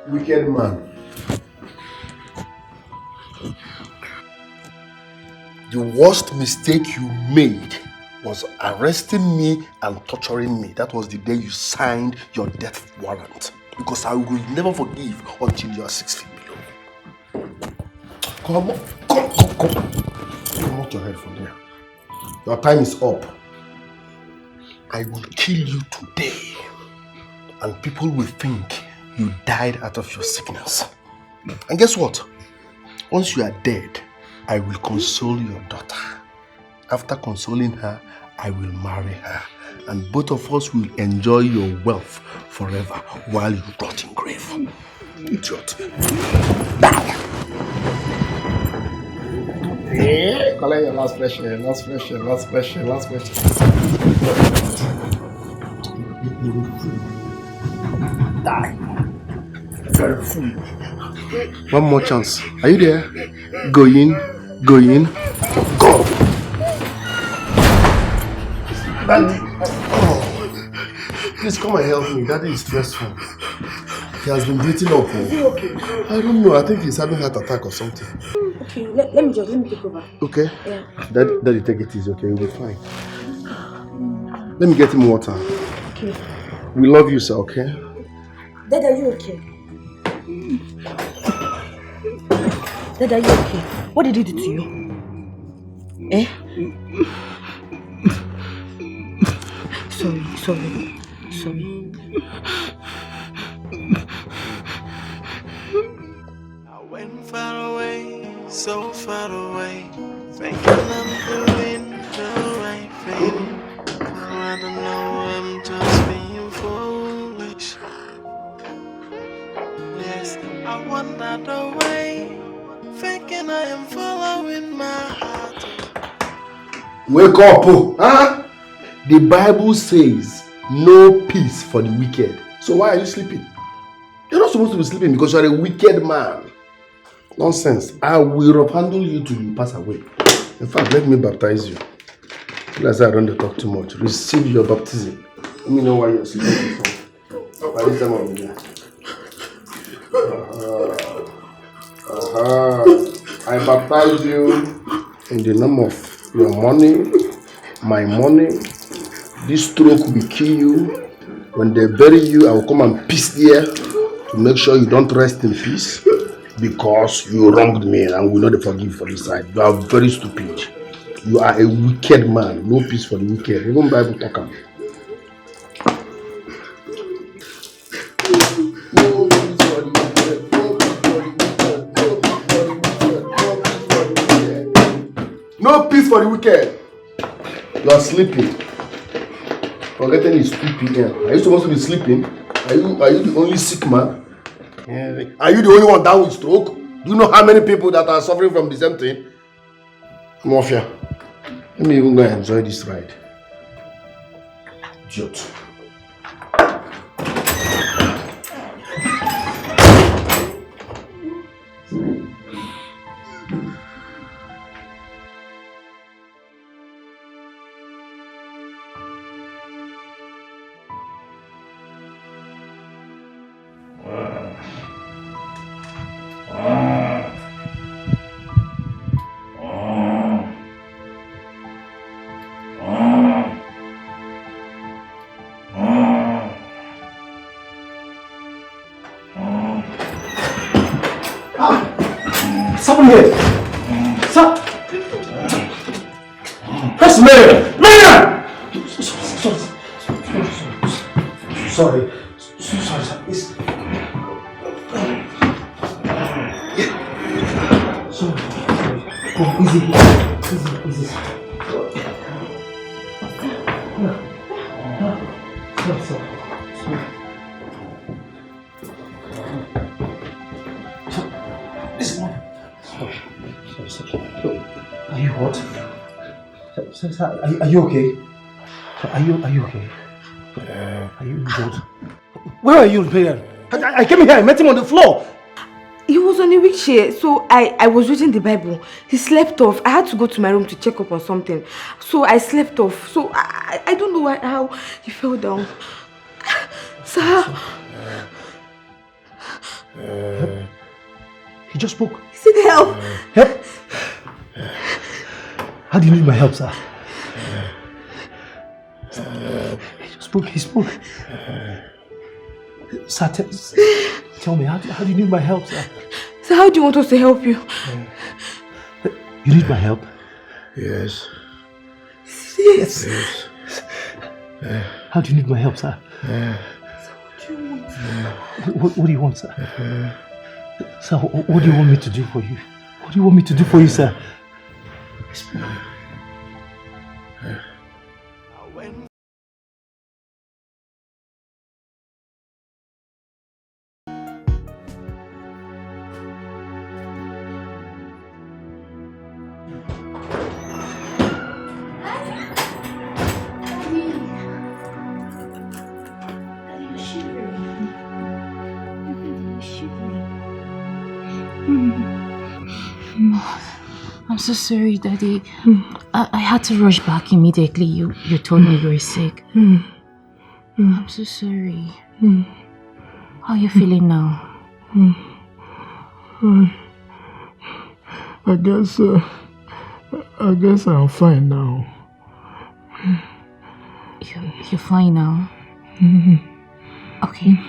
Wicked man. The worst mistake you made was arresting me and torturing me. That was the day you signed your death warrant. Because I will never forgive until you are 6 feet below. Come on, come out your head from there. Your time is up. I will kill you today. And people will think you died out of your sickness. And guess what? Once you are dead, I will console your daughter. After consoling her, I will marry her. And both of us will enjoy your wealth forever while you rot in grave. Idiot. Die! Collect your last pressure, last pressure, last pressure, last pressure. Die. Very fool. One more chance. Are you there? Go in. Go in. Go. Daddy. Oh. Please come and help me. Daddy is stressful. He has been beating up. Is he okay? I don't know. I think he's having a heart attack or something. Okay, let me take over. Okay? Yeah. Daddy, take it easy, okay? You'll be fine. Let me get him water. Okay. We love you, sir, okay? Dad, are you okay? Dad, are you okay? What did he do to you? Eh? Sorry. I went far away, so far away, thinking I'm doing the right thing. Now I don't know, I'm just being foolish. Yes, I wandered away, thinking I am following my heart. Wake up! Huh? The Bible says no peace for the wicked. So why are you sleeping? You're not supposed to be sleeping because you're a wicked man. Nonsense. I will handle you till you pass away. In fact, let me baptize you. As I don't talk too much. Receive your baptism. Let me know why you're sleeping. By this time of the day. I baptize you in the name of your money, my money. This stroke will kill you. When they bury you, I will come and piss there to make sure you don't rest in peace because you wronged me and will not forgive for this side. You are very stupid. You are a wicked man. No peace for the wicked. Even Bible talk about. No peace for the wicked. You are sleeping. Forgetting it's 2 p.m. Are you supposed to be sleeping? Are you the only sick man? Yeah. Are you the only one down with stroke? Do you know how many people that are suffering from the same thing? Mafia. Let me even go and enjoy this ride. Idiot. Someone here! Stop! That's Mary! Mary! Sorry, sir. It's... Sorry. Oh, easy. Sorry. This one. Are you what? Sir, are you okay? Are you okay? Are you good? Where are you, Imperial? I came here, I met him on the floor. He was on a wheelchair, so I was reading the Bible. He slept off. I had to go to my room to check up on something. So I slept off. So I don't know how he fell down. Sir. He just spoke. He said help. Help? How do you need my help, sir? He just spoke. He spoke. Sir, tell me, how do you need my help, sir? So how do you want us to help you? You need my help? Yes. Yes. How do you need my help, sir? So what What do you want, sir? Sir, what do you want me to do for you? What do you want me to do for you, sir? I'm so sorry, Daddy. I had to rush back immediately. You told me you were sick. I'm so sorry. How are you feeling now? I guess I'm fine now. You're fine now? Okay.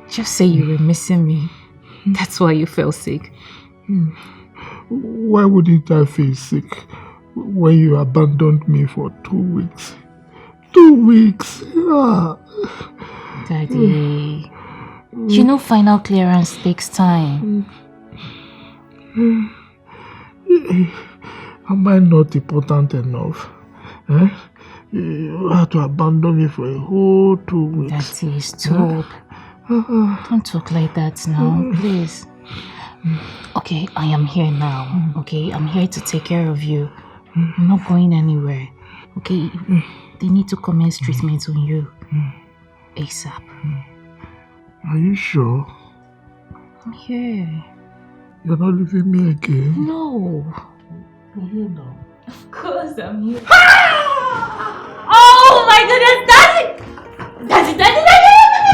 Just say you were missing me. That's why you felt sick. Why wouldn't I feel sick when you abandoned me for 2 weeks? 2 weeks! Daddy, you know final clearance takes time. Am I not important enough? You had to abandon me for a whole 2 weeks. Daddy, stop. Don't talk like that now, please. Okay, I am here now. Okay, I'm here to take care of you. I'm not going anywhere. Okay, they need to commence treatment on you ASAP. Are you sure? I'm here. You're not leaving me again? No. You're here now. Of course I'm here. Oh my goodness, Daddy!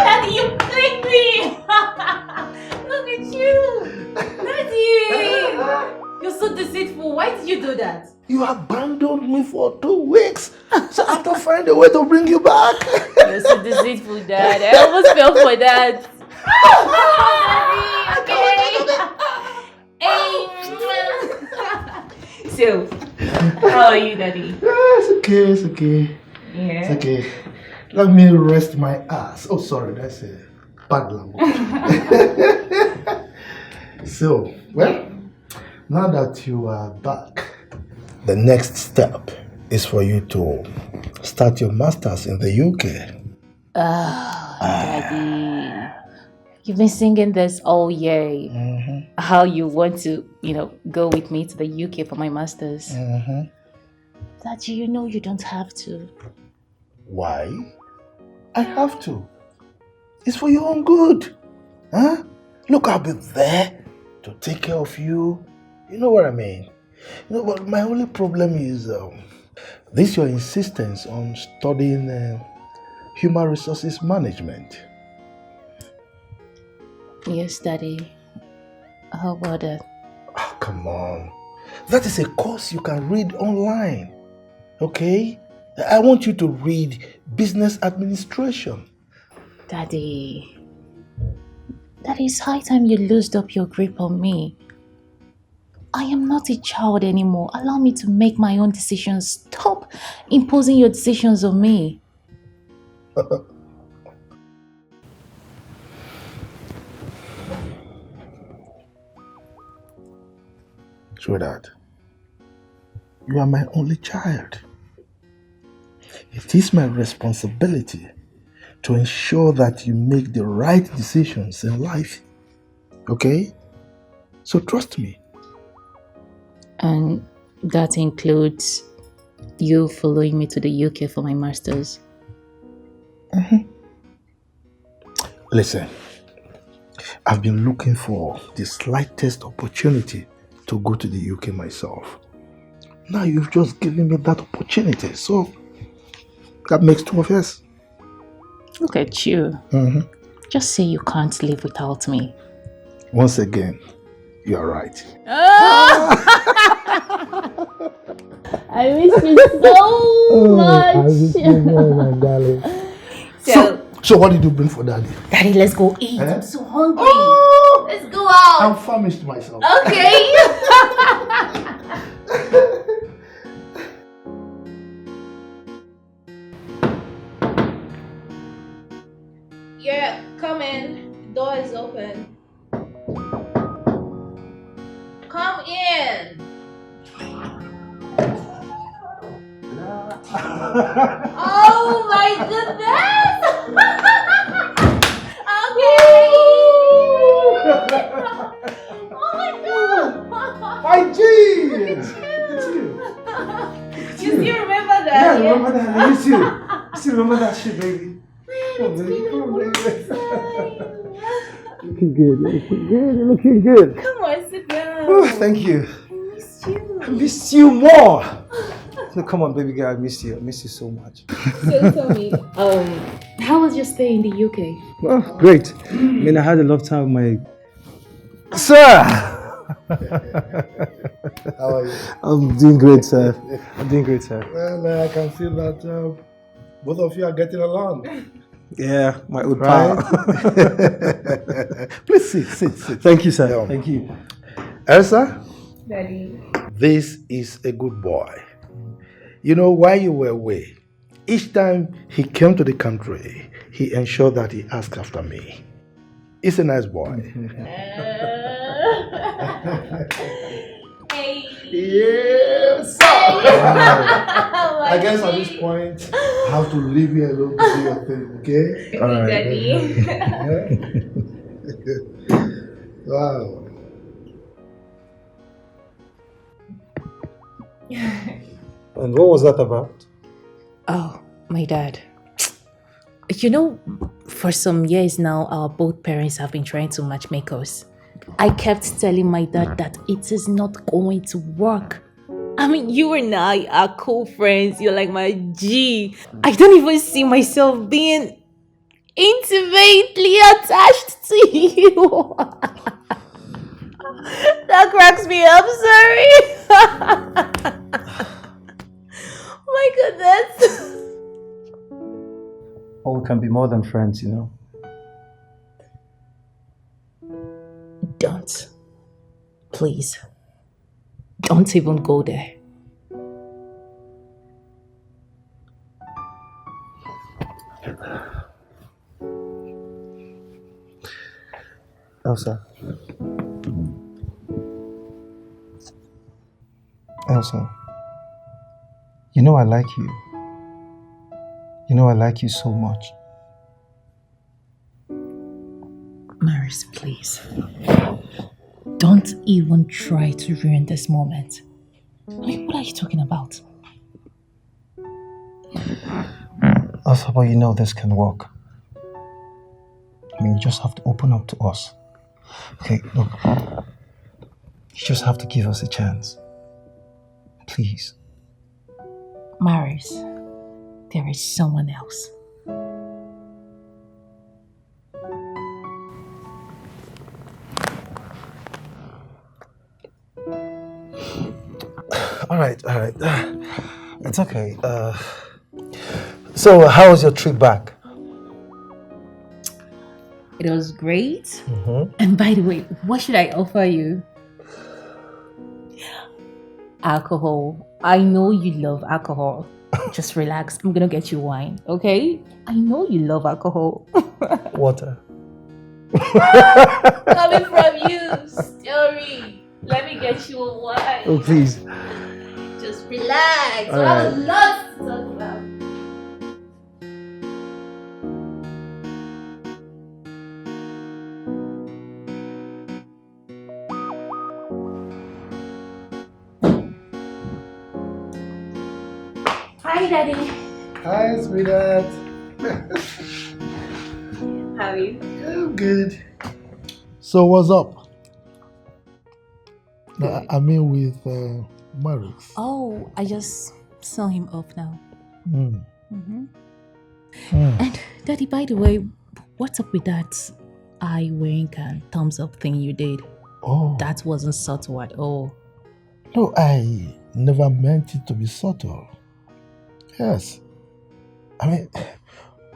Daddy, you tricked me! Look at you! Daddy! You're so deceitful. Why did you do that? You abandoned me for 2 weeks. So I have to find a way to bring you back. You're so deceitful, Dad. I almost fell for that. Daddy, okay. So, how are you, Daddy? It's okay. Yeah. It's okay. Let me rest my ass. Oh, sorry, that's a bad language. So, well, now that you are back, the next step is for you to start your masters in the UK. Daddy. You've been singing this all year. How you want to, go with me to the UK for my masters. Daddy, you know you don't have to. Why? I have to. It's for your own good. Huh? Look, I'll be there to take care of you. You know what I mean? But my only problem is this your insistence on studying human resources management. Yes, Daddy. How about that? Oh, come on. That is a course you can read online. Okay? I want you to read business administration. Daddy, it's high time you loosened up your grip on me. I am not a child anymore. Allow me to make my own decisions. Stop imposing your decisions on me. Sweetheart, you are my only child. It is my responsibility to ensure that you make the right decisions in life. Okay? So trust me. And that includes you following me to the UK for my masters. Listen, I've been looking for the slightest opportunity to go to the UK myself. Now you've just given me that opportunity, so that makes 2 of us. Look at you. Just say you can't live without me. Once again, you are right. I miss you so much. I miss you more, my darling. So what did you bring for Daddy? Daddy, let's go eat. I'm so hungry. Oh, Let's go out. I'm famished myself. Okay. Yeah, come in. The door is open. Come in. Oh my goodness! Okay. Oh my god! My G! It's you. You still remember that? Yeah, I remember that. I miss you. Still remember that shit, baby. Come on, baby. Come on, baby. Looking good. You're looking good. Come on, sit down. Oh, thank you. I miss you. I miss you more. No, come on, baby girl. I miss you. I miss you so much. So tell me, how was your stay in the UK? Well, great. I mean, I had a lot of time with my... Sir! How are you? I'm doing great, sir. I'm doing great, sir. Well, I can feel that both of you are getting along. Yeah, my old Right? pal. Please sit. Thank you, sir. Yeah. Thank you. Elsa, Daddy. this is a good boy. You know, while you were away, each time he came to the country, he ensured that he asked after me. He's a nice boy. Hey. Yes! I guess at this point, I have to leave you alone to do your thing, okay? All right. Daddy. Wow. And what was that about? Oh, my dad. You know, for some years now, our both parents have been trying to matchmake us. I kept telling my dad that it is not going to work. I mean, you and I are cool friends. You're like my G. I don't even see myself being intimately attached to you. That cracks me up, sorry. My goodness. Oh, we can be more than friends, you know. Don't. Please. Don't even go there. Elsa. Elsa. You know I like you. You know I like you so much. Maris, please. Don't even try to ruin this moment. I mean, what are you talking about? Elsa, but you know this can work. I mean, you just have to open up to us. Okay, look. You just have to give us a chance. Please. Maris, there is someone else. All right. It's okay. So, how was your trip back? It was great. And by the way, what should I offer you? Alcohol. I know you love alcohol. Just relax. I'm gonna get you wine, okay? I know you love alcohol. Water. Coming from you, Story. Let me get you a wine. Oh, please. Just relax. All I have right. a lot to talk about. Hi, Daddy. Hi, sweetheart. How are you? I'm good. So, what's up? No, I mean with Maris. Oh, I just saw him off now. And Daddy, by the way, what's up with that eye wink and thumbs up thing you did. Oh. That wasn't subtle at all. No, I never meant it to be subtle. Yes. I mean,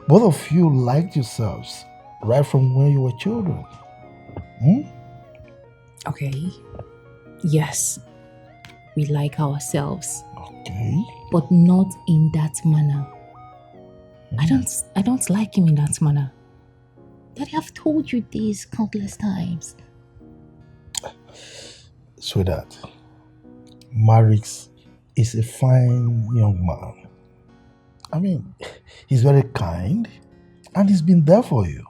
both of you liked yourselves right from when you were children. Okay. Yes. We like ourselves. Okay. But not in that manner. I don't like him in that manner. Daddy, I've told you this countless times. Sweetheart, Marix is a fine young man. I mean, he's very kind and he's been there for you.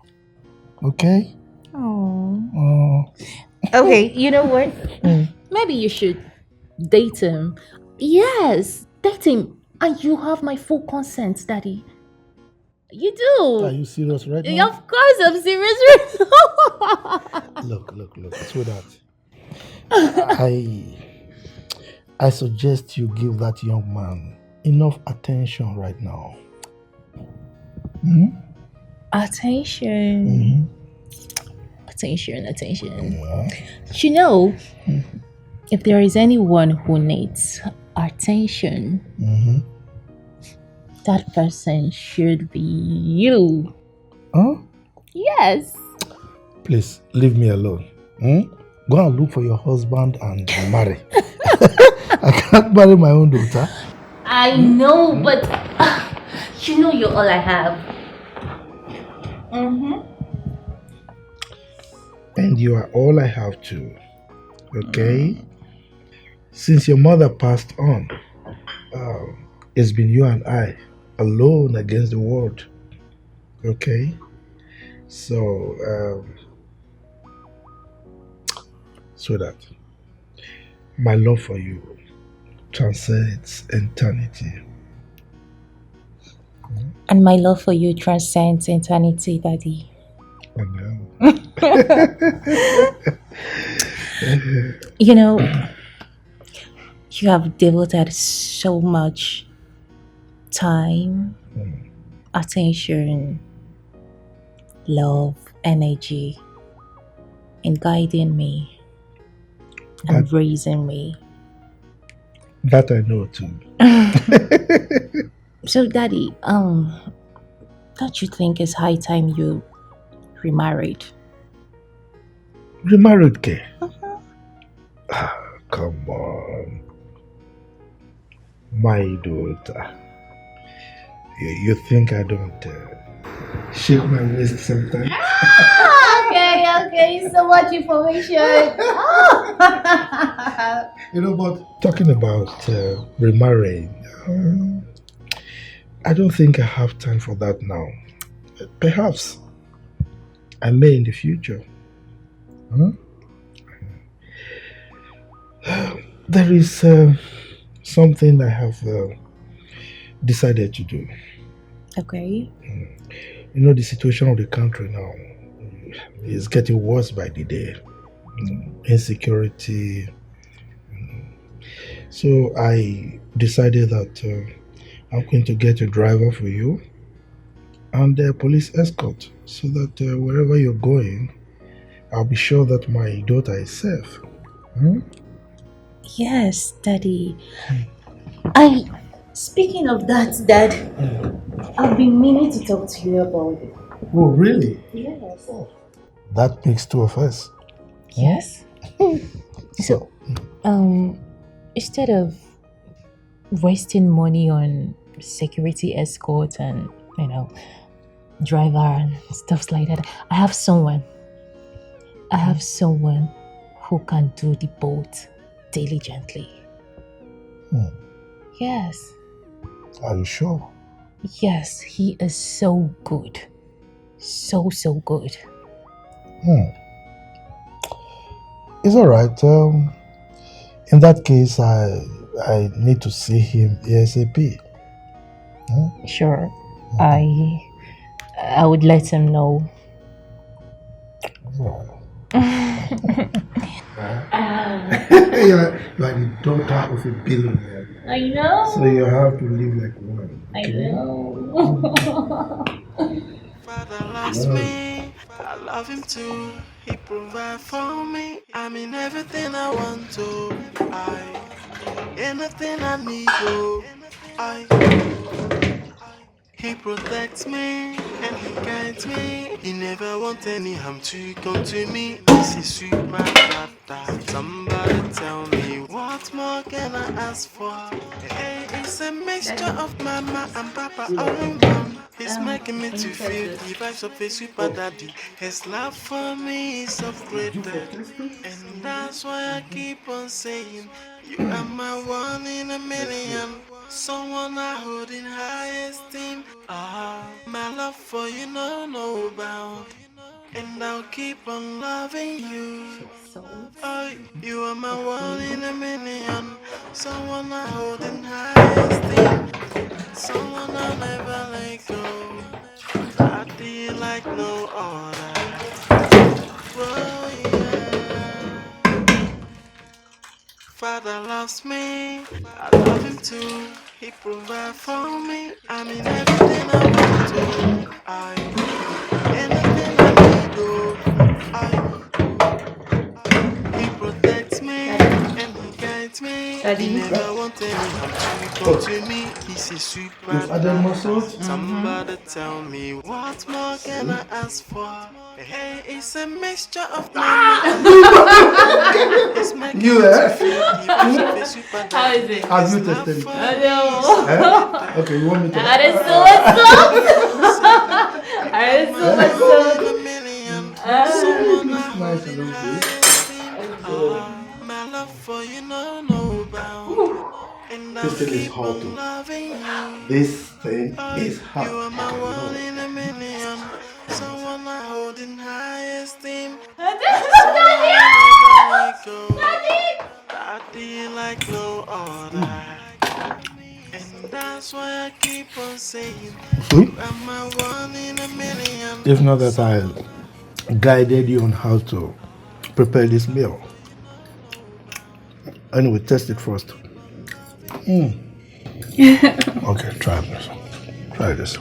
Okay? Oh. Okay, you know what? Maybe you should date him. Yes, date him. And you have my full consent, Daddy. You do. Are you serious right now? Of course, I'm serious. Look, sweetheart. I suggest you give that young man enough attention right now. Attention. Attention. Yeah. You know, if there is anyone who needs attention, that person should be you. Huh? Yes. Please, leave me alone. Go and look for your husband and marry. I can't marry my own daughter. I know, but you know you're all I have. And you are all I have too. Okay? Since your mother passed on, it's been you and I alone against the world. Okay? So, that my love for you transcends eternity. And my love for you transcends eternity, Daddy. I know. You know, you have devoted so much time, attention, love, energy in guiding me and raising me. That I know too. So, Daddy, don't you think it's high time you remarried? Remarried, Kay? Come on. My daughter. You think I don't shake my waist sometimes? Okay, so much information. But talking about remarrying, I don't think I have time for that now. Perhaps I may in the future. There is something I have decided to do. Okay. The situation of the country now is getting worse by the day. Insecurity. So I decided that I'm going to get a driver for you and a police escort so that wherever you're going, I'll be sure that my daughter is safe. Yes, Daddy. Speaking of that, Dad, I've been meaning to talk to you about it. Oh, really? Yes. That makes two of us. Yes. So, instead of wasting money on security escort and, driver and stuff like that, I have someone who can do the both diligently. Yes. Are you sure? Yes, he is so good. So good. It's alright. In that case, I need to see him ASAP. Sure. I would let him know. You are the daughter of a billionaire. I know. So you have to live like one. Okay? I know. Father loves me, I love him too. He provide for me. I mean everything I want to. Anything I need to. He protects me and he guides me. He never wants any harm to come to me. This is super dada. Somebody tell me what more can I ask for? Hey, it's a mixture of mama and papa all in one. He's making me to feel the vibes of a super daddy. His love for me is upgraded, and that's why I keep on saying you are my one in a million. Someone I hold in high esteem. My love for you no bound, and I'll keep on loving you. You are my one in a million. Someone I hold in high esteem. Someone I'll never let go. I feel like no other. Oh yeah. Father loves me, I love him too. He provides for me. I mean everything I want to. Anything I need to. He protects me and he guides me. He never wants any harm to come to me. He's a super dad. Somebody tell me what more can I ask for? Hey, it's a mixture of mama and it's making You me there? to feel the vibes of a super dad. How is it? Have you tested it? I know. Eh? Okay, you want me to? That is so what's up. That is so what's up. Nice and okay. My love for you no bound. And This thing is hot too. This thing is hot. You are my one in a million. Someone I hold in high esteem. Daddy like no other. And that's why I keep on saying you are my one in a million. If not that I guided you on how to prepare this meal. Anyway, test it first. Okay, try this. Try this.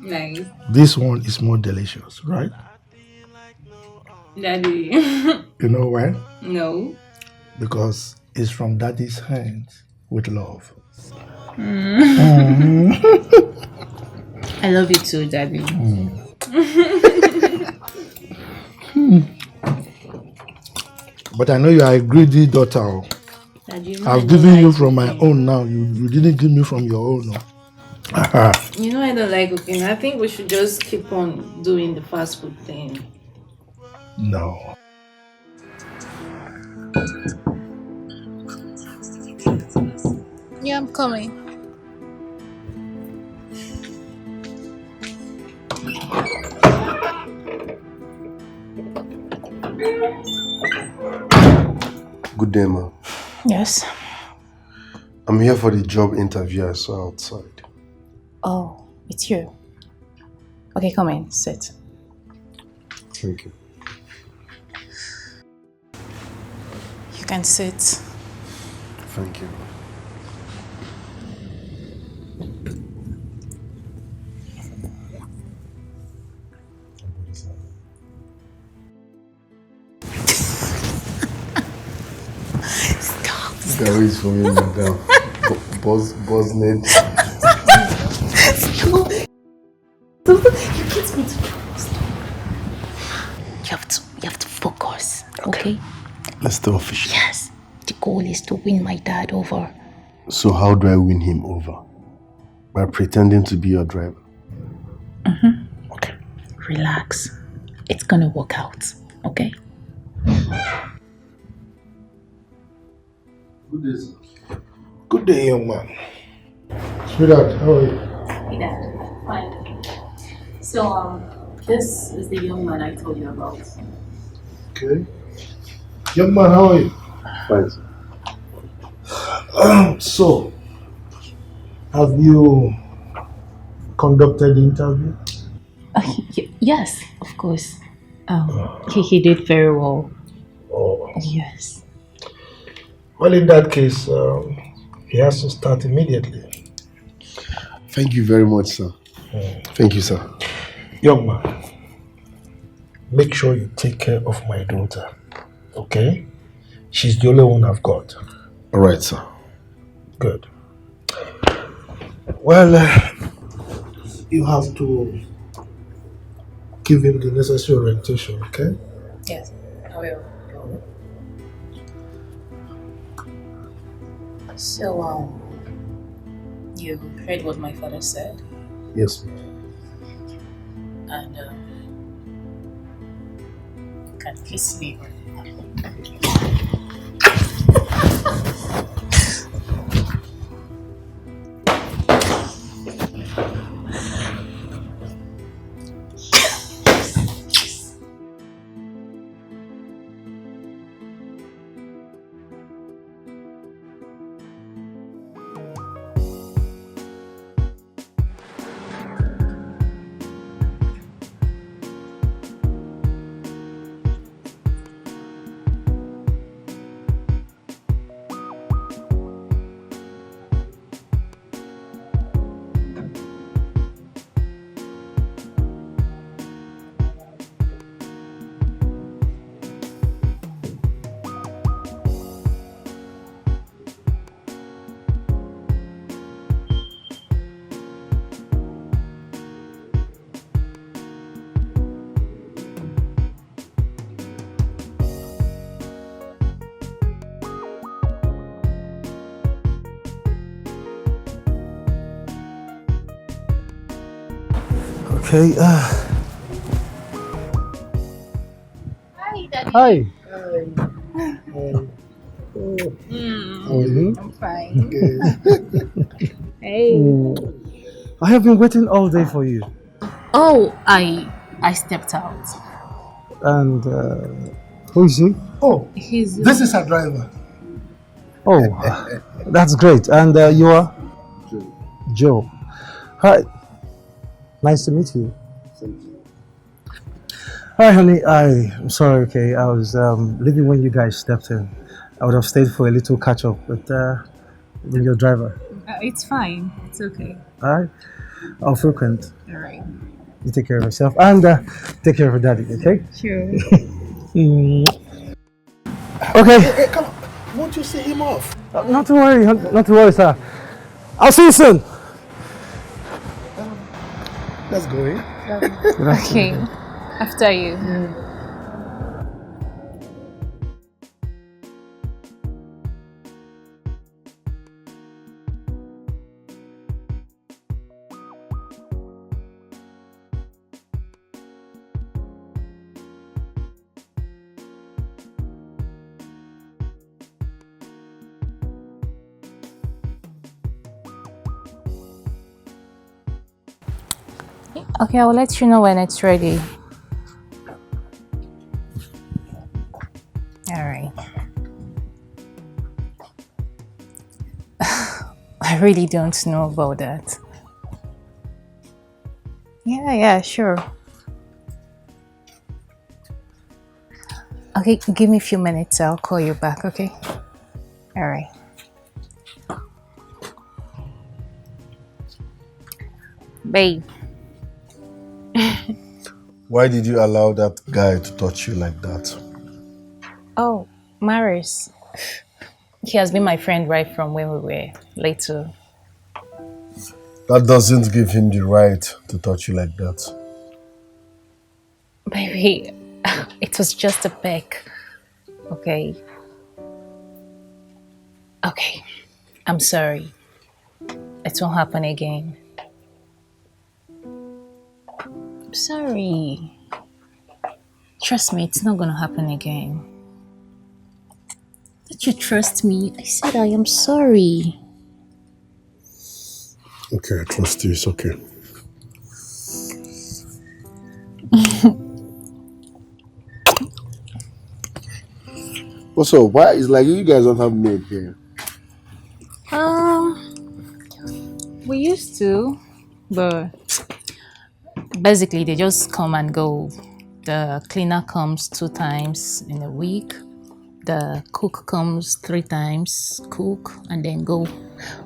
Nice. This one is more delicious, right? Daddy. You know why? No. Because it's from Daddy's hands with love. I love you too, Daddy. But I know you are a greedy daughter. Daddy, I've given you from my own now. You didn't give me from your own. No. You know I don't like cooking. I think we should just keep on doing the fast food thing. No. Yeah, I'm coming. Good day, ma. Yes. I'm here for the job interview I saw outside. Oh, it's you. Okay, come in. Sit. Thank you. You can sit. Thank you. That is for me, madam. Bosnet. You get me to trust. You have to focus. Okay? Let's stay official. Yes. The goal is to win my dad over. So how do I win him over? By pretending to be your driver? Okay. Relax. It's gonna work out. Okay? Good day, sir. Good day, young man. Sweetheart, how are you? Hey, Dad. Fine. So, this is the young man I told you about. Okay. Young man, how are you? Fine, sir. So, have you conducted the interview? Yes, of course. He did very well. Oh. Yes. Well, in that case, he has to start immediately. Thank you very much, sir. Thank you, sir. Young man, make sure you take care of my daughter, okay? She's the only one I've got. All right, sir. Good. Well, you have to give him the necessary orientation, okay? Yes, I will. So, you heard what my father said? Yes. And, you can kiss me. Okay, Hi, Daddy. hi. How are you? I'm fine. Hey. I have been waiting all day for you. Oh, I stepped out. And who is he? Oh, He's this is our driver. Oh, that's great. And you are? Joe. Hi. Nice to meet you. Hi, honey. I'm sorry, okay. I was leaving when you guys stepped in. I would have stayed for a little catch up with your driver. It's fine. It's okay. All right? I'll frequent. All right. You take care of yourself and take care of your daddy, okay? Sure. Okay. Hey, come on. Won't you see him off? Not to worry. Not to worry, sir. I'll see you soon. Let's go in. Okay. After you. Okay, I'll let you know when it's ready. All right. I really don't know about that. Yeah, sure. Okay, give me a few minutes. I'll call you back, okay? All right. Babe. Why did you allow that guy to touch you like that? Oh, Maris. He has been my friend right from when we were little. That doesn't give him the right to touch you like that. Baby, it was just a peck. Okay. Okay. I'm sorry. It won't happen again. I'm sorry. Trust me, it's not gonna happen again. Don't you trust me? I said I am sorry. Okay, I trust you. It's okay. What's up? Why? It's like you guys don't have maid here. We used to, but basically they just come and go. The cleaner comes 2 times in a week. The cook comes 3 times, cook and then go.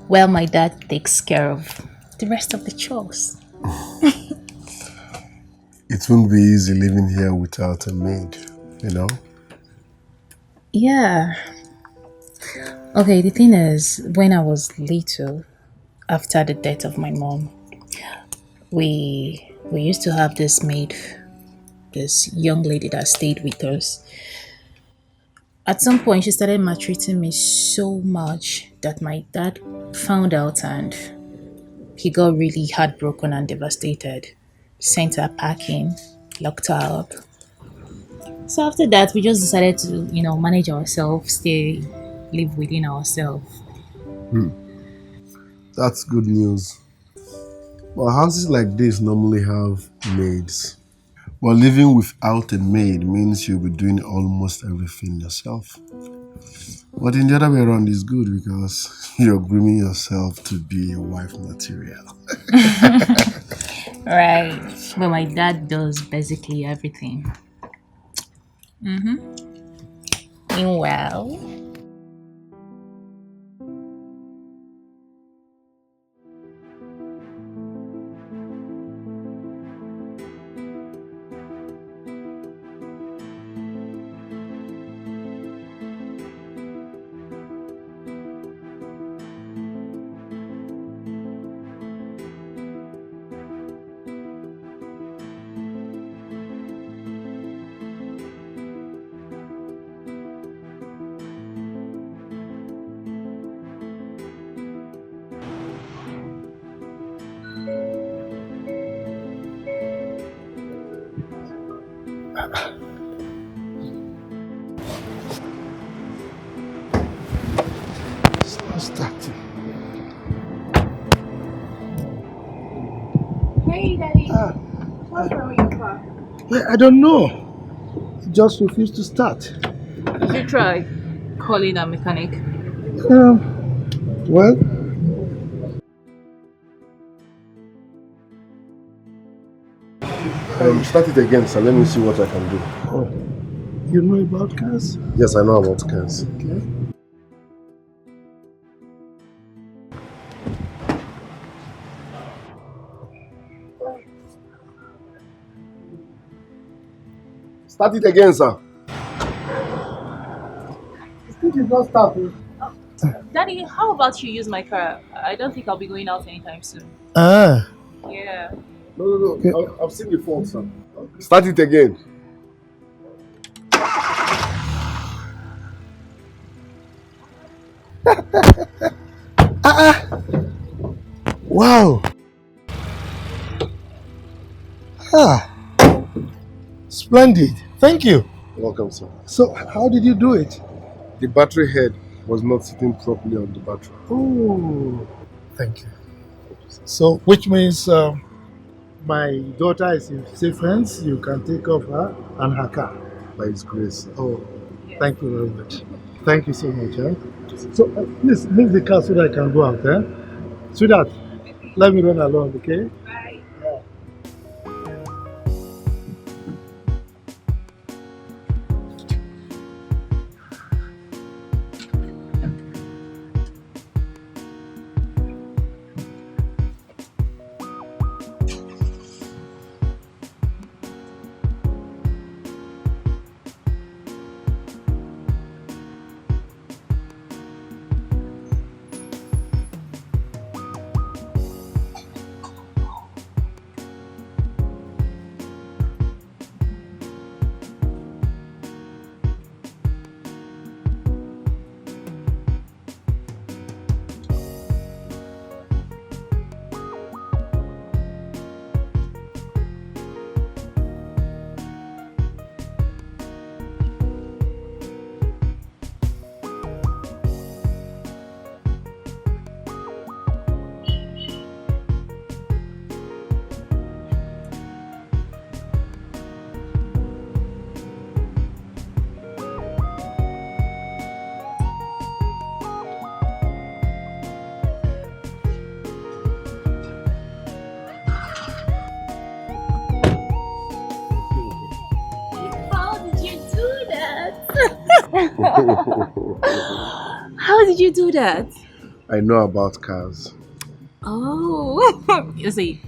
Well, my dad takes care of the rest of the chores. It won't be easy living here without a maid, you know? Yeah. Okay, the thing is, when I was little, after the death of my mom, we used to have this maid, this young lady that stayed with us. At some point, she started maltreating me so much that my dad found out and he got really heartbroken and devastated. Sent her packing, locked her up. So after that, we just decided to, manage ourselves, stay, live within ourselves. Hmm. That's good news. Well, houses like this normally have maids. But living without a maid means you'll be doing almost everything yourself. But in the other way around is good because you're grooming yourself to be a wife material. Right. But my dad does basically everything. Meanwhile, It's not starting. Hey, Daddy. What's wrong with your car? Well, I don't know. It just refused to start. did you try calling a mechanic? Well, Start it again, sir. Let me see what I can do. oh, you know about cars? Yes, I know about cars. Okay. Start it again, sir. It is not starting. Daddy, how about you use my car? I don't think I'll be going out anytime soon. Ah. Yeah. No. Okay. I've seen the fault, sir. Start it again. Wow. Ah. Splendid. Thank you. Welcome, sir. So, how did you do it? The battery head was not sitting properly on the battery. Oh, thank you. So, which means my daughter is in safe hands. You can take off her and her car. By His grace, sir. Oh, thank you very much. Thank you so much. So, please leave the car so that I can go out. Sweetheart, let me run along, okay? How did you do that? How did you do that? I know about cars. Oh, you see,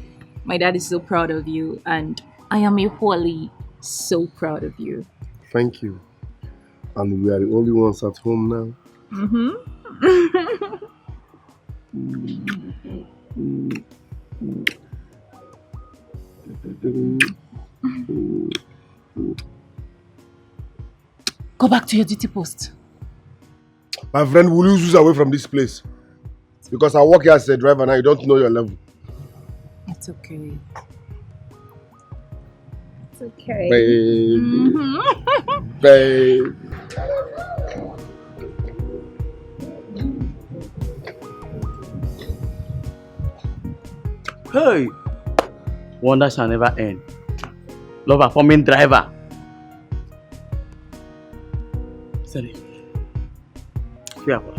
My dad is so proud of you, and I am equally so proud of you. Thank you. And we are the only ones at home now. Mm-hmm. Go back to your duty post. My friend, will you lose away from this place? Because I work here as a driver and I don't know your level. It's okay. It's okay. Baby. Mm-hmm. Babe. Hey! Wonder shall never end. Lover forming driver. Sorry. Fearful.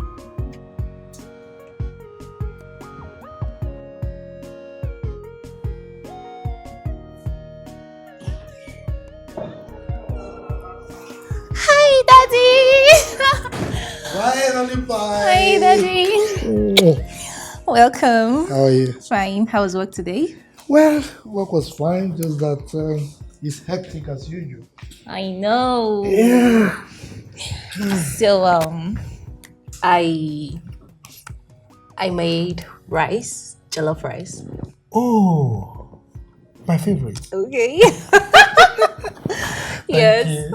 Hi, Daddy! Finally, Hi, Daddy! Welcome. How are you? Fine. How was work today? Well, work was fine, just that it's hectic as usual. I know. Yeah. So, I made rice, jollof rice. Oh, my favorite. Okay. Thank Yes. you.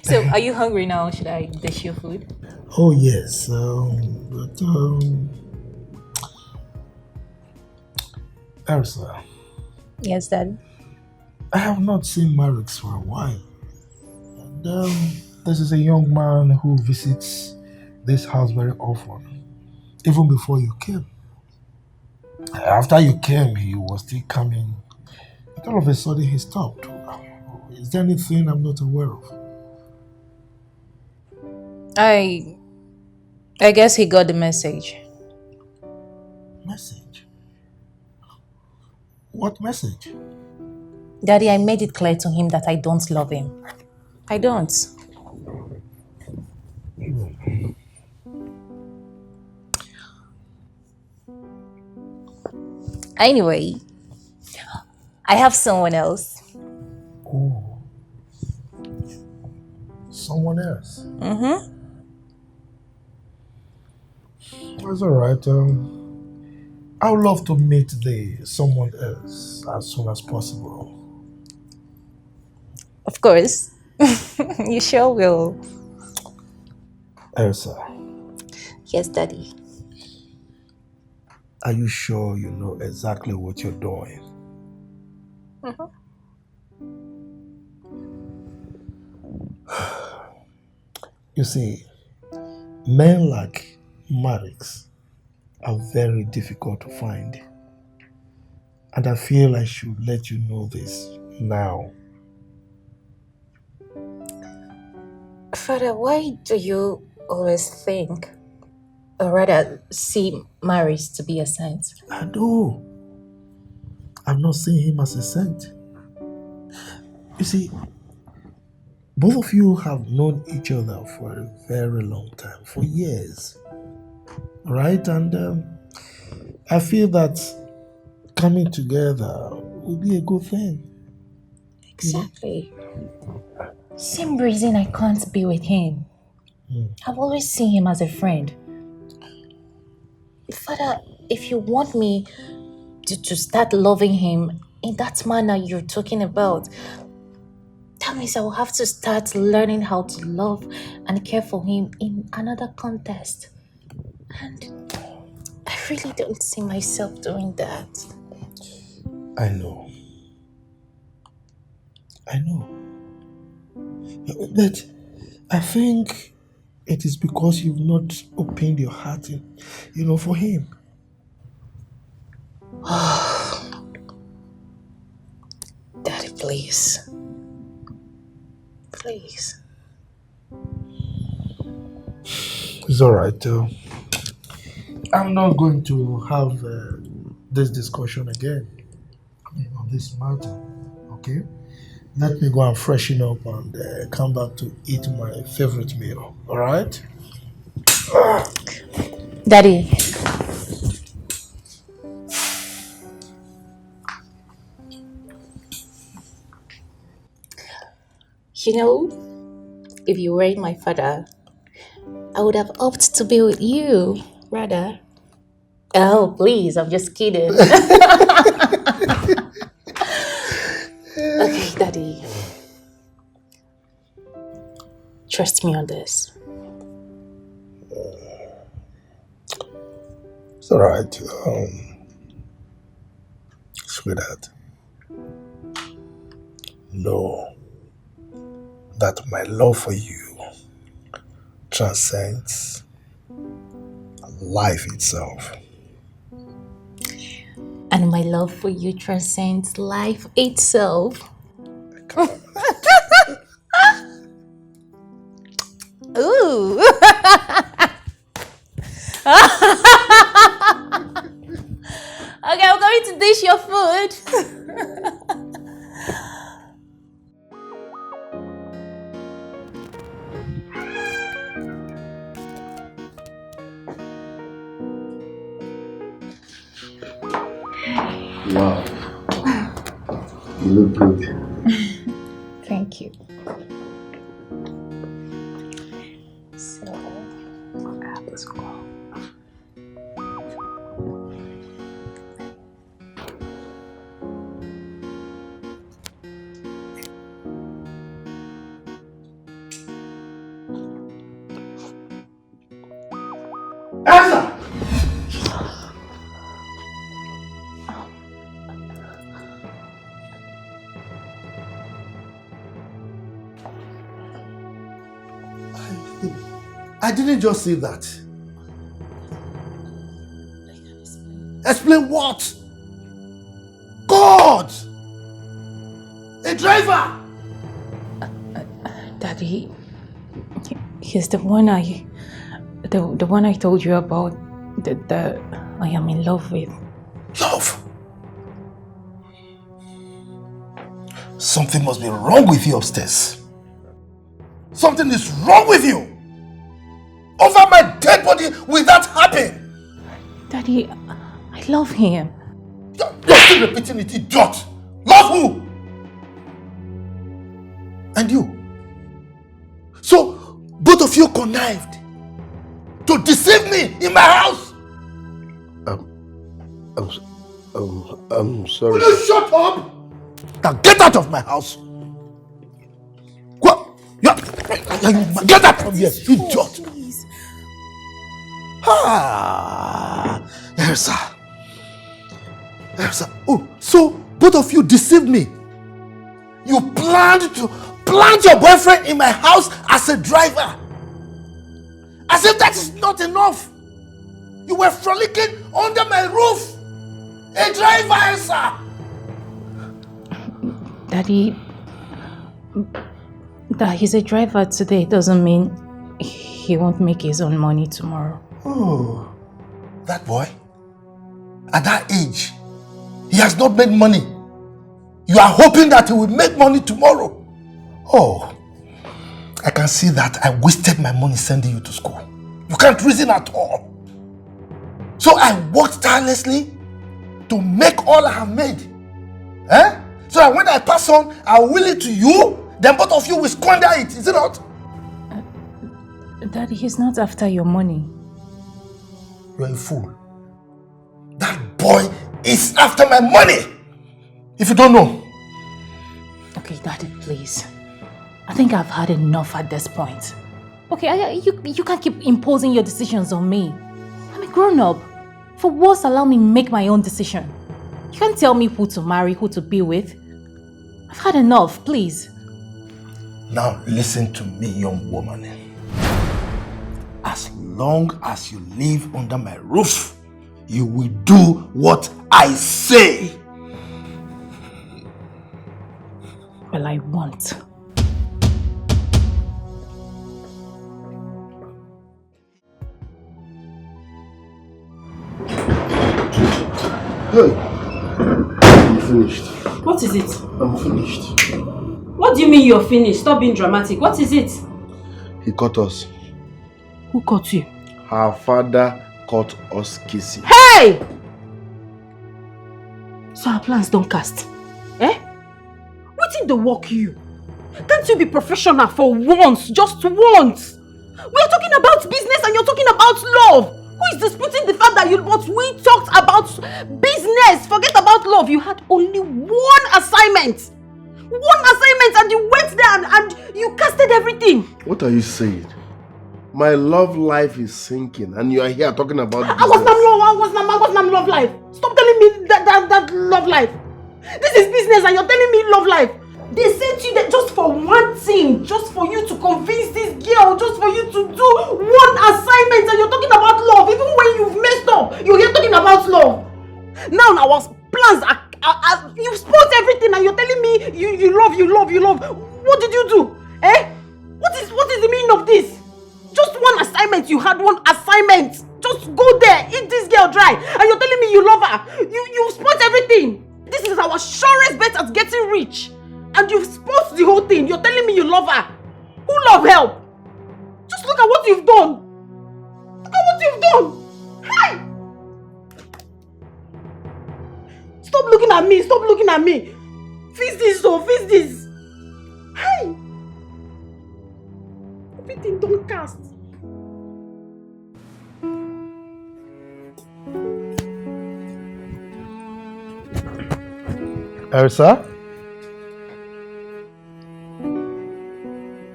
So, are you hungry now? Should I dish your food? Oh yes, but Elsa, Yes, Dad. I have not seen Marix for a while. And this is a young man who visits this house very often, even before you came. After you came, he was still coming, but all of a sudden he stopped. Is there anything I'm not aware of? I guess he got the message. Message? What message? Daddy, I made it clear to him that I don't love him. I don't. Anyway, I have someone else. Oh, someone else. Mm-hmm. That's all right. I would love to meet the someone else as soon as possible. Of course. You sure will. Elsa, Yes, Daddy. are you sure you know exactly what you're doing? Mm-hmm. You see, men like Marix are very difficult to find. And I feel I should let you know this now. Father, why do you always think, or rather see marriage to be a saint? I do. I'm not seeing him as a saint. You see, both of you have known each other for a very long time, for years. Right? And I feel that coming together would be a good thing. Exactly. Same reason I can't be with him. I've always seen him as a friend. Father, if you want me to start loving him in that manner you're talking about, that means I will have to start learning how to love and care for him in another context. And I really don't see myself doing that. I know. But I think it is because you've not opened your heart, for him. Daddy, please. Please. It's all right. I'm not going to have this discussion again on this matter. Okay? Let me go and freshen up and come back to eat my favorite meal. All right? Daddy, You know, if you were my father, I would have opted to be with you, rather. Oh, please, I'm just kidding. Okay, Daddy. Trust me on this. It's alright, sweetheart. Know that my love for you transcends life itself. And my love for you transcends life itself. Ooh. Okay, I'm going to dish your food. Wow. You look good. Thank you. So, let's go. Elsa! I didn't just say that. Explain what? God! A driver! Daddy, he's the one the one I told you about. The I am in love with. Love? Something must be wrong with you upstairs. Something is wrong with you. Over my dead body will that happen? Daddy, I love him. You're still repeating it, idiot. Love who? And you. So, both of you connived to deceive me in my house. I'm sorry. Will you shut up? Now get out of my house. What? Get out from here, idiot. Elsa. Oh, so both of you deceived me. You planned to plant your boyfriend in my house as a driver. As if that is not enough. You were frolicking under my roof. A driver, Elsa. Daddy, that he's a driver today doesn't mean he won't make his own money tomorrow. Oh, that boy, at that age, he has not made money. You are hoping that he will make money tomorrow. Oh, I can see that I wasted my money sending you to school. You can't reason at all. So I worked tirelessly to make all I have made. So that when I pass on, I will will it to you, then both of you will squander it, is it not? Daddy, he's not after your money. You're a fool. That boy is after my money. If you don't know. Okay, Daddy, please. I think I've had enough at this point. Okay, you can't keep imposing your decisions on me. I'm a grown-up. For once, allow me make my own decision. You can't tell me who to marry, who to be with. I've had enough, please. Now listen to me, young woman. As long as you live under my roof, you will do what I say. Well, I won't. Hey, I'm finished. What is it? I'm finished. What do you mean you're finished? Stop being dramatic. What is it? He caught us. Who caught you? Her father caught us kissing. Hey! So our plans don't cast. Eh? What did they work you? Can't you be professional for once? Just once. We're talking about business and you're talking about love. Who is disputing the fact that but we talked about business? Forget about love. You had only one assignment. One assignment and you went there and you casted everything. What are you saying? My love life is sinking and you are here talking about business. I was not love life. Stop telling me that love life. This is business and you're telling me love life. They sent you there just for one thing, just for you to convince this girl, just for you to do one assignment, and you're talking about love. Even when you've messed up, you're talking about love. Now our plans are you've spoiled everything and you're telling me you love. What did you do? Eh? What is the meaning of this? Just one assignment. You had one assignment. Just go there, eat this girl dry, and you're telling me you love her. You've spoiled everything. This is our surest bet at getting rich. And you've spoiled the whole thing. You're telling me you love her. Who love help? Just look at what you've done. Look at what you've done. Hi! Stop looking at me. Stop looking at me. Fix this, fix this. Hi! Everything don't cast. Elsa?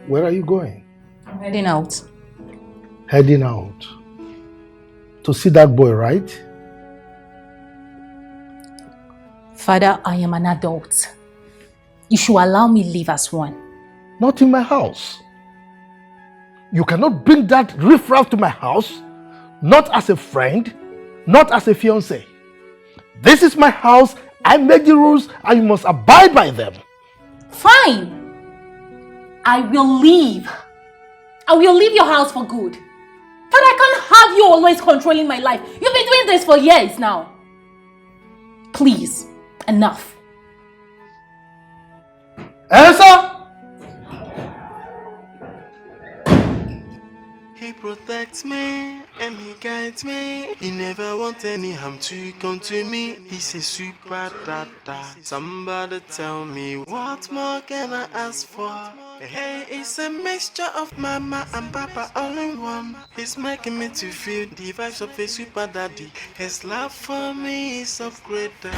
Where are you going? I'm heading out. Heading out. To see that boy, right? Father, I am an adult. You should allow me live as one. Not in my house. You cannot bring that riffraff to my house, not as a friend, not as a fiancé. This is my house, I make the rules, and you must abide by them. Fine! I will leave. I will leave your house for good. But I can't have you always controlling my life. You've been doing this for years now. Please, enough. Elsa! He protects me and he guides me. He never wants any harm to come to me. He's a super dada. Somebody tell me what more can I ask for? Hey, it's a mixture of mama and papa all in one. He's making me to feel the vibes of a super daddy. His love for me is upgraded.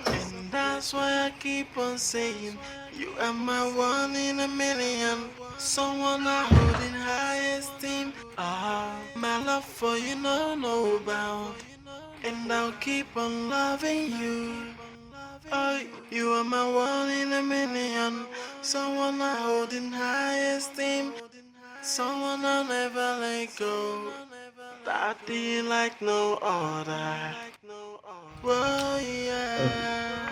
And that's why I keep on saying, you are my one in a million. Someone I hold in high esteem. My love for you no bound. And I'll keep on loving you. Oh, you are my one in a million. Someone I hold in high esteem. Someone I'll never let go. Daddy like no other. Whoa, yeah.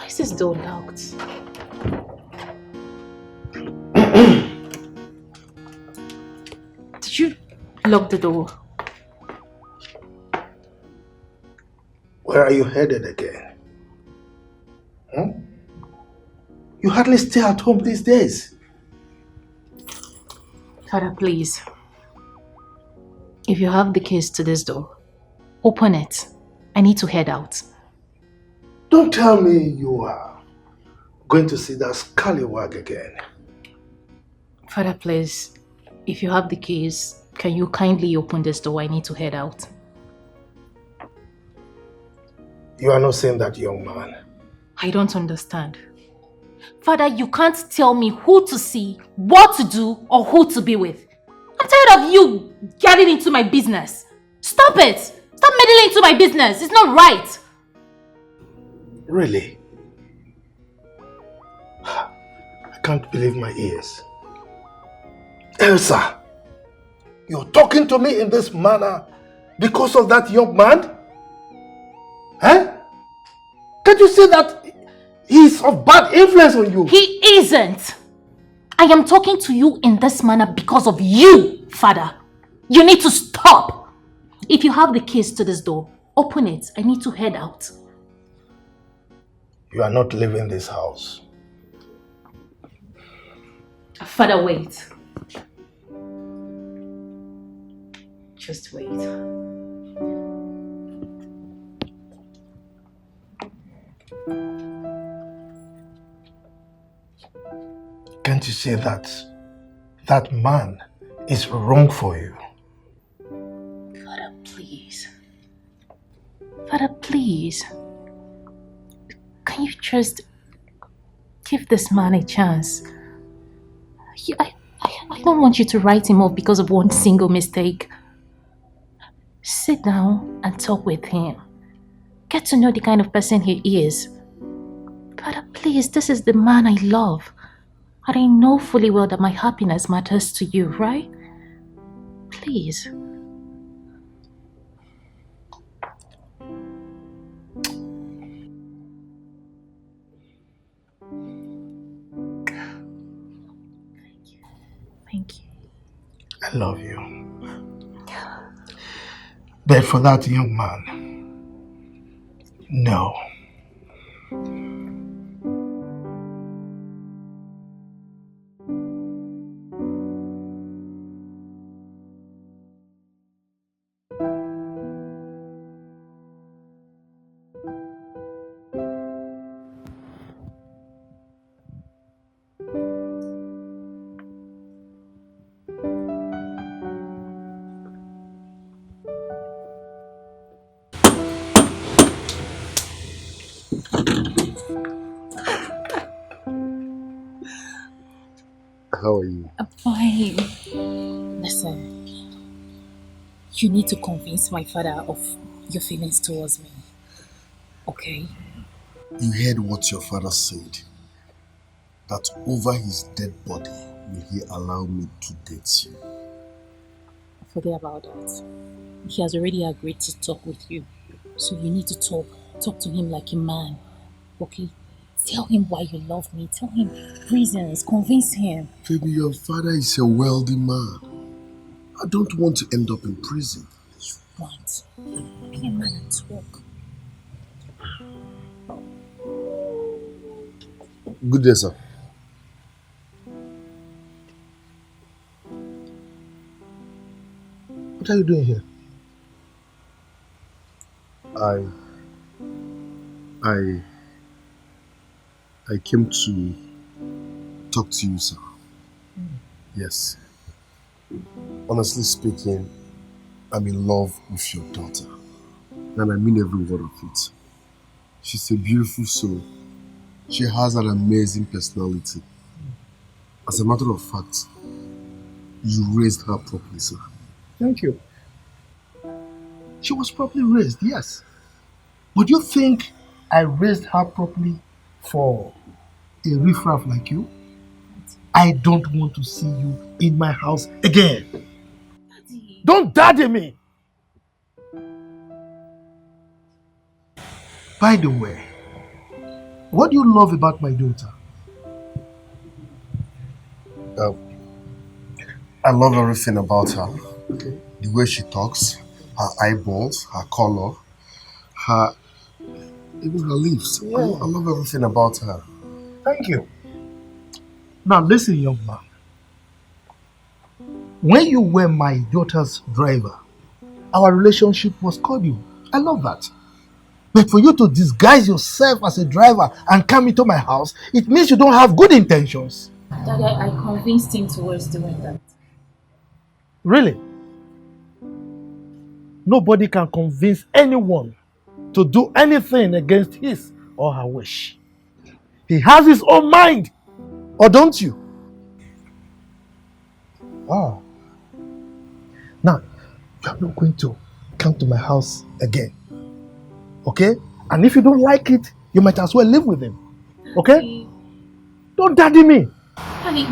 Why is this door locked? Did you lock the door? Where are you headed again? Huh? You hardly stay at home these days. Father, please. If you have the keys to this door, open it. I need to head out. Don't tell me you are going to see that scallywag again. Father, please. If you have the keys, can you kindly open this door? I need to head out. You are not seeing that young man. I don't understand. Father, you can't tell me who to see, what to do, or who to be with. I'm tired of you getting into my business. Stop it! Stop meddling into my business. It's not right. Really? I can't believe my ears. Elsa, you're talking to me in this manner because of that young man? Huh? Can't you see that he's of bad influence on you? He isn't. I am talking to you in this manner because of you, Father. You need to stop. If you have the keys to this door, open it. I need to head out. You are not leaving this house. Father, wait. Just wait. Can't you see that that man is wrong for you? Father, please. Father, please. Can you just give this man a chance? I don't want you to write him off because of one single mistake. Sit down and talk with him. Get to know the kind of person he is. Father, please, this is the man I love. And I know fully well that my happiness matters to you, right? Please. Thank you. I love you. But for that young man, no. How are you? I'm fine. Listen, you need to convince my father of your feelings towards me. Okay? You heard what your father said. That over his dead body will he allow me to date you. Forget about that. He has already agreed to talk with you. So you need to talk. Talk to him like a man. Okay? Tell him why you love me. Tell him reasons. Convince him. Baby, your father is a wealthy man. I don't want to end up in prison. You want. Be a man and talk. Good day, sir. What are you doing here? I came to talk to you, sir. Yes. Honestly speaking, I'm in love with your daughter. And I mean every word of it. She's a beautiful soul. She has an amazing personality. As a matter of fact, you raised her properly, sir. Thank you. She was properly raised, yes. Would you think I raised her properly for a riffraff like you? I don't want to see you in my house again. Daddy. Don't daddy me! By the way, What do you love about my daughter? I love everything about her. Okay. The way she talks, her eyeballs, her color, her even her lips. Yeah. I love everything about her. Thank you. Now listen, young man. When you were my daughter's driver, our relationship was cordial. I love that. But for you to disguise yourself as a driver and come into my house, it means you don't have good intentions. Daddy, I convinced him towards doing that. Really? Nobody can convince anyone to do anything against his or her wish. He has his own mind, or don't you? Ah. Now, you are not going to come to my house again. Okay? And if you don't like it, you might as well live with him. Okay? Don't daddy me. Daddy,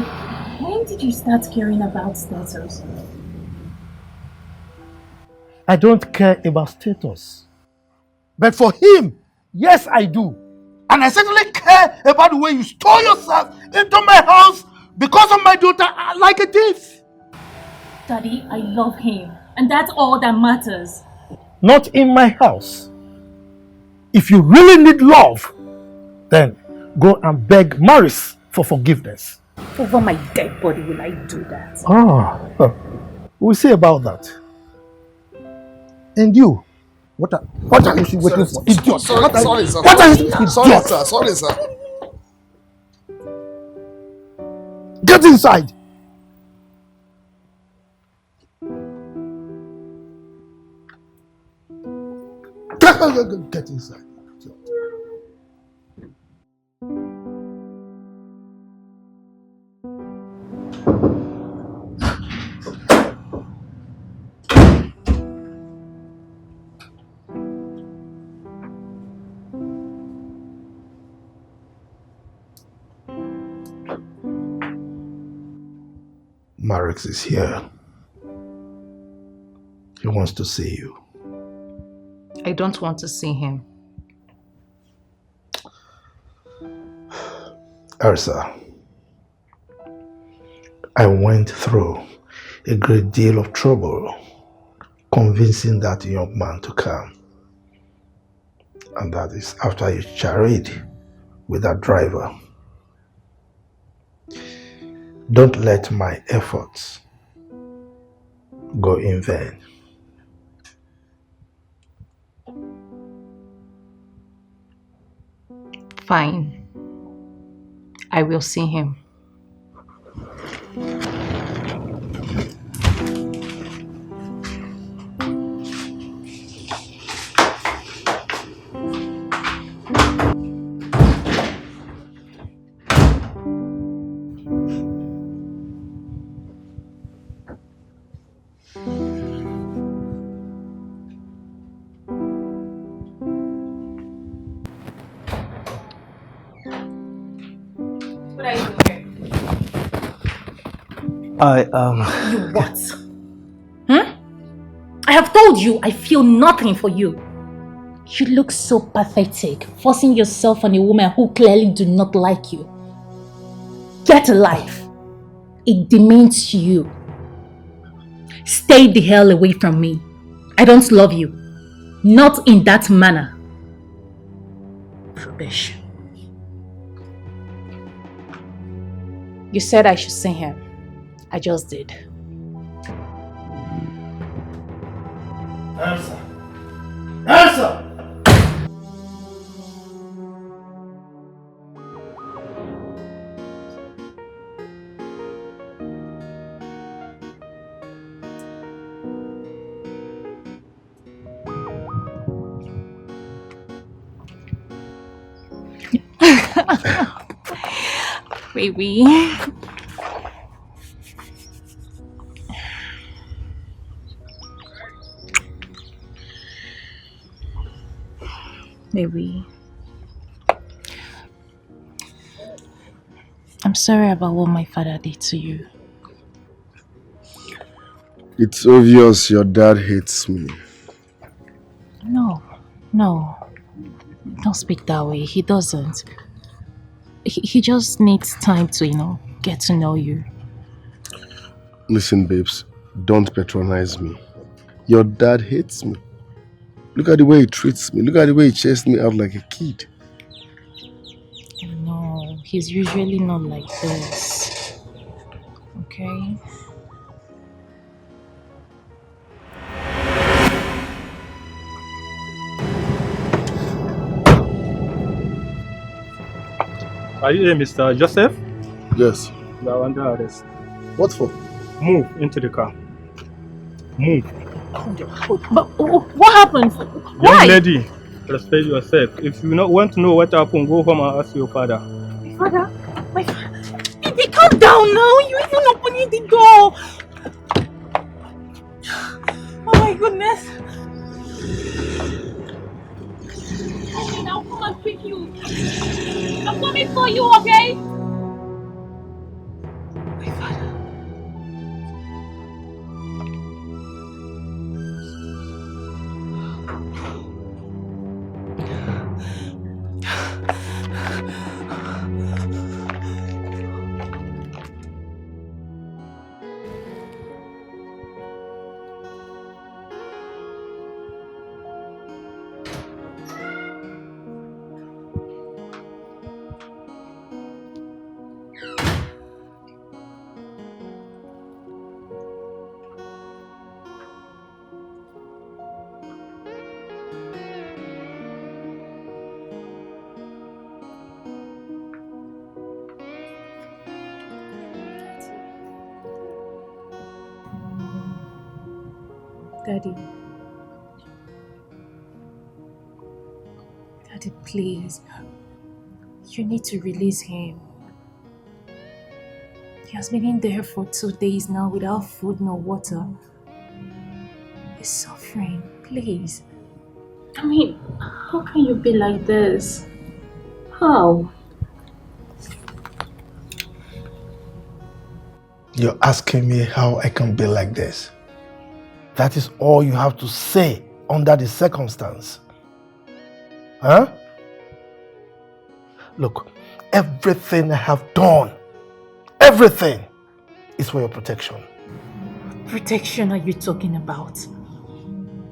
when did you start caring about status? I don't care about status. But for him, yes, I do. And I certainly care about the way you stole yourself into my house because of my daughter like a thief. Daddy, I love him. And that's all that matters. Not in my house. If you really need love, then go and beg Maris for forgiveness. Over my dead body will I do that. We'll see about that. And you, what are you waiting for? Idiot! Sorry, sir. Sorry, sir. Get inside! Get inside. Marix is here. He wants to see you. I don't want to see him. Elsa, I went through a great deal of trouble convincing that young man to come. And that is after you charade with that driver. Don't let my efforts go in vain. Fine. I will see him. What are you doing here? You what? I have told you I feel nothing for you. You look so pathetic, forcing yourself on a woman who clearly do not like you. Get a life. It demeans you. Stay the hell away from me. I don't love you. Not in that manner. Rubbish. You said I should see him. I just did. Elsa! Elsa! Baby. Baby. I'm sorry about what my father did to you. It's obvious your dad hates me. No. Don't speak that way. He doesn't. he just needs time to, get to know you. Listen, babes, don't patronize me. Your dad hates me. Look at the way he treats me. Look at the way he chases me out like a kid. No, he's usually not like this. Okay? Are you here, Mr. Joseph? Yes. You are under arrest. What for? Move into the car. Move. But what happened? Why? Young lady, respect yourself. If you want to know what happened, go home and ask your father. Father? My father? Baby, calm down now. You even opening the door. Oh my goodness. Okay, now come and pick you. I'm coming for you, okay? My father. Daddy. Daddy, please. You need to release him. He has been in there for 2 days now without food nor water. He's suffering. Please. I mean, how can you be like this? How? You're asking me how I can be like this. That is all you have to say under the circumstance. Huh? Look, everything I have done, everything is for your protection. Protection are you talking about?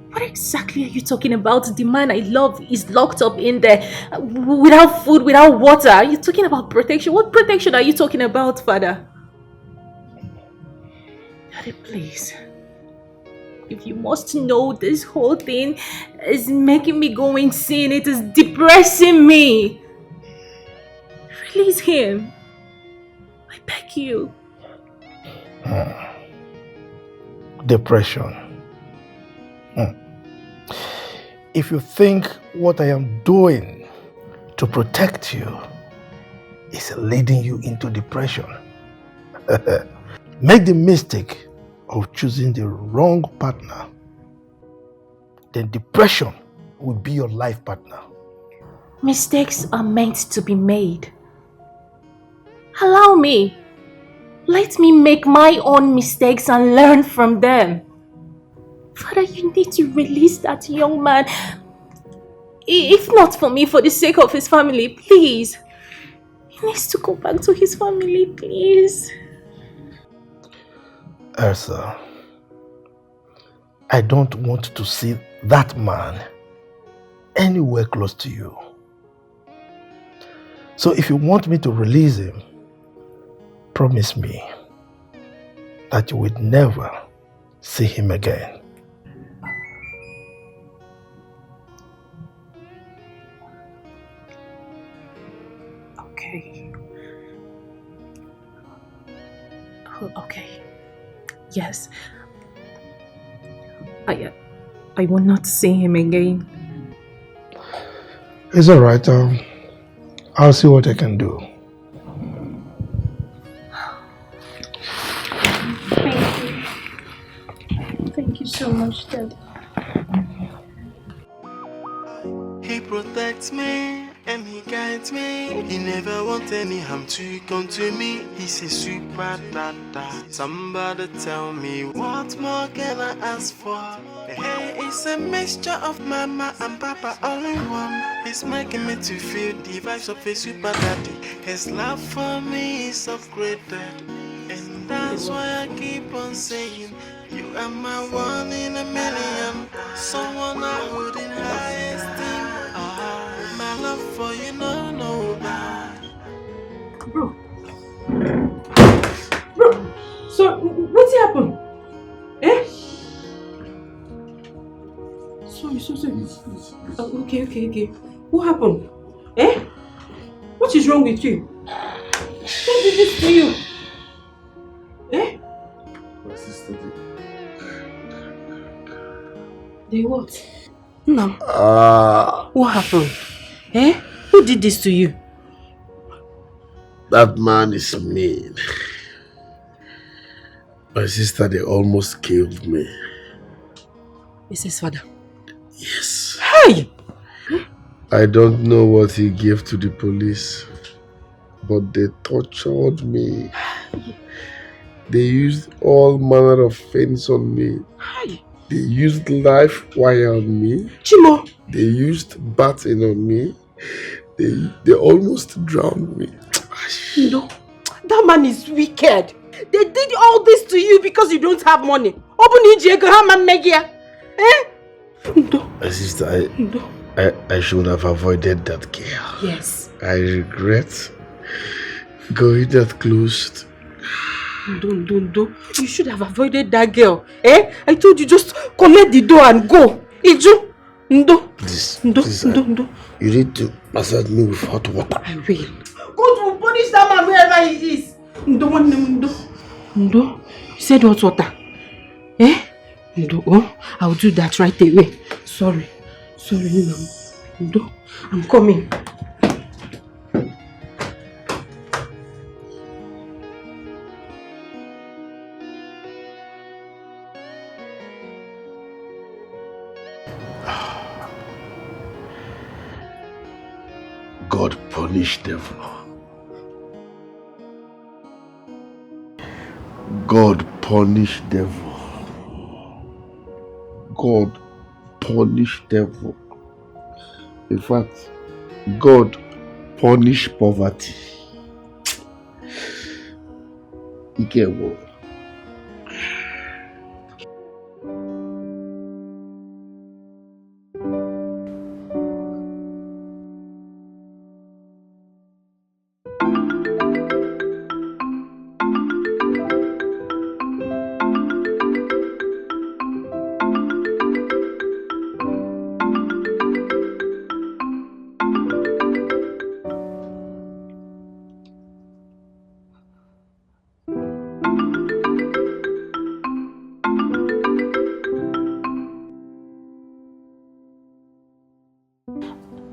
What exactly are you talking about? The man I love is locked up in there without food, without water. Are you talking about protection? What protection are you talking about, Father? Daddy, please. If you must know, this whole thing is making me go insane. It is depressing me. Release him. I beg you. Depression. If you think what I am doing to protect you is leading you into depression, make the mistake of choosing the wrong partner, then depression will be your life partner. Mistakes are meant to be made. Allow me. Let me make my own mistakes and learn from them. Father, you need to release that young man. If not for me, for the sake of his family, please. He needs to go back to his family, please. Elsa, I don't want to see that man anywhere close to you. So if you want me to release him, promise me that you would never see him again. Okay. Oh, okay. Yes. I will not see him again. It's alright. I'll see what I can do. Thank you. Thank you so much, Dad. He protects me and he guides me. He never wants any harm to come to me. He's a super dada. Somebody tell me, what more can I ask for? Hey, it's a mixture of mama and papa all in one. He's making me to feel the vibes of a super daddy. His love for me is upgraded, and that's why I keep on saying, you are my one in a million, someone I hold in high esteem. My love for you, no bad. Bro, so what's happened? Eh? Sorry. Okay. What happened? Eh? What is wrong with you? Who did this to you? Eh? My sister did. They what? No. What happened? Eh? Who did this to you? That man is mean. My sister, they almost killed me. It's his father. Yes. Hey! I don't know what he gave to the police, but they tortured me. They used all manner of things on me. Hey! They used live wire on me. Chimo! They used batting on me. They almost drowned me. No. That man is wicked. They did all this to you because you don't have money. Eh? No. My sister, I should have avoided that girl. Yes. I regret going that close. Don't. You should have avoided that girl. Eh? I told you just collect the door and go. Iju. Ndo. Please, Ndo. you need to massage me with hot water. I will. Go to punish that man wherever he is. Ndo. You said hot water. Eh? Ndo. Oh, I'll do that right away. Sorry, Ndo. I'm coming. God punish devil. God punish devil. God punish devil. In fact, God punish poverty. You get what?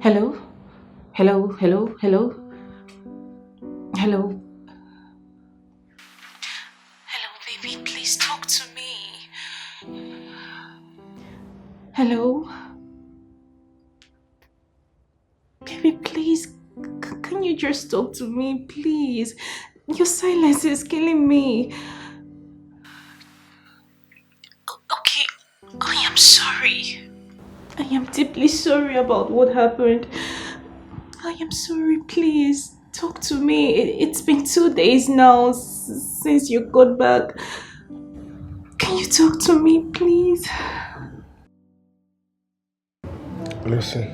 Hello? Hello? Hello, baby, please talk to me. Hello? Baby, please, can you just talk to me, please? Your silence is killing me. Okay, I am sorry. I am deeply sorry about what happened. I am sorry, please. Talk to me. It's been 2 days now since you got back. Can you talk to me, please? Listen,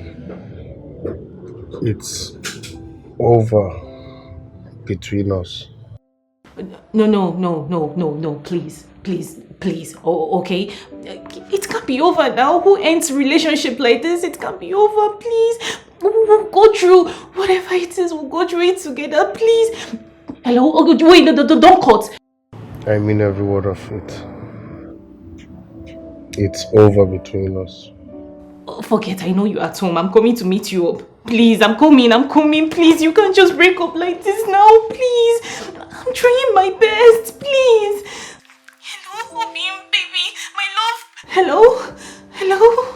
it's over between us. No, please. Oh, okay. It can't be over now. Who ends relationship like this? It can't be over, please. We'll go through whatever it is. We'll go through it together, please. Hello? Oh, wait, no, don't cut. I mean every word of it. It's over between us. Forget, I know you're at home. I'm coming to meet you up. Please, I'm coming. Please, you can't just break up like this now. Please. I'm trying my best. Please. Hello, Obim, baby. My love. Hello.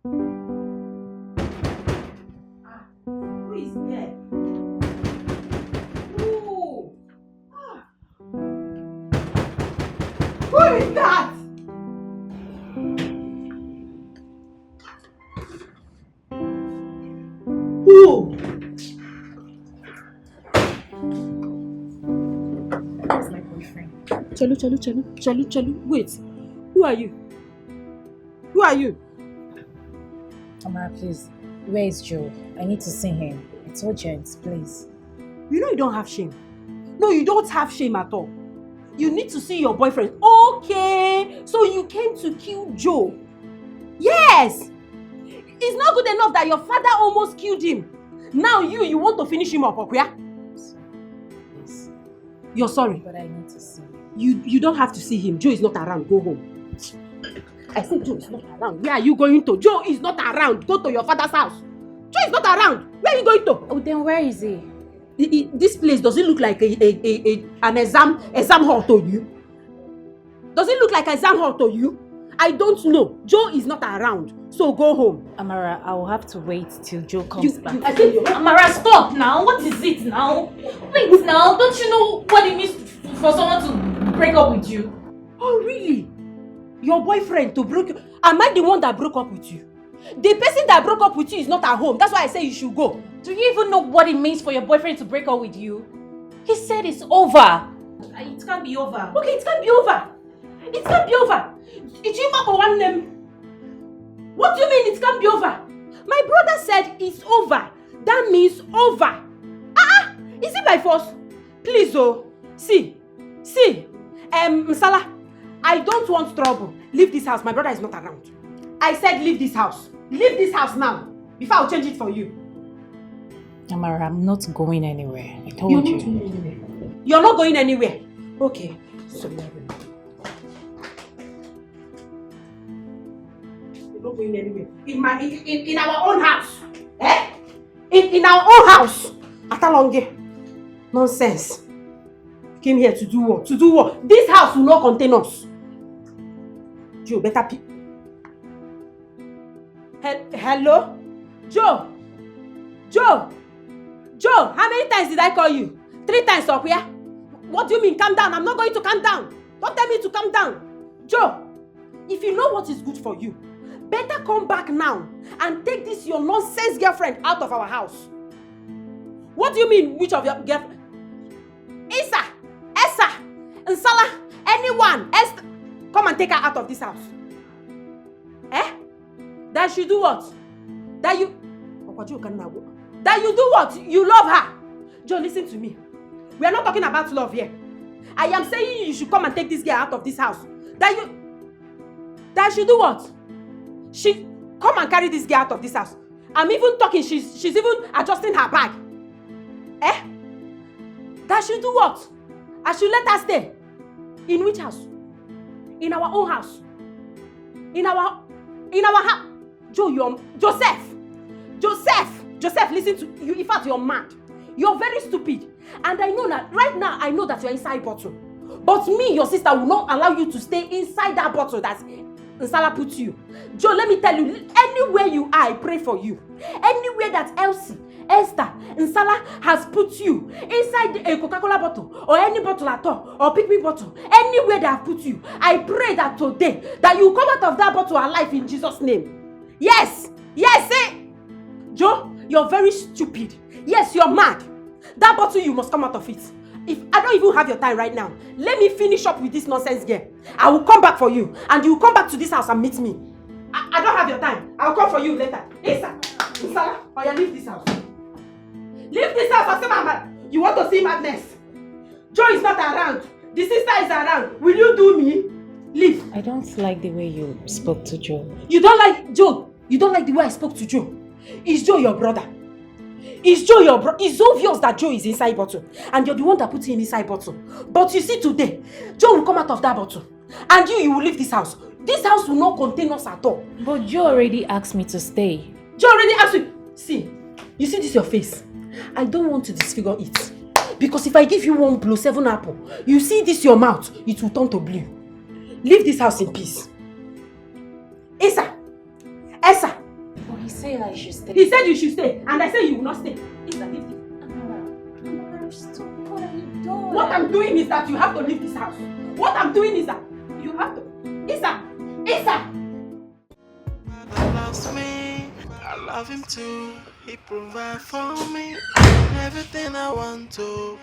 Who is there? Who? Who is that? Who? That's my boyfriend. Chalu. Wait. Who are you? Who are you? Amara, please. Where is Joe? I need to see him. It's urgent, please. You know you don't have shame. No, you don't have shame at all. You need to see your boyfriend. Okay. So you came to kill Joe. Yes. It's not good enough that your father almost killed him. Now you want to finish him up, okay? Yes. You're sorry. But I need to see him. You don't have to see him. Joe is not around. Go home. I said Joe is not around. Where are you going to? Joe is not around. Go to your father's house. Joe is not around. Where are you going to? Oh, then where is he? This place, does it look like an exam hall to you? Does it look like an exam hall to you? I don't know. Joe is not around. So go home. Amara, I will have to wait till Joe comes back. Amara, stop now. What is it now? Wait now. Don't you know what it means for someone to break up with you? Oh, really? Your boyfriend to break you? Am I the one that broke up with you? The person that broke up with you is not at home. That's why I say you should go. Do you even know what it means for your boyfriend to break up with you? He said it's over. It can't be over. Okay, it can't be over. It can't be over. It's you for one name. What do you mean it can't be over? My brother said it's over. That means over. Is it by force? Please, oh. See. Msala, I don't want trouble. Leave this house. My brother is not around. I said leave this house. Leave this house now. Before I'll change it for you. Amara, I'm not going anywhere. I told you. You're not going anywhere. Okay. So you're not going anywhere. In our own house. Eh? In our own house. Atalonge. Nonsense. Came here to do what? To do what? This house will not contain us. Joe, better pick. Hello? Joe, how many times did I call you? 3 times up here? What do you mean, calm down? I'm not going to calm down. Don't tell me to calm down. Joe, if you know what is good for you, better come back now and take this your nonsense girlfriend out of our house. What do you mean, which of your girlfriend? Esa, Nsala, anyone, Esther, come and take her out of this house. Eh? That you do what? That you do what? You love her. Joe, listen to me. We are not talking about love here. I am saying you should come and take this girl out of this house. That you do what? She come and carry this girl out of this house. I'm even talking, she's even adjusting her bag. Eh? That should do what? I should let her stay. In which house? In our own house. In our house. Joseph, listen to you. In fact, you're mad. You're very stupid. And I know that right now, I know that you're inside bottle. But me, your sister, will not allow you to stay inside that bottle that Nsala put you. Joe, let me tell you, anywhere you are, I pray for you. Anywhere that Elsie, Esther, Nsala has put you, inside a Coca-Cola bottle, or any bottle at all, or picnic bottle, anywhere they have put you, I pray that today, that you come out of that bottle alive in Jesus' name. Yes, say, Joe, you're very stupid. Yes, you're mad. That bottle, you must come out of it. If I don't even have your time right now, let me finish up with this nonsense girl. I will come back for you, and you will come back to this house and meet me. I don't have your time. I'll come for you later. Hey, sir. Nsala, or you leave this house. Leave this house, Mama. You want to see madness? Joe is not around. The sister is around. Will you do me? Leave. I don't like the way you spoke to Joe. You don't like Joe? You don't like the way I spoke to Joe? Is Joe your brother? Is Joe your brother? It's obvious that Joe is inside bottle. And you're the one that put him inside bottle. But you see today, Joe will come out of that bottle. And you will leave this house. This house will not contain us at all. But Joe already asked me to stay. Joe already asked you. See, you see this your face? I don't want to disfigure it. Because if I give you one blow, 7 apple, you see this your mouth, it will turn to blue. Leave this house in peace. Esa, said I should stay. He said you should stay, and I said you will not stay. Isa, leave this. What are you doing? What I'm doing is that you have to leave this house. What I'm doing is that you have to. Isa! Isa! Father loves me, I love him too. He provides for me everything I want to.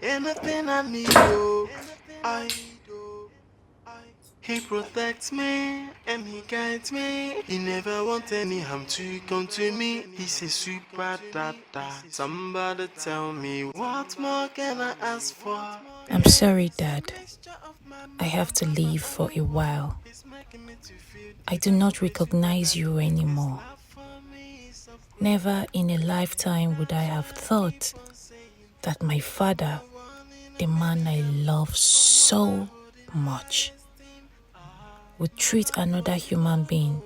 Anything I need, oh, he protects me and he guides me. He never wants any harm to come to me. He's a super dada. Somebody tell me, what more can I ask for? I'm sorry, Dad. I have to leave for a while. I do not recognize you anymore. Never in a lifetime would I have thought that my father, the man I love so much, would treat another human being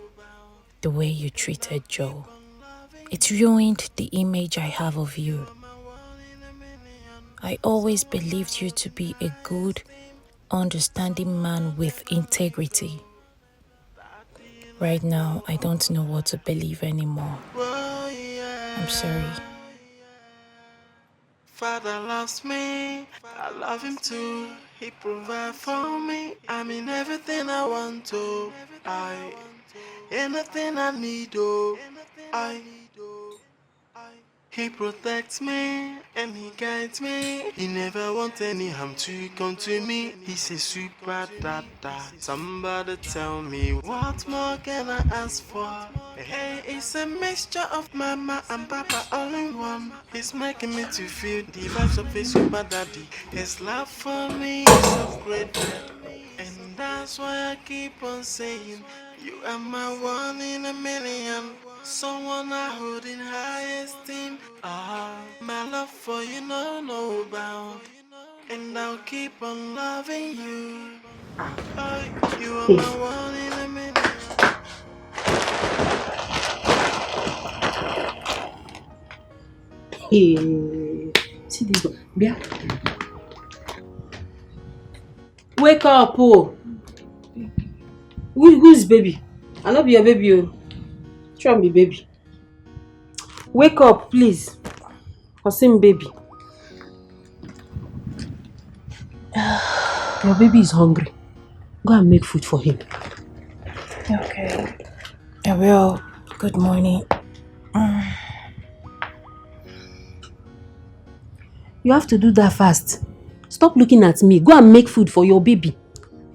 the way you treated Joe. It ruined the image I have of you. I always believed you to be a good, understanding man with integrity. Right now, I don't know what to believe anymore. I'm sorry. Father loves me, I love him too. He provides for me. I mean everything I want to. Anything I need, oh, he protects me and he guides me. He never wants any harm to come to me. He's a super dada. Somebody tell me, what more can I ask for? Hey, it's a mixture of mama and papa all in one. He's making me to feel the vibes of a super daddy. His love for me is so great. And that's why I keep on saying, you are my one in a million. Someone I hold in high esteem. My love for you no bound. And I'll keep on loving you. You are my one in a million. Hey, see this one. Bia. Wake up, oh. Who's baby? I not be your baby, oh. Try me, baby. Wake up, please. Kosim baby. Your baby is hungry. Go and make food for him. Okay. I will. Good morning. You have to do that fast. Stop looking at me. Go and make food for your baby.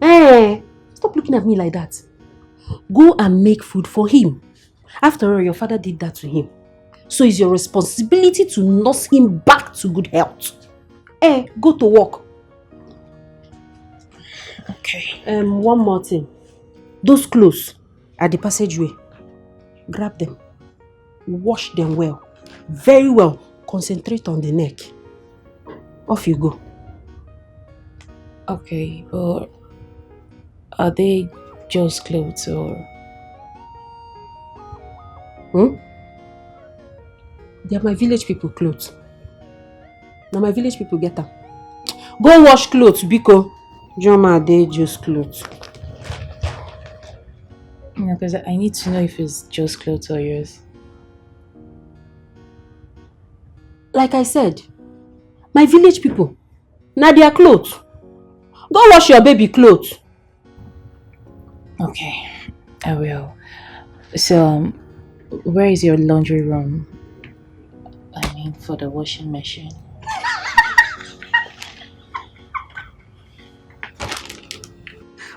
Hey, stop looking at me like that. Go and make food for him. After all, your father did that to him. So it's your responsibility to nurse him back to good health. Hey, go to work. Okay. One more thing. Those clothes at the passageway. Grab them. Wash them well. Very well. Concentrate on the neck. Off you go. Okay, but are they just clothes or? They are my village people clothes. Now my village people get them. Go wash clothes, Biko. Joma, they just clothes. Yeah, because I need to know if it's just clothes or yours. Like I said, my village people, now their clothes. Go wash your baby clothes. Okay, I will. So, where is your laundry room? I mean, for the washing machine.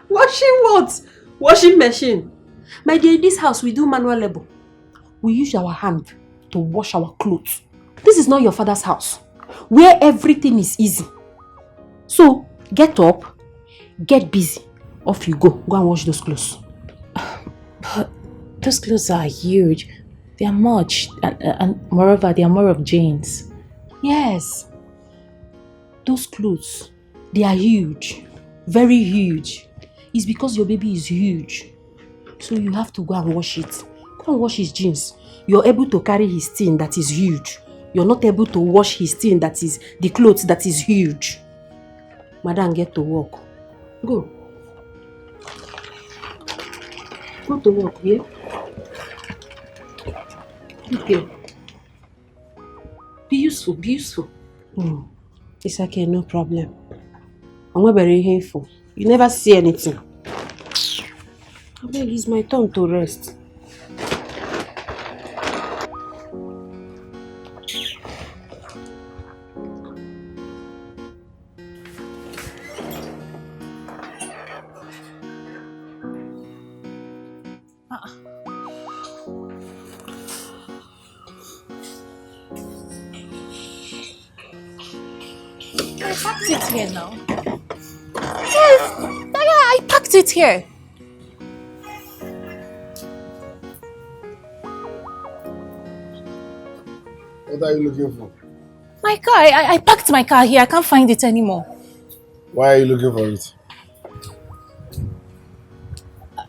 Washing what? Washing machine. My dear, in this house we do manual labor. We use our hand to wash our clothes. This is not your father's house, where everything is easy. So, get up, get busy. Off you go. Go and wash those clothes. But those clothes are huge. They are much. And moreover, they are more of jeans. Yes. Those clothes, they are huge. Very huge. It's because your baby is huge. So you have to go and wash it. Go and wash his jeans. You're able to carry his thing that is huge. You're not able to wash his thing that is the clothes that is huge. Madam, get to work. Go. Go to work, yeah? Okay. Be useful, be useful. It's okay, no problem. I'm not very hateful. You never see anything. I beg, it's my turn to rest. I packed it here now. Yes, I packed it here. What are you looking for? My car, I packed my car here. I can't find it anymore. Why are you looking for it?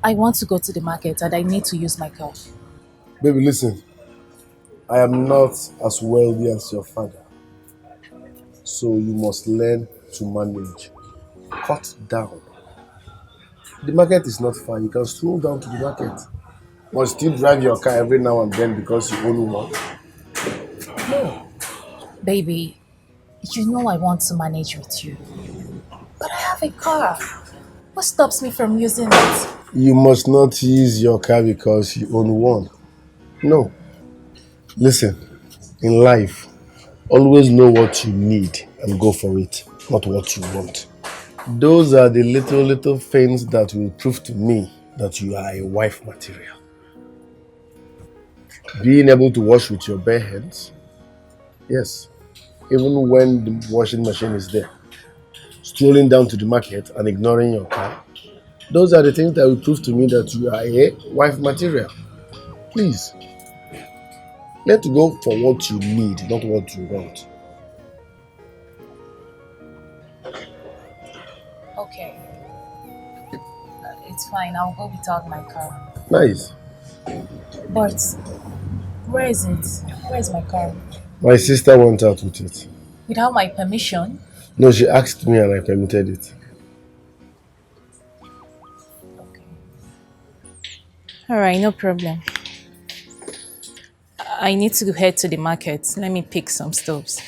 I want to go to the market and I need to use my car. Baby, listen. I am not as wealthy as your father. So you must learn to manage. Cut down. The market is not far. You can stroll down to the market. Must still drive your car every now and then because you own one. No. Baby, you know I want to manage with you. But I have a car. What stops me from using it? You must not use your car because you own one. No. Listen, in life, always know what you need and go for it, not what you want. Those are the little things that will prove to me that you are a wife material. Being able to wash with your bare hands, yes, even when the washing machine is there. Strolling down to the market and ignoring your car. Those are the things that will prove to me that you are a wife material. Please, let's go for what you need, not what you want. Okay. It's fine. I'll go without my car. Nice. But where is it? Where is my car? My sister went out with it. Without my permission? No, she asked me and I permitted it. Alright, no problem. I need to head to the market. Let me pick some stuffs.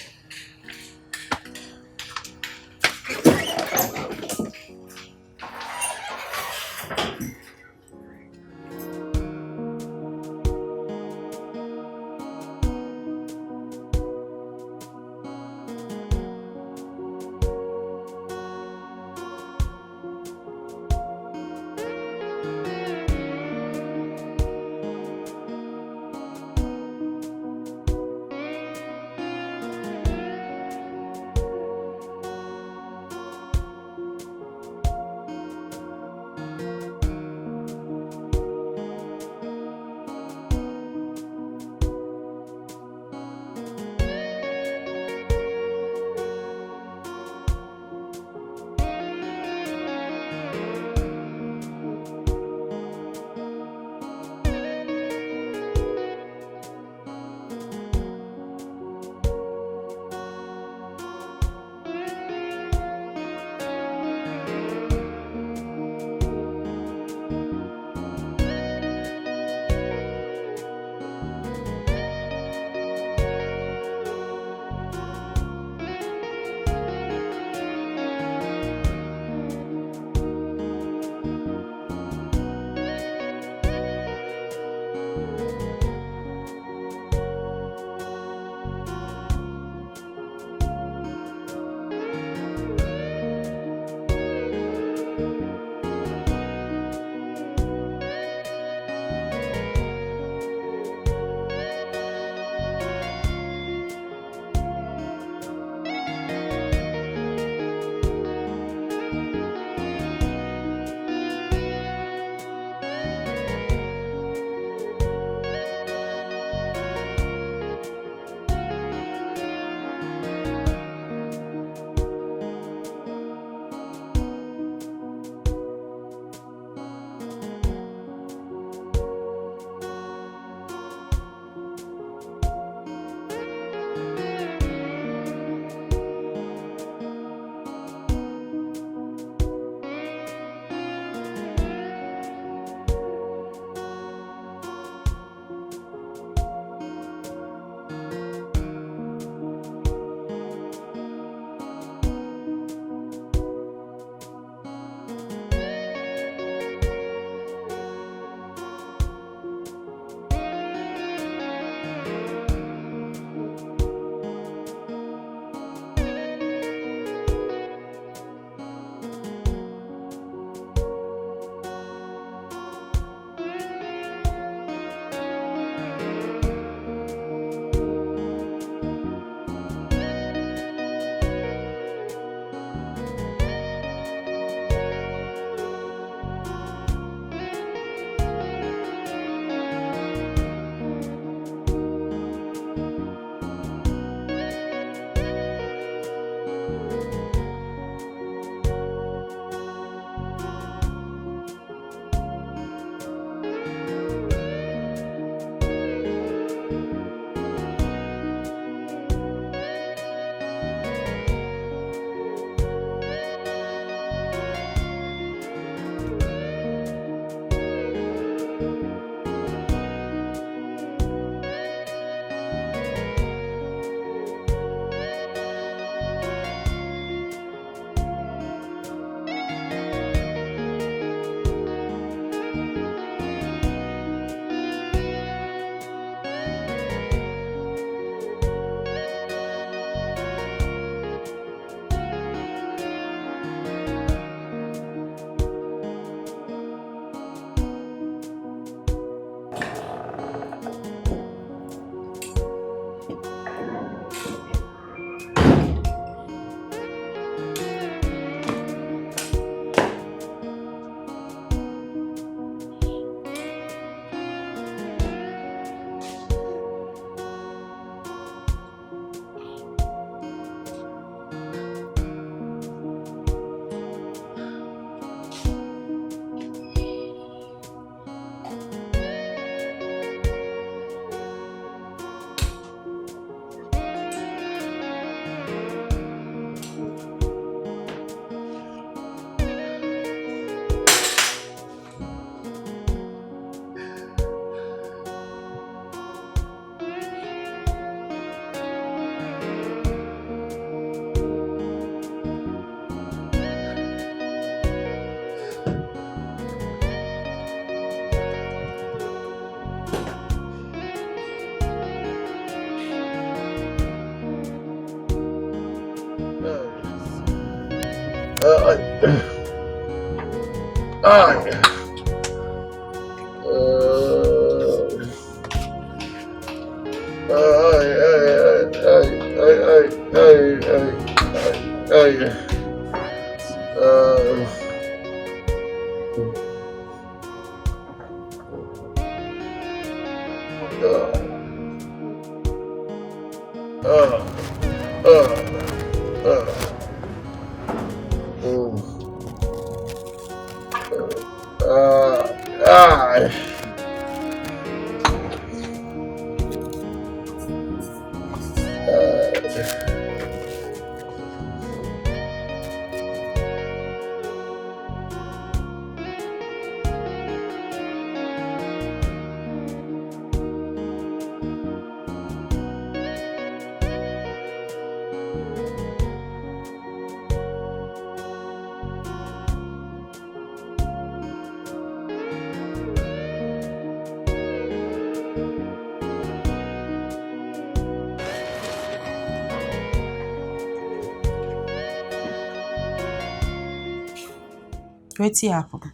Wetin happen?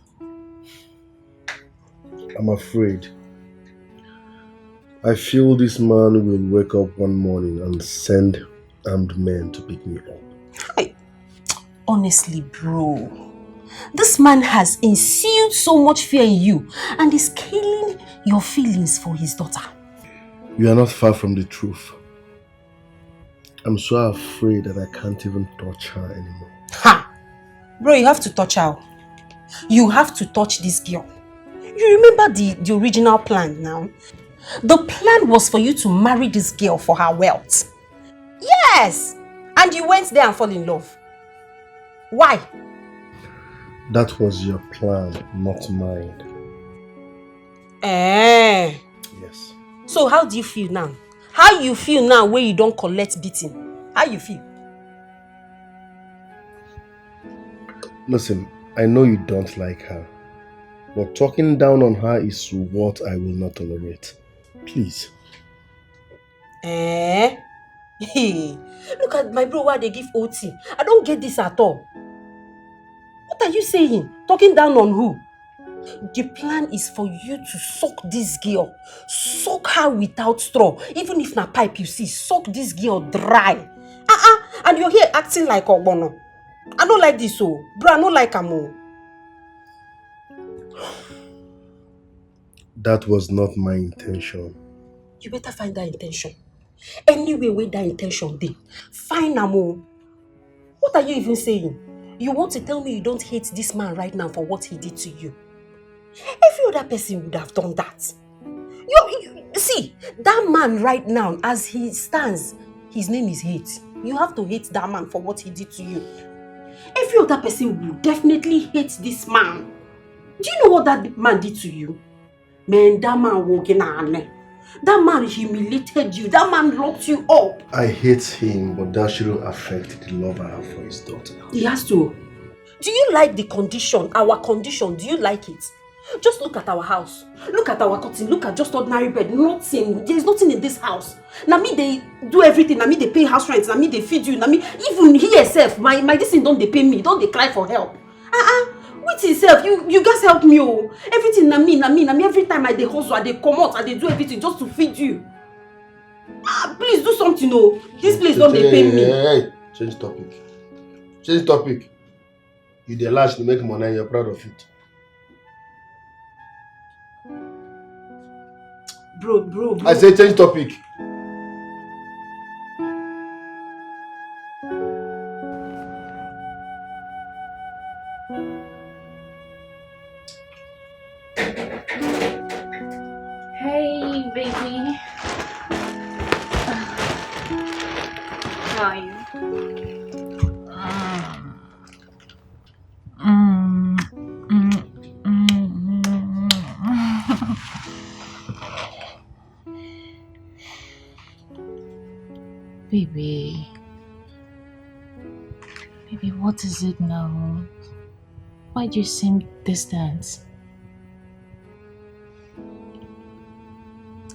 I'm afraid. I feel this man will wake up one morning and send armed men to pick me up. Hi. Honestly, bro, this man has instilled so much fear in you and is killing your feelings for his daughter. You are not far from the truth. I'm so afraid that I can't even touch her anymore. Ha! Bro, you have to touch her. You have to touch this girl. You remember the original plan now? The plan was for you to marry this girl for her wealth. Yes! And you went there and fall in love. Why? That was your plan, not mine. Yes. So how do you feel now? How you feel now when you don't collect beating? How you feel? Listen, I know you don't like her, but talking down on her is what I will not tolerate. Please. Look at my bro, why they give OT. I don't get this at all. What are you saying? Talking down on who? The plan is for you to suck this girl. Suck her without straw. Even if na pipe you see, suck this girl dry. And you're here acting like Ogbono. I don't like this, oh. Bro, I don't like am. That was not my intention. You better find that intention. Anyway, where that intention be, find am. What are you even saying? You want to tell me you don't hate this man right now for what he did to you? Every other person would have done that. You see, that man right now, as he stands, his name is hate. You have to hate that man for what he did to you. Every other person would definitely hate this man. Do you know what that man did to you? Man, that man walking on. That man humiliated you. That man locked you up. I hate him, but that shouldn't affect the love I have for his daughter. He has to. Do you like the condition, our condition? Do you like it? Just look at our house. Look at our curtain. Look at just ordinary bed. Nothing. There's nothing in this house. Now me, they do everything. Now me, they pay house rent. Now me, they feed you. Now me, even he herself, my this thing don't they pay me. Don't they cry for help. With himself, you guys help me, oh. Everything na me. Every time I dey hustle, I dey come out, I dey do everything just to feed you. Please do something, oh. This place don't they pay me. Hey, change topic. Change topic. You dey lash to make money and you're proud of it. Bro. I say change topic. Hey, baby. How are you? Baby, what is it now? Why do you seem distant?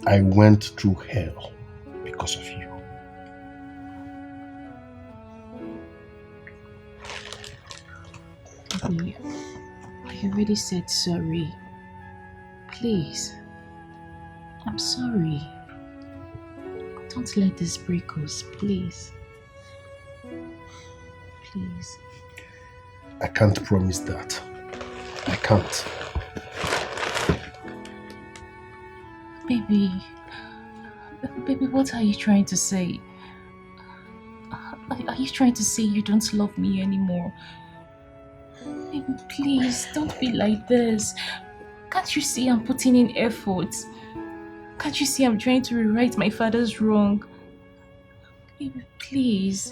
I went through hell because of you. Baby, I already said sorry. Please. I'm sorry. Don't let this break us, please. Please. I can't promise that. I can't. Baby. Baby, what are you trying to say? Are you trying to say you don't love me anymore? Baby, please, don't be like this. Can't you see I'm putting in effort? Can't you see I'm trying to rewrite my father's wrong? Baby, please.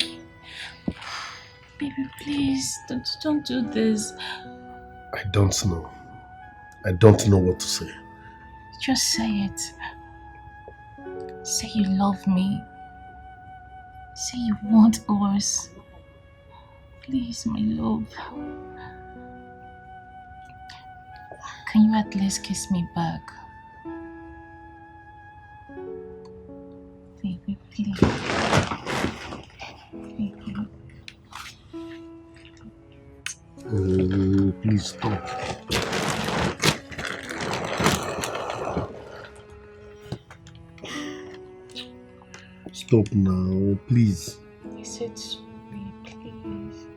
Baby, please, don't do this. I don't know. I don't know what to say. Just say it. Say you love me. Say you want us. Please, my love. Can you at least kiss me back? Baby, please. Baby. Please stop. Stop now, please. I said sorry, please.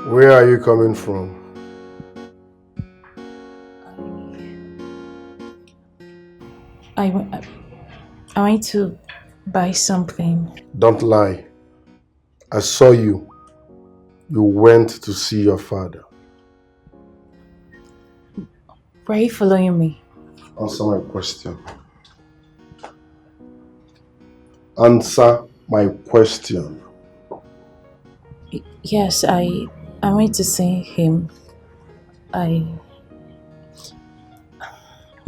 Where are you coming from? I want to buy something. Don't lie. I saw you. You went to see your father. Why are you following me? Answer my question. Answer my question. Yes, I went to see him.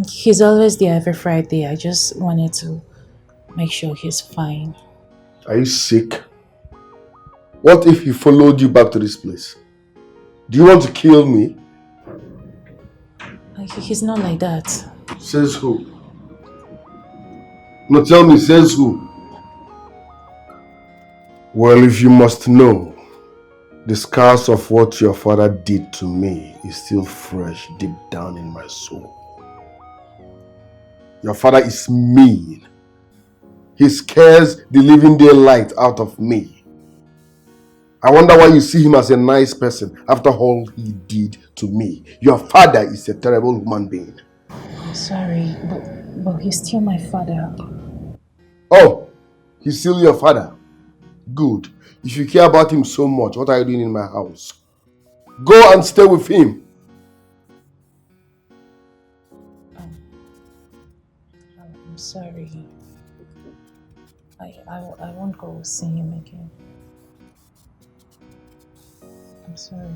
He's always there every Friday. I just wanted to make sure he's fine. Are you sick? What if he followed you back to this place? Do you want to kill me? He's not like that. Says who? No, tell me, says who? Well, if you must know, the scars of what your father did to me is still fresh deep down in my soul. Your father is mean. He scares the living daylight out of me. I wonder why you see him as a nice person after all he did to me. Your father is a terrible human being. I'm sorry, but he's still my father. Oh, he's still your father? Good. If you care about him so much, what are you doing in my house? Go and stay with him. I'm sorry. I won't go see him again. I'm sorry.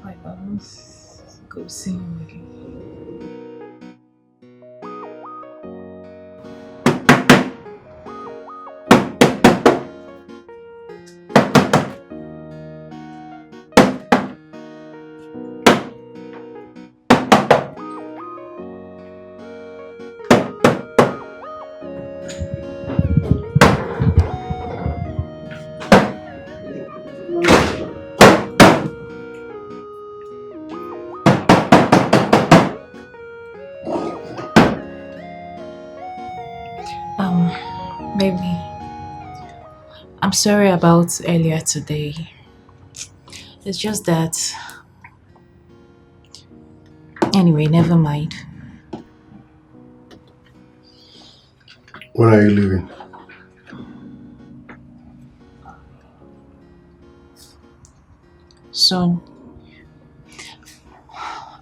I won't go see him again. Baby, I'm sorry about earlier today. It's just that. Anyway, never mind. When are you leaving? Soon.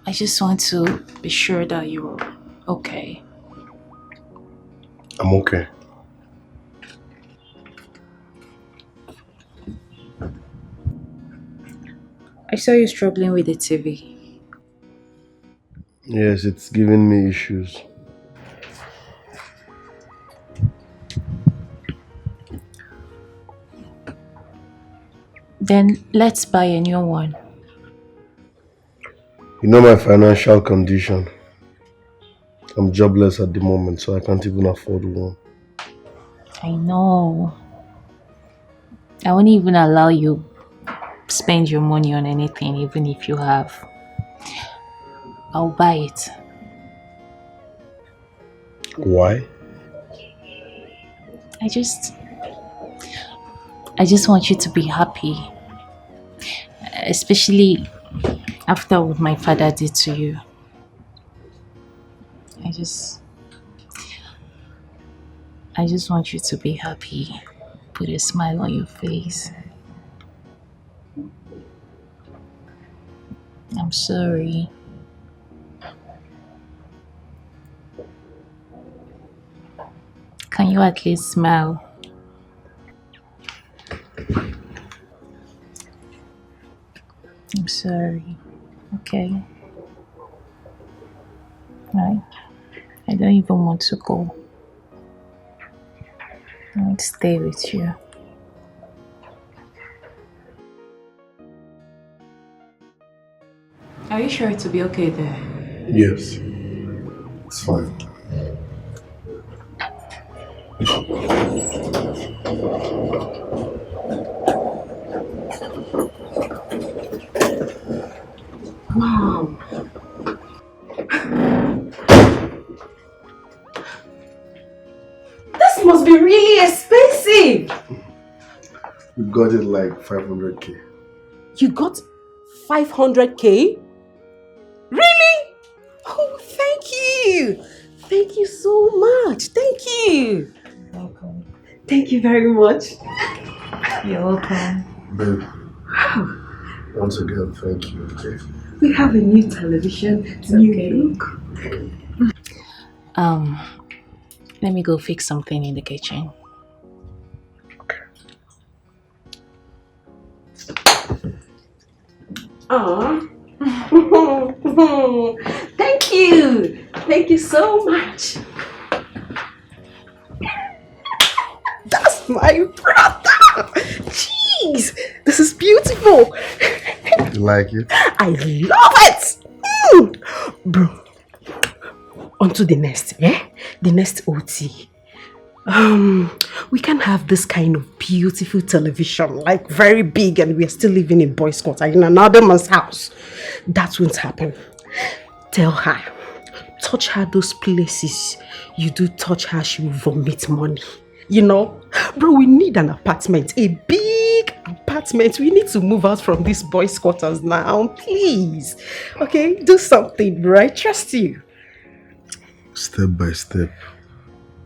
I just want to be sure that you're okay. I'm okay. I saw you struggling with the TV. Yes, it's giving me issues. Then let's buy a new one. You know my financial condition. I'm jobless at the moment, so I can't even afford one. I know. I won't even allow you spend your money on anything, even if you have. I'll buy it. Why? I just I just want you to be happy. Especially after what my father did to you. I just I just want you to be happy. Put a smile on your face. I'm sorry. Can you at least smile? I'm sorry. Okay. Right. I don't even want to go. I want to stay with you. Are you sure to be okay there? Yes, it's fine. Wow. This must be really expensive. We got it like 500k. You got 500k? Really? Oh, thank you. Thank you so much. Thank you. Welcome. Thank you very much. You're welcome. Babe, once again, thank you. Okay? We have a new television, new okay. look. Let me go fix something in the kitchen. Aw. Thank you. Thank you so much. That's my brother. Jeez, this is beautiful. You like it? I love it. Bro, on to the next, yeah? The next OT. We can have this kind of beautiful television, like very big, and we are still living in boys' quarter in another man's house. That won't happen. Tell her, touch her those places you do touch her, she will vomit money. You know, bro, we need an apartment, a big apartment. We need to move out from these boys' quarters now, please. Okay, do something, bro. I trust you. Step by step,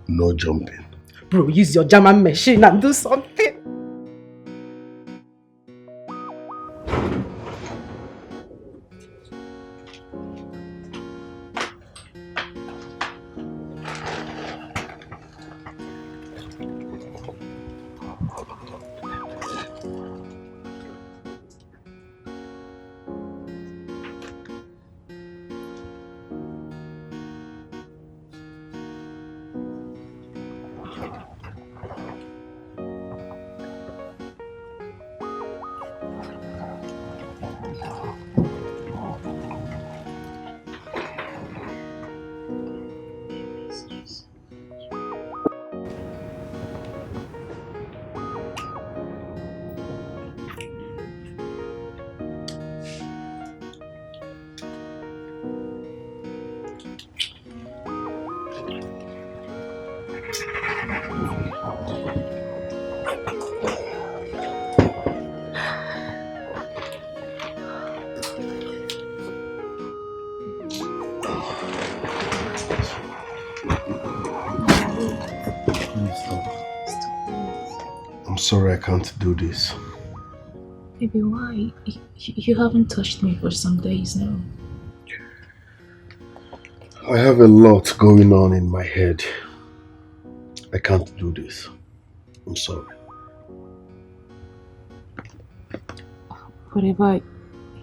no jumping. Bro, use your German machine and do something. I'm sorry I can't do this. Baby, why? You haven't touched me for some days now. I have a lot going on in my head. I can't do this. I'm sorry. Whatever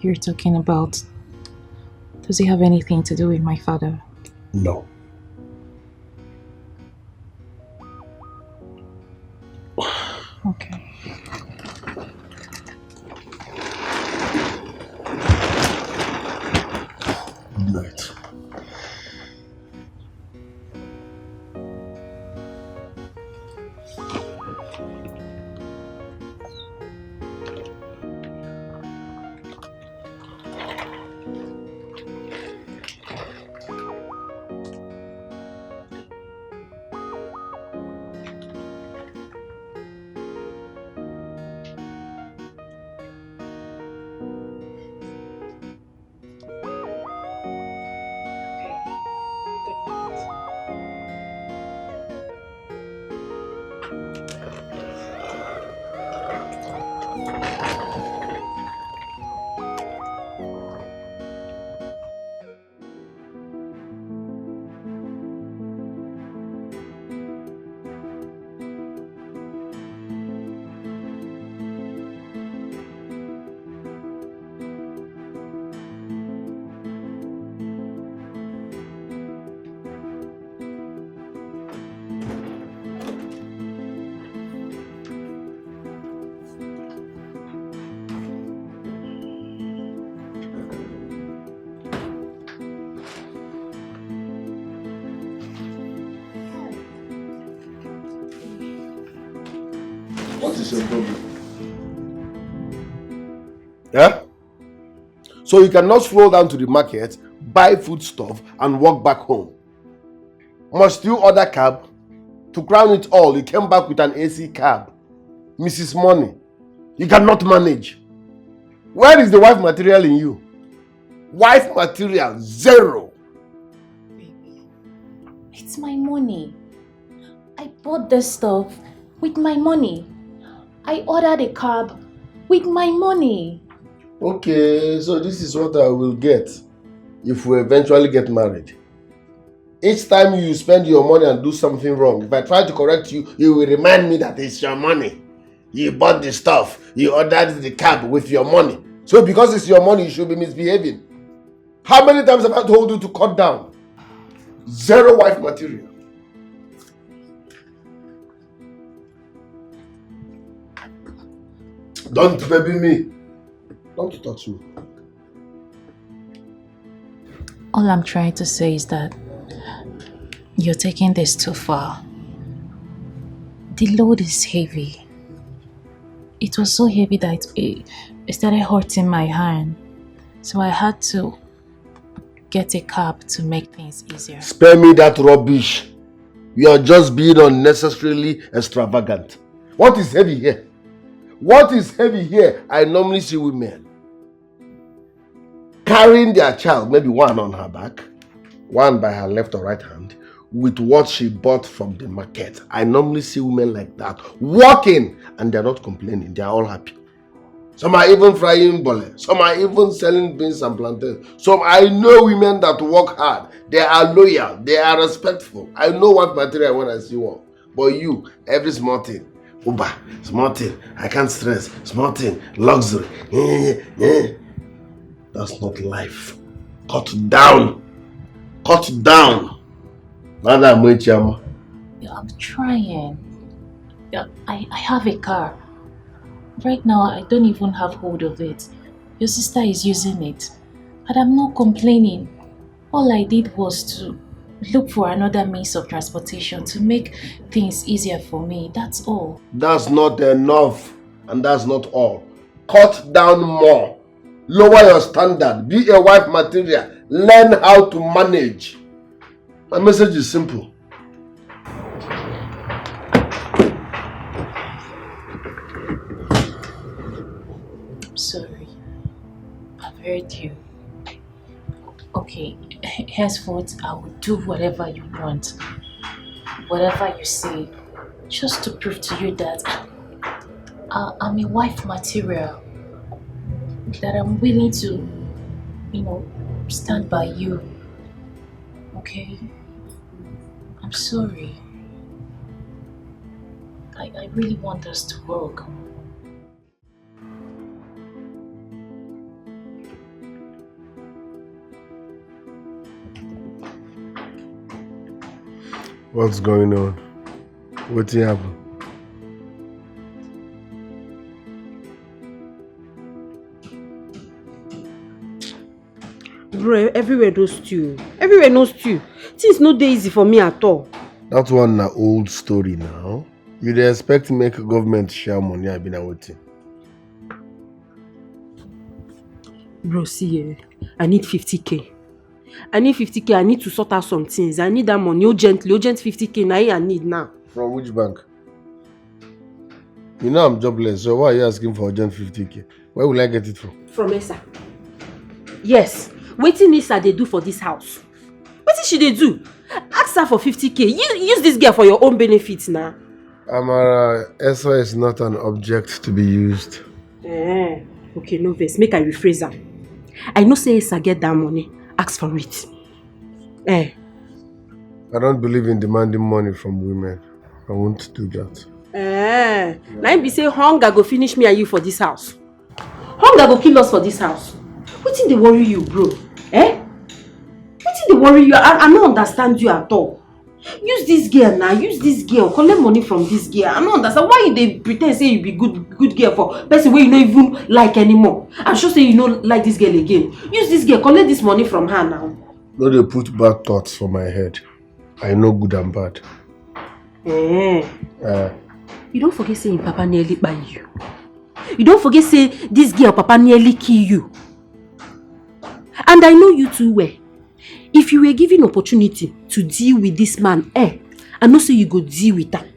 you're talking about, Does it have anything to do with my father? No. Okay. Good night. What is your problem? Yeah? So you cannot stroll down to the market, buy food stuff, and walk back home. Must you order cab? To crown it all, you came back with an AC cab. Mrs. Money, you cannot manage. Where is the wife material in you? Wife material, zero. Baby, it's my money. I bought this stuff with my money. I ordered a cab with my money. Okay, so this is what I will get if we eventually get married. Each time you spend your money and do something wrong, if I try to correct you, you will remind me that it's your money. You bought the stuff, you ordered the cab with your money. So because it's your money, you should be misbehaving. How many times have I told you to cut down? Zero wife material. Don't baby me. Don't touch me. All I'm trying to say is that you're taking this too far. The load is heavy. It was so heavy that it started hurting my hand. So I had to get a cab to make things easier. Spare me that rubbish. You are just being unnecessarily extravagant. What is heavy here? What is heavy here? I normally see women carrying their child, maybe one on her back, one by her left or right hand, with what she bought from the market. I normally see women like that walking and they're not complaining. They're all happy. Some are even frying bole. Some are even selling beans and plantains. Some, I know women that work hard. They are loyal. They are respectful. I know what material when I see one. But you, every small thing, Uber, small thing, I can't stress, small thing, luxury. That's not life. Cut down. Cut down. Madam Moichama. Yeah, I'm trying. Yeah, I have a car. Right now, I don't even have hold of it. Your sister is using it. And I'm not complaining. All I did was to look for another means of transportation to make things easier for me. That's all. That's not enough. And that's not all. Cut down more. Lower your standard. Be a wife material. Learn how to manage. My message is simple. I'm sorry. I've heard you. Okay, henceforth, I will do whatever you want. Whatever you say. Just to prove to you that I'm a wife material. That I'm willing to, stand by you. Okay? I'm sorry. I really want us to work. What's going on? What happened? Bro, everywhere knows stew. Everywhere knows stew. Things no dey easy for me at all. That one na old story now. You dey expect make government share money I been waiting. Bro, see, I need 50k. I need 50k. I need to sort out some things. I need that money urgent 50k. Now I need now. From which bank? You know I'm jobless, so why are you asking for urgent 50k? Where will I get it from? From Esa. Yes. Wetin Esa dey do for this house? Wetin she dey do? Ask her for 50k. Use this girl for your own benefit now. Amara, Esa is not an object to be used. Okay, no vex. Make I rephrase am. I know say Esa get that money. Ask for it. I don't believe in demanding money from women. I won't do that. Now im be say hunger go finish me and you for this house. Hunger go kill us for this house. Wetin dey worry you, bro? Wetin dey worry you? I no understand you at all. Use this girl now. Use this girl. Collect money from this girl. I no understand why you dey pretend say you be good girl for person wey you no even like anymore. I'm sure say you no like this girl again. Use this girl. Collect this money from her now. No, they put bad thoughts for my head. I know good and bad. You don't forget say your papa nearly buy you. You don't forget say this girl papa nearly kill you. And I know you too well. If you were given opportunity to deal with this man, I know say you go deal with that.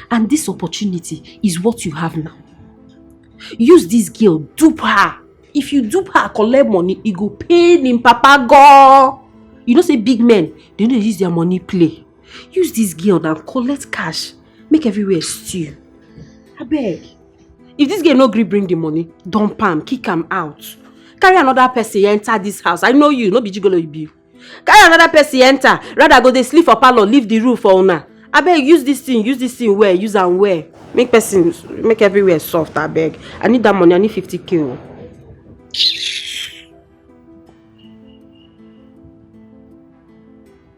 And this opportunity is what you have now. Use this girl, dupe her. If you dupe her, collect money, it go pain in papa go. You know say big men, they don't use their money play. Use this girl now, collect cash, make everywhere stew. I beg. If this girl no gree bring the money, dump am, kick am out. Carry another person enter this house. I know you, no be gigolo you be. Carry another person enter. Rather go dey sleep for parlor, leave the roof for una. I beg, use this thing well, use am well. Make everywhere soft, I beg. I need that money, I need 50k.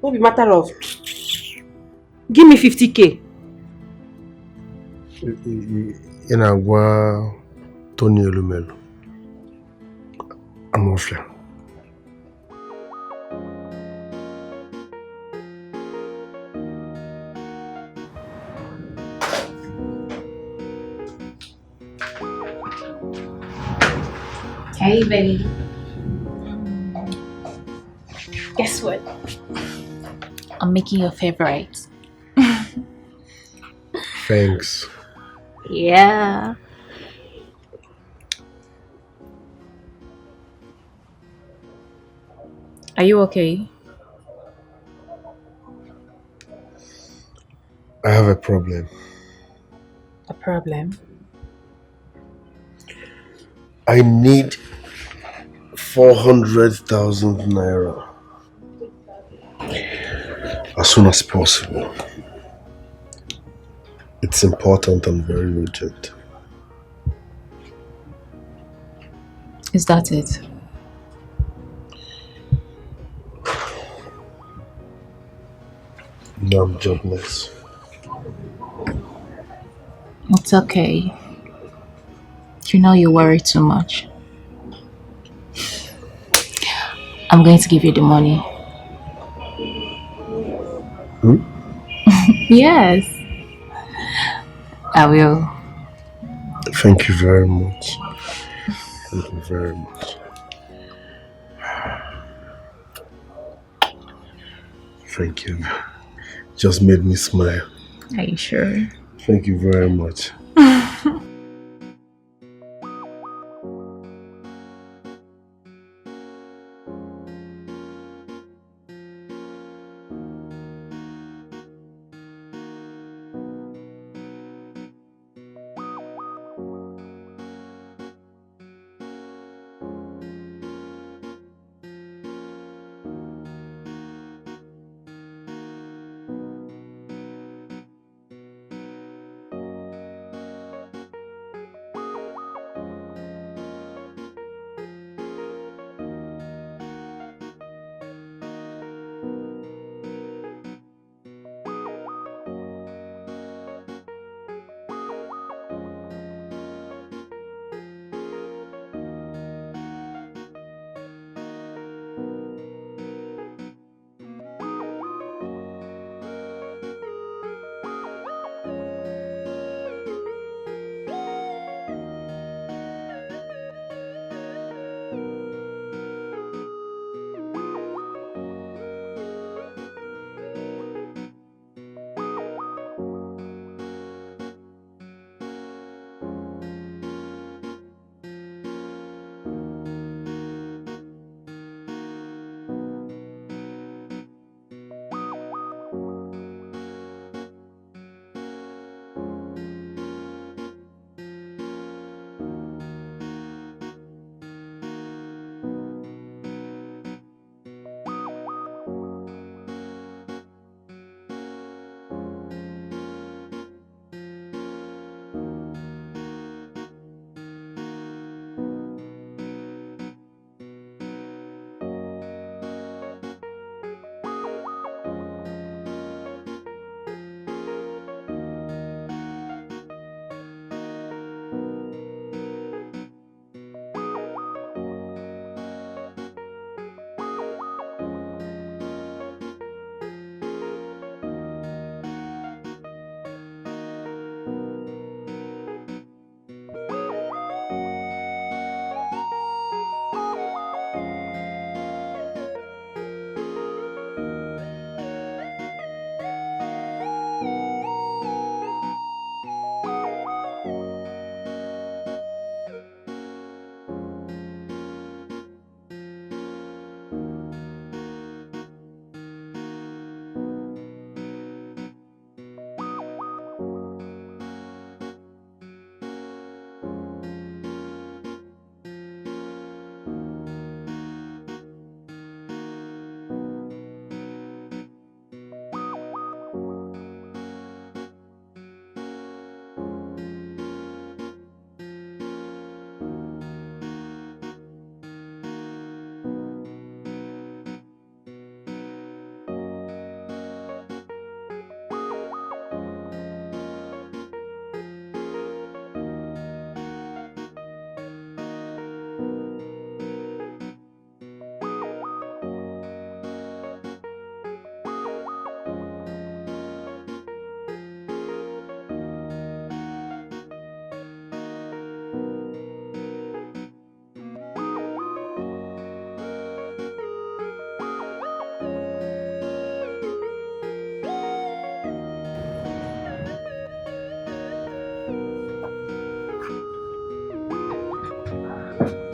No be matter of. Give me 50k. Inagwa Tony Elumelu. Amofia. Hey, baby. Guess what? I'm making your favorite. Thanks. Yeah. Are you okay? I have a problem. A problem? I need 400,000 naira as soon as possible. It's important and very urgent. Is that it? No, I'm jobless. It's okay. You know you worry too much. I'm going to give you the money. Yes. I will. Thank you very much. Thank you very much. Thank you. Just made me smile. Are you sure? Thank you very much.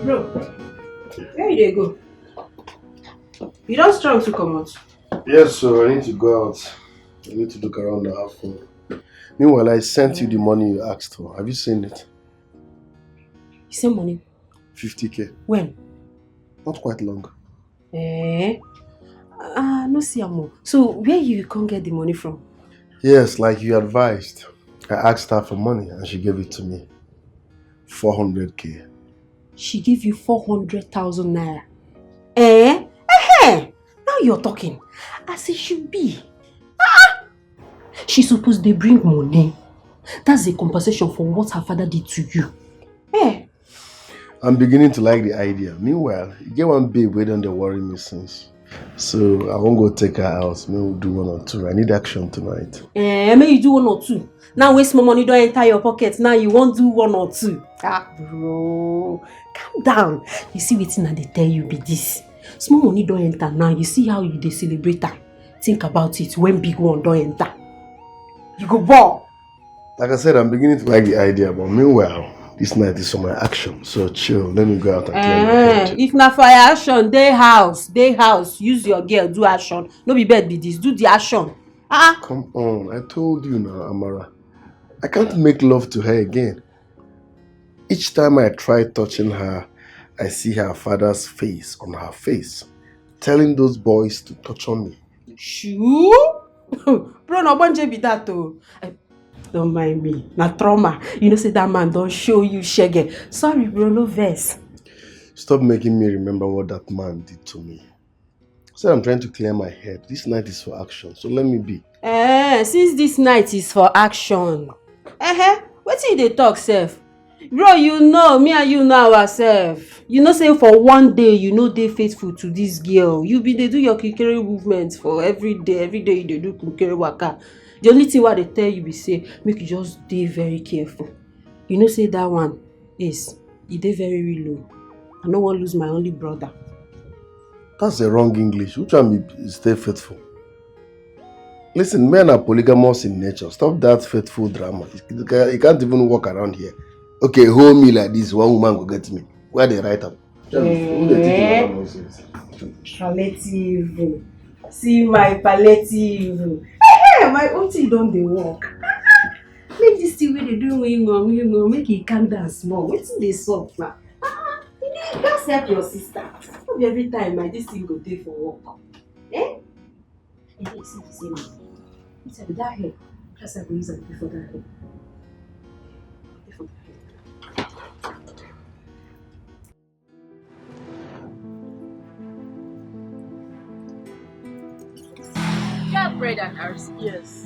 Bro, where you dey go? You don't strong to come out. Yes, so I need to go out. I need to look around and have fun. Meanwhile, I sent you the money you asked for. Have you seen it? You send money? 50k. When? Not quite long. Eh? No see more. So where you can't get the money from? Yes, like you advised. I asked her for money and she gave it to me. 400k. She gave you 400,000 naira. Eh? Now you're talking. As it should be. She supposed they bring money. That's a compensation for what her father did to you. I'm beginning to like the idea. Meanwhile, you get one babe waiting to worry me since. So I won't go take her out. Maybe we'll do 1 or 2. I need action tonight. Maybe you do 1 or 2. Now waste more money, don't enter your pocket. Now you won't do 1 or 2. Bro. Calm down. You see what they tell you be this. Small money don't enter now. You see how you celebrate her. Think about it when big one don't enter. You go ball. Like I said, I'm beginning to like the idea, but meanwhile, this night is for my action. So chill. Let me go out and clear my head. If na for action, day house. Use your girl, do action. No be bed be this. Do the action. Come on. I told you now, Amara. I can't make love to her again. Each time I try touching her, I see her father's face on her face, telling those boys to touch on me. Shoo? Bro, no banje be that too. Don't mind me. Na trauma. You know say that man don't show you shege. Sorry bro, no verse. Stop making me remember what that man did to me. I said I'm trying to clear my head. This night is for action, so let me be. Since this night is for action. What you dey talk sef? Bro, you know, me and you know ourselves. You know say for one day you know dey faithful to this girl. You be dey do your kikere movements for every day you dey do kikere waka. The only thing what they tell you be say make you just dey very careful. You know say that one is e dey very low. I no wan lose my only brother. That's the wrong English. Which one be stay faithful? Listen, men are polygamous in nature. Stop that faithful drama. You can't even walk around here. Okay, hold me like this. One woman will get me. Where they write up? Palliative. See my palliative. My auntie don't dey work. Make this thing wey they do make it calm down small. Wetin dey sup now? You gats help your sister. No be every time this thing go dey for work. You see the same. It's that hair. Just I go use it before that hair. Yeah, bread and ours. Yes.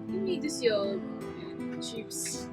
Give me this your chips.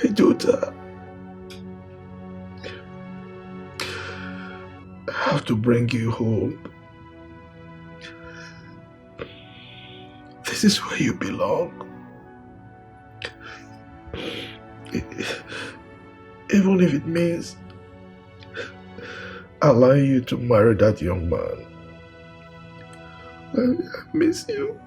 my daughter. I have to bring you home. This is where you belong. Even if it means allowing you to marry that young man. I miss you.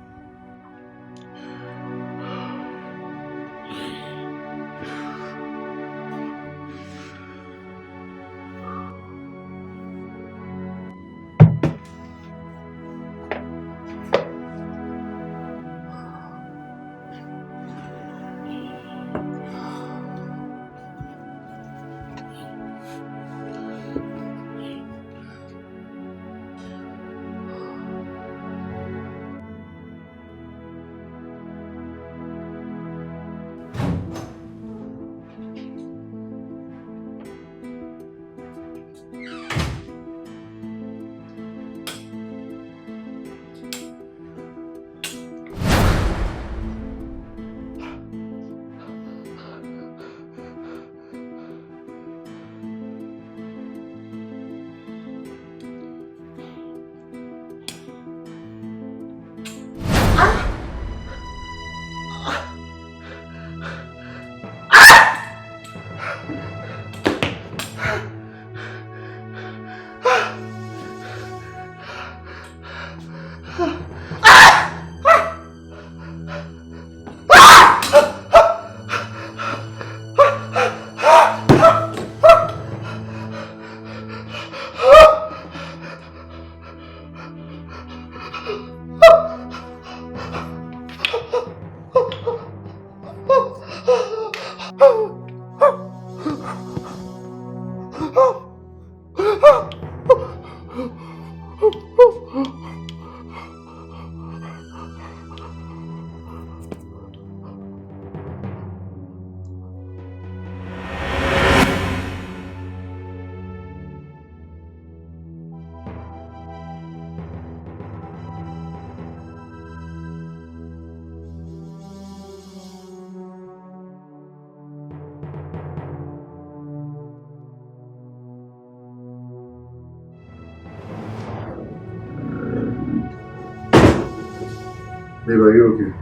Babe, are you okay?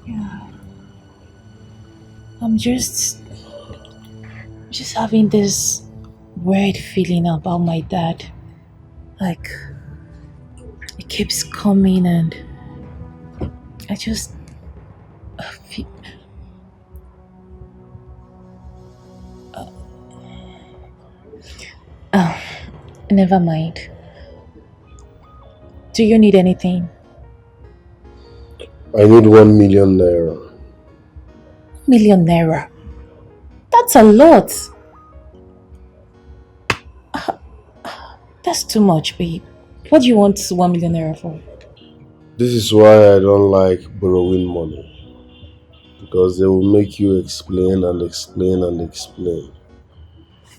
Yeah. I'm just having this weird feeling about my dad. Like, it keeps coming and I just feel... Oh, never mind. Do you need anything? I need 1 million naira. Million naira? That's a lot. That's too much, babe. What do you want 1 million naira for? This is why I don't like borrowing money. Because they will make you explain and explain and explain.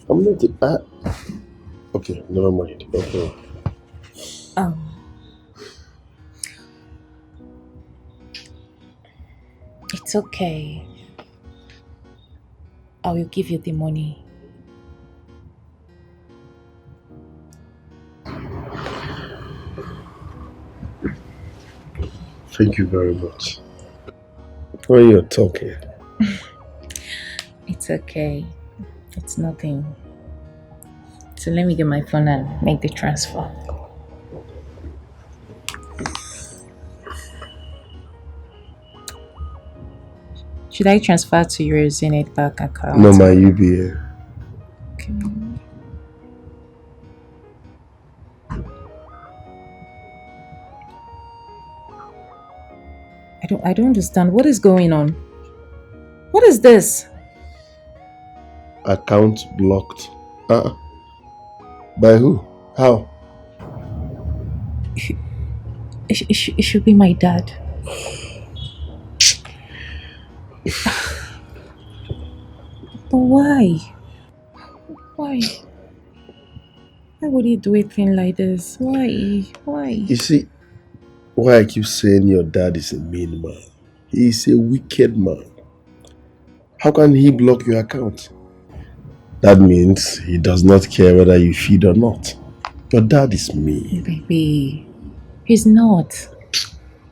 I'm not... Okay, never mind. Okay. It's okay. I will give you the money. Thank you very much. When you're talking. It's okay. It's nothing. So let me get my phone and make the transfer. Should I transfer to your Zenith Bank account? No, my UBA. Okay. I don't understand. What is going on? What is this? Account blocked. By who? How? It should be my dad. But why? Why? Why would he do a thing like this? Why? Why? You see, why I keep saying your dad is a mean man. He is a wicked man. How can he block your account? That means he does not care whether you feed or not. Your dad is mean. Baby, he's not.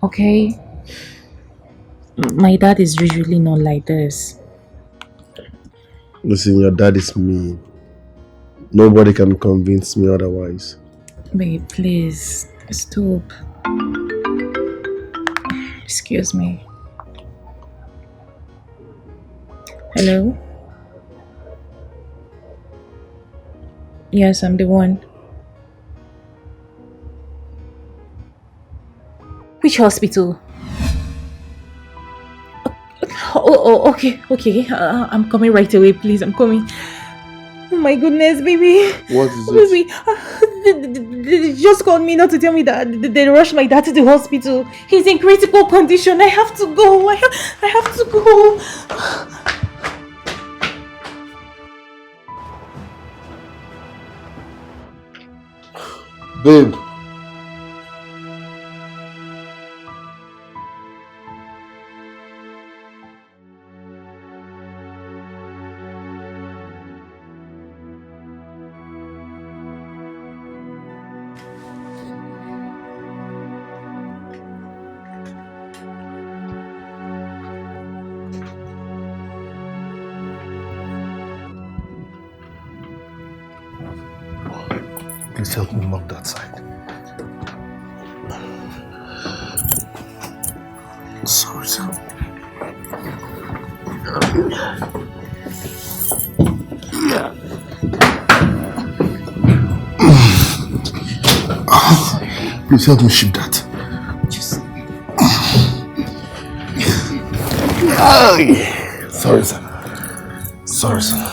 Okay? My dad is usually not like this. Listen, your dad is mean. Nobody can convince me otherwise. Babe, please, stop. Excuse me. Hello? Yes, I'm the one. Which hospital? Okay. I'm coming right away, please. I'm coming. Oh my goodness, baby. What is it? Baby, they just called me not to tell me that they rushed my dad to the hospital. He's in critical condition. I have to go. I have to go. Babe. Please help me lock that side. Sorry, sir. Please help me ship that. Sorry, sir. Sorry, sir.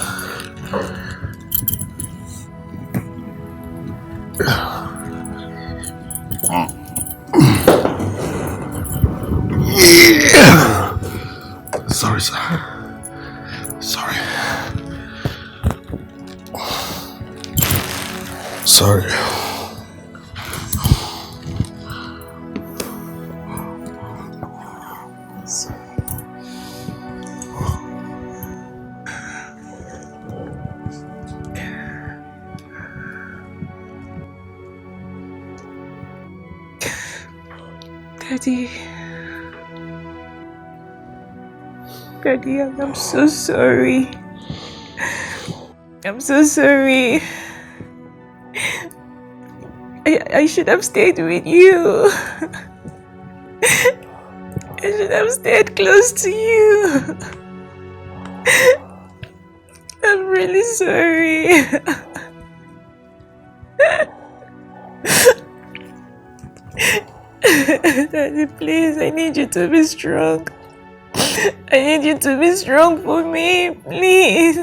Sorry, sir. Sorry. Sorry. Daddy, I'm so sorry. I'm so sorry. I should have stayed with you. I should have stayed close to you. I'm really sorry. Daddy, please, I need you to be strong. I need you to be strong for me, please.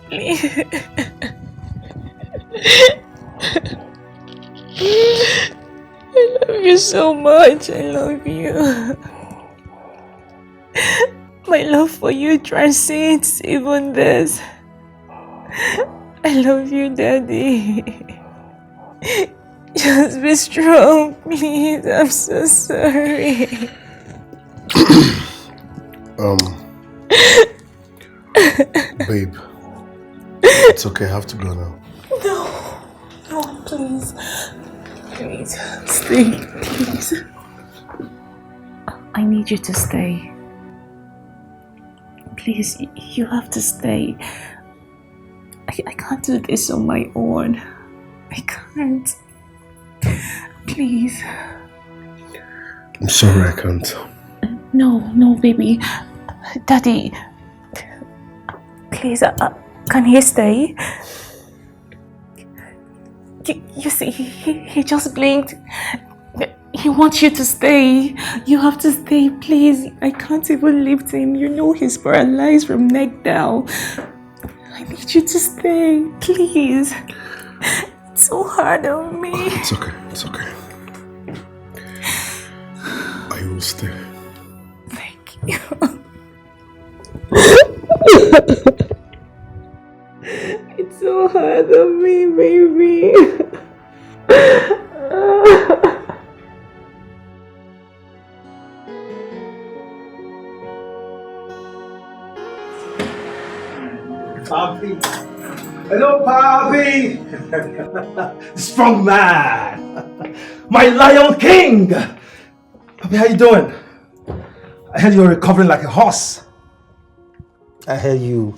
Please. I love you so much. I love you. My love for you transcends even this. I love you, Daddy. Just be strong, please. I'm so sorry. Babe, it's okay, I have to go now. No, please. Please, stay, please. I need you to stay. Please, you have to stay. I can't do this on my own. I can't. Please. I'm sorry, I can't. No, baby. Daddy. Please, can he stay? You see, he just blinked. He wants you to stay. You have to stay, please. I can't even lift him. You know he's paralyzed from neck down. I need you to stay, please. It's so hard on me. It's okay, it's okay. I will stay. Thank you. It's so hard on me, baby. Papi. Hello, Papi. Strong man. My Lion King. Papi, how you doing? I heard you were recovering like a horse. I heard you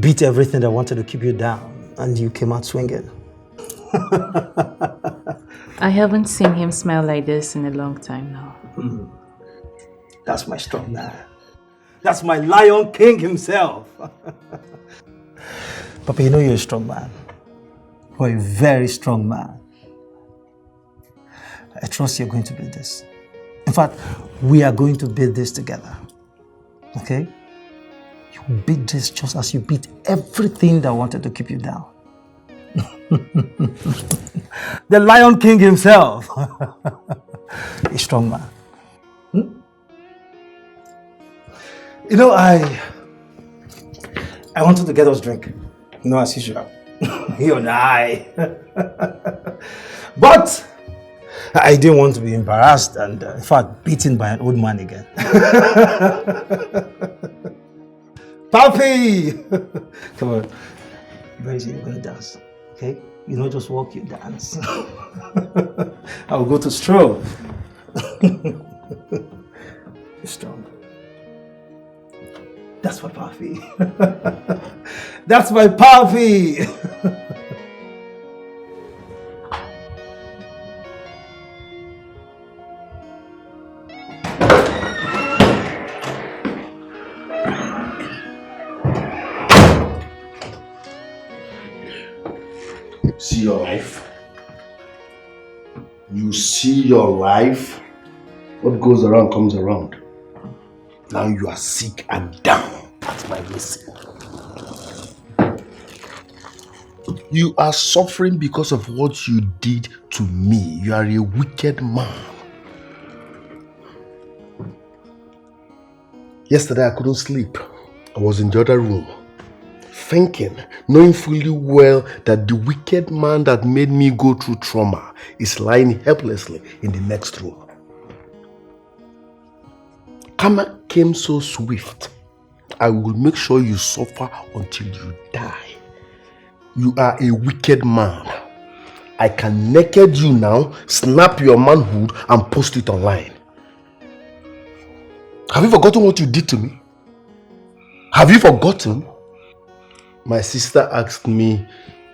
beat everything that wanted to keep you down and you came out swinging. I haven't seen him smile like this in a long time now. That's my strong man. That's my Lion King himself. Papa, you know you're a strong man. You're a very strong man. I trust you're going to beat this. In fact, we are going to beat this together. Okay? You beat this just as you beat everything that wanted to keep you down. The Lion King himself. A strong man. You know, I wanted to get us drink. You know, as usual. You and I. But I didn't want to be embarrassed and, in fact, beaten by an old man again. Papi! Come on. Very easy, you're going to dance. Okay? You don't just walk, you dance. I will go to stroll. You're strong. That's my Papi. That's my Papi! See your life. You see your life. What goes around comes around. Now you are sick and down at my mercy. You are suffering because of what you did to me. You are a wicked man. Yesterday I couldn't sleep. I was in the other room, thinking, knowing fully well that the wicked man that made me go through trauma is lying helplessly in the next room. Karma came so swift. I will make sure you suffer until you die. You are a wicked man. I can naked you now, snap your manhood and post it online. Have you forgotten what you did to me? Have you forgotten? My sister asked me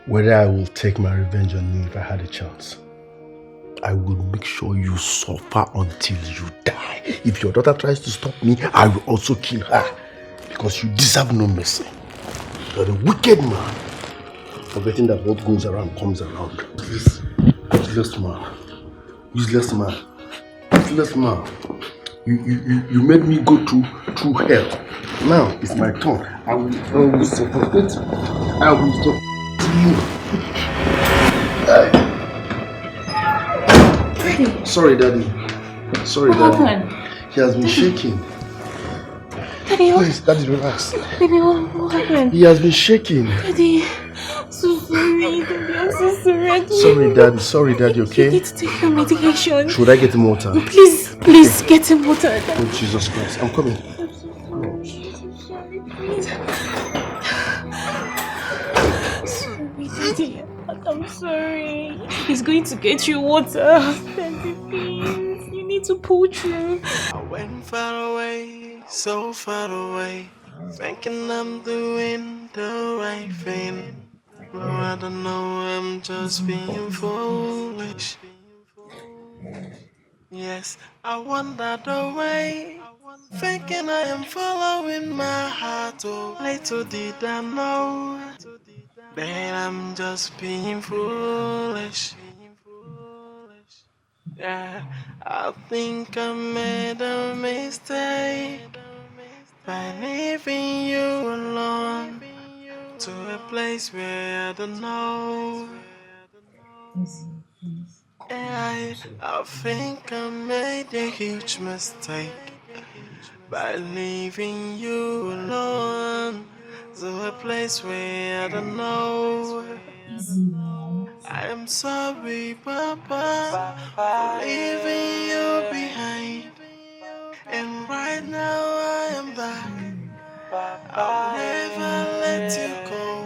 whether I will take my revenge on you if I had a chance. I will make sure you suffer until you die. If your daughter tries to stop me, I will also kill her. Because you deserve no mercy. You're a wicked man. Forgetting that what goes around comes around. Useless man. Useless man. Useless man. You made me go through hell. Now it's my turn. I will support. I will support you. Sorry, Daddy. Sorry, Daddy. He has been shaking. Daddy, please, Daddy, relax. Daddy, what happened? He has been shaking. Daddy, so sorry. Daddy, I'm so sorry. Sorry, Daddy, okay? You need to take your medication. Should I get him water? Please, get him water. Oh, Jesus Christ, I'm coming. Daddy, I'm sorry. He's going to get you water. Daddy, please. You need to pull through. I went far away, so far away, thinking I'm doing the right thing. But I don't know, I'm just being foolish. Yes, I wandered away, thinking I am following my heart. Oh, little did I know that I'm just being foolish. Yeah, I think I made a mistake by leaving you alone to a place where I don't know. Yeah, I think I made a huge mistake by leaving you alone to a place where I don't know. I am sorry, Papa, for leaving you behind. And right now I am back. I'll never let you go.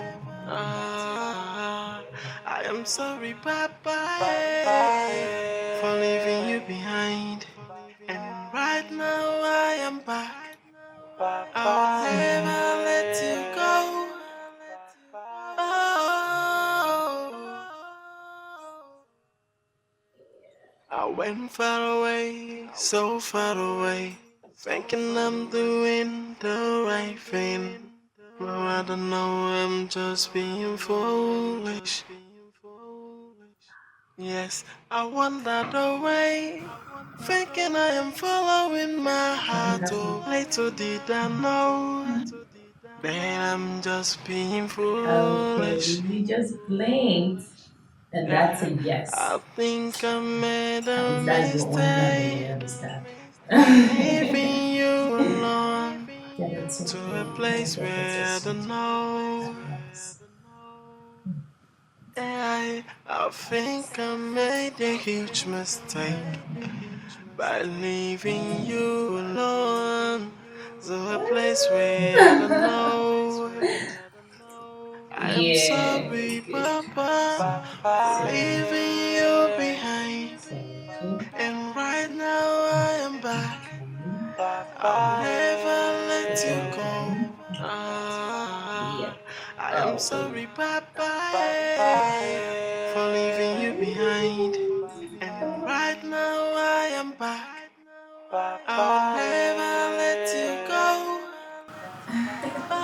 I'll never let you go. Oh, I went far away, so far away, thinking I'm doing the right thing. But I don't know, I'm just being foolish. Yes, I wandered away, thinking I am following my heart. Oh, little did I know that I'm just being Okay, foolish. you just blinked. And that's a I yes. think I made At a least that's the only language I mistake understand. by Yeah, leaving you alone that's to a okay. I place get it's a where I don't sweet know. voice. I think I made a huge mistake by leaving you alone to a place where I don't know. I'm Yeah, sorry, baby. Papa, So, for so, leaving you behind. so, And right now I am back. okay, I'll never let you go. okay. Ah, Yep. I am Okay. sorry, Papa, for leaving you behind. And right now I am back. I'll never let you go. Oh.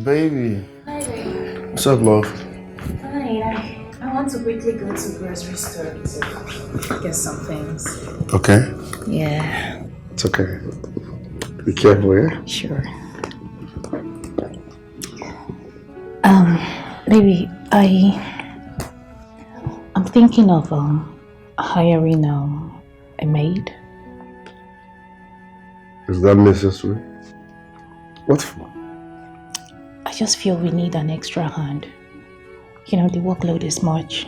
Baby. Hi, babe. What's up, love? Fine. I want to quickly go to grocery store to get some things. Okay. Yeah, It's okay. Be careful, yeah? sure. Maybe I'm thinking of hiring a maid. Is that necessary? What for? I just feel we need an extra hand. You know, the workload is much.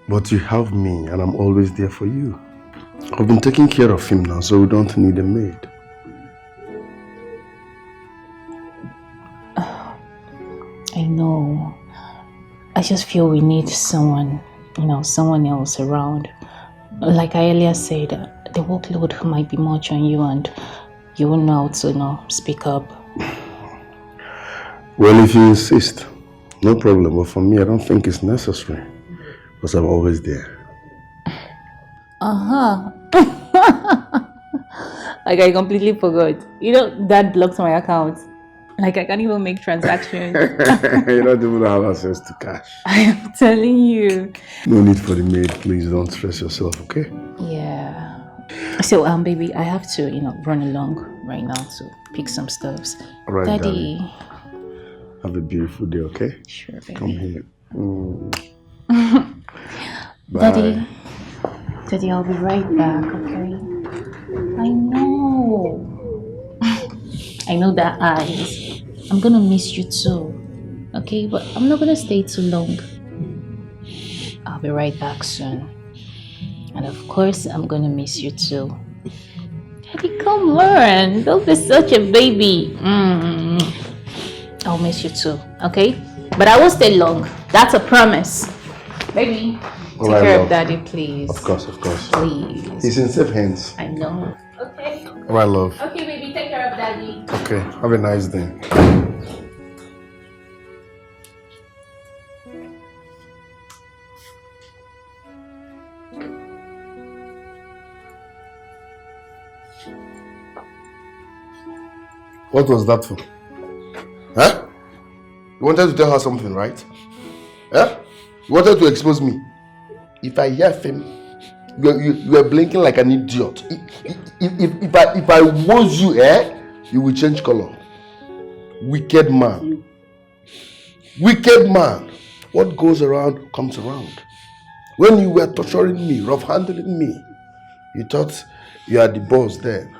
But you have me and I'm always there for you. I've been taking care of him now, so we don't need a maid. I know. I just feel we need someone, someone else around. Like I earlier said, the workload might be much on you and you won't know how to, speak up. Well, if you insist, no problem. But for me, I don't think it's necessary. Because I'm always there. Uh-huh. Like I completely forgot. Dad blocked my account. Like I can't even make transactions. You don't even have access to cash. I am telling you. No need for the maid. Please don't stress yourself, okay? Yeah. So, baby, I have to, run along right now to pick some stuffs. All right, Daddy. darling. Have a beautiful day, okay? Sure, baby. Come here. Bye. Daddy, I'll be right back, okay? I know. I know that eyes. I'm gonna miss you too, okay? But I'm not gonna stay too long. I'll be right back soon. And of course, I'm gonna miss you too. Daddy, come on. Don't be such a baby. I'll miss you too, okay? But I won't stay long. That's a promise. Baby, take care of Daddy, please. Of course, of course. Please. He's in safe hands. I know. Okay. All right, love. Okay, baby, take care of Daddy. Okay, have a nice day. What was that for? Huh? You wanted to tell her something, right? Huh? You wanted to expose me. If I hear fame, you are blinking like an idiot. If I was you, you will change color. Wicked man. Wicked man. What goes around comes around. When you were torturing me, rough handling me, you thought you are the boss then.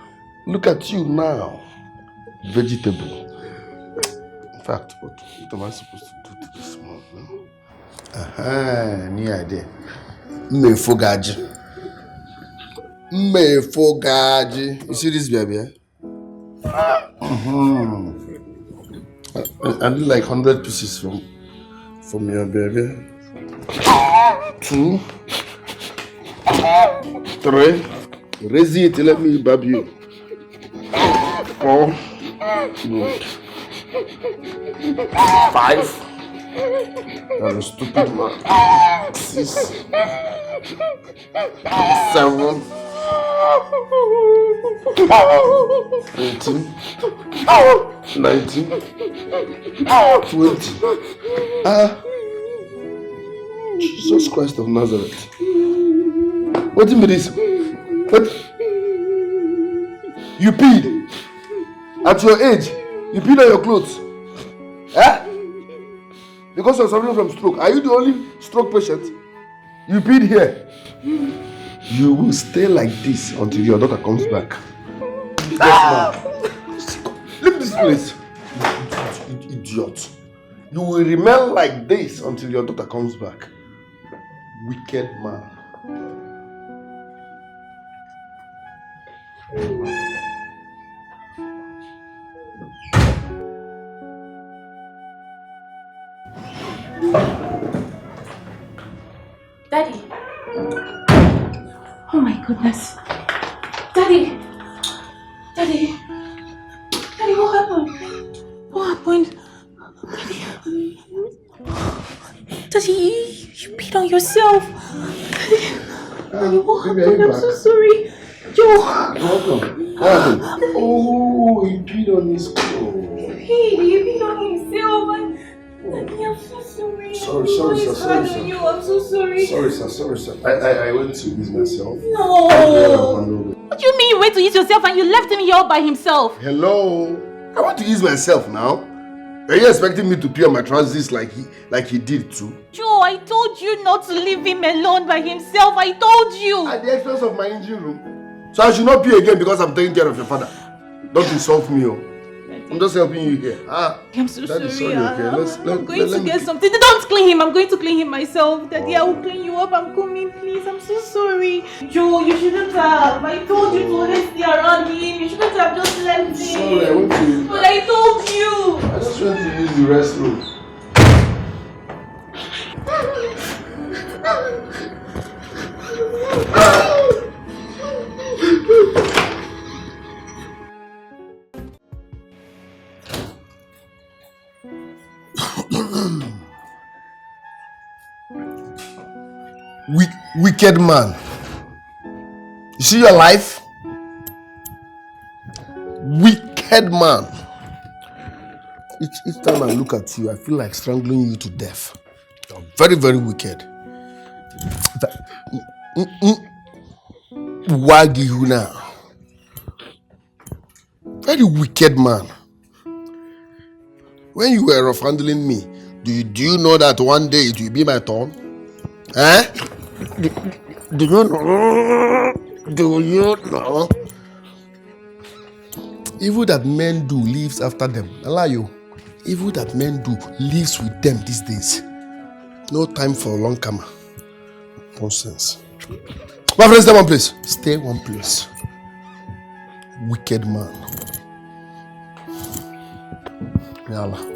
Look at you now. Vegetable. In fact, what am I supposed to do to this one now? New idea. Mefogaji. You see this baby? I need like 100 pieces from your baby. 2, 3. Raise it, let me bab you. 4. Good. 5. That's a stupid man. 6. 7. 18. 19. 20. Jesus Christ of Nazareth. What is this? What? You peed? At your age? You peed on your clothes? Eh? Because you're suffering from stroke. Are you the only stroke patient? You peed here. You will stay like this until your daughter comes back. Leave this place. You idiot. You will remain like this until your daughter comes back. Wicked man. Daddy. Oh my goodness. Daddy. Daddy. Daddy, what happened? What happened? Daddy, you peed on yourself. Daddy, what happened? I'm so sorry. Yo. Welcome. What happened? Oh, he peed on his clothes. He peed on himself. Daddy, I'm so sorry. Sorry, sir. You. I'm so sorry. Sorry, sir. I went to ease myself. No. What do you mean you went to ease yourself and you left him here all by himself? Hello. I want to ease myself now. Are you expecting me to pee on my trousers like he did too? Joe, I told you not to leave him alone by himself. I told you. At the expense of my engine room. So I should not pee again because I'm taking care of your father. Don't insult me, oh. I'm just helping you here. I'm so sorry. Okay. I'm going to get something. Don't clean him. I'm going to clean him myself. Daddy, I will clean you up. I'm coming, please. I'm so sorry. Joe, you shouldn't have. I told you to always stay around him. You shouldn't have just left him. Sorry, I went to... But I told you. I just went to use the restroom. Wicked man. You see your life? Wicked man. Each time I look at you, I feel like strangling you to death. You're very, very wicked. Wagihuna. Very wicked man. When you were rough handling me, do you know that one day it will be my turn? Eh? Do you know? Do you know? Evil that men do lives after them. I lie you. Evil that men do lives with them these days. No time for a long camera. Nonsense. My friends, stay one place. Stay one place. Wicked man. Yalla.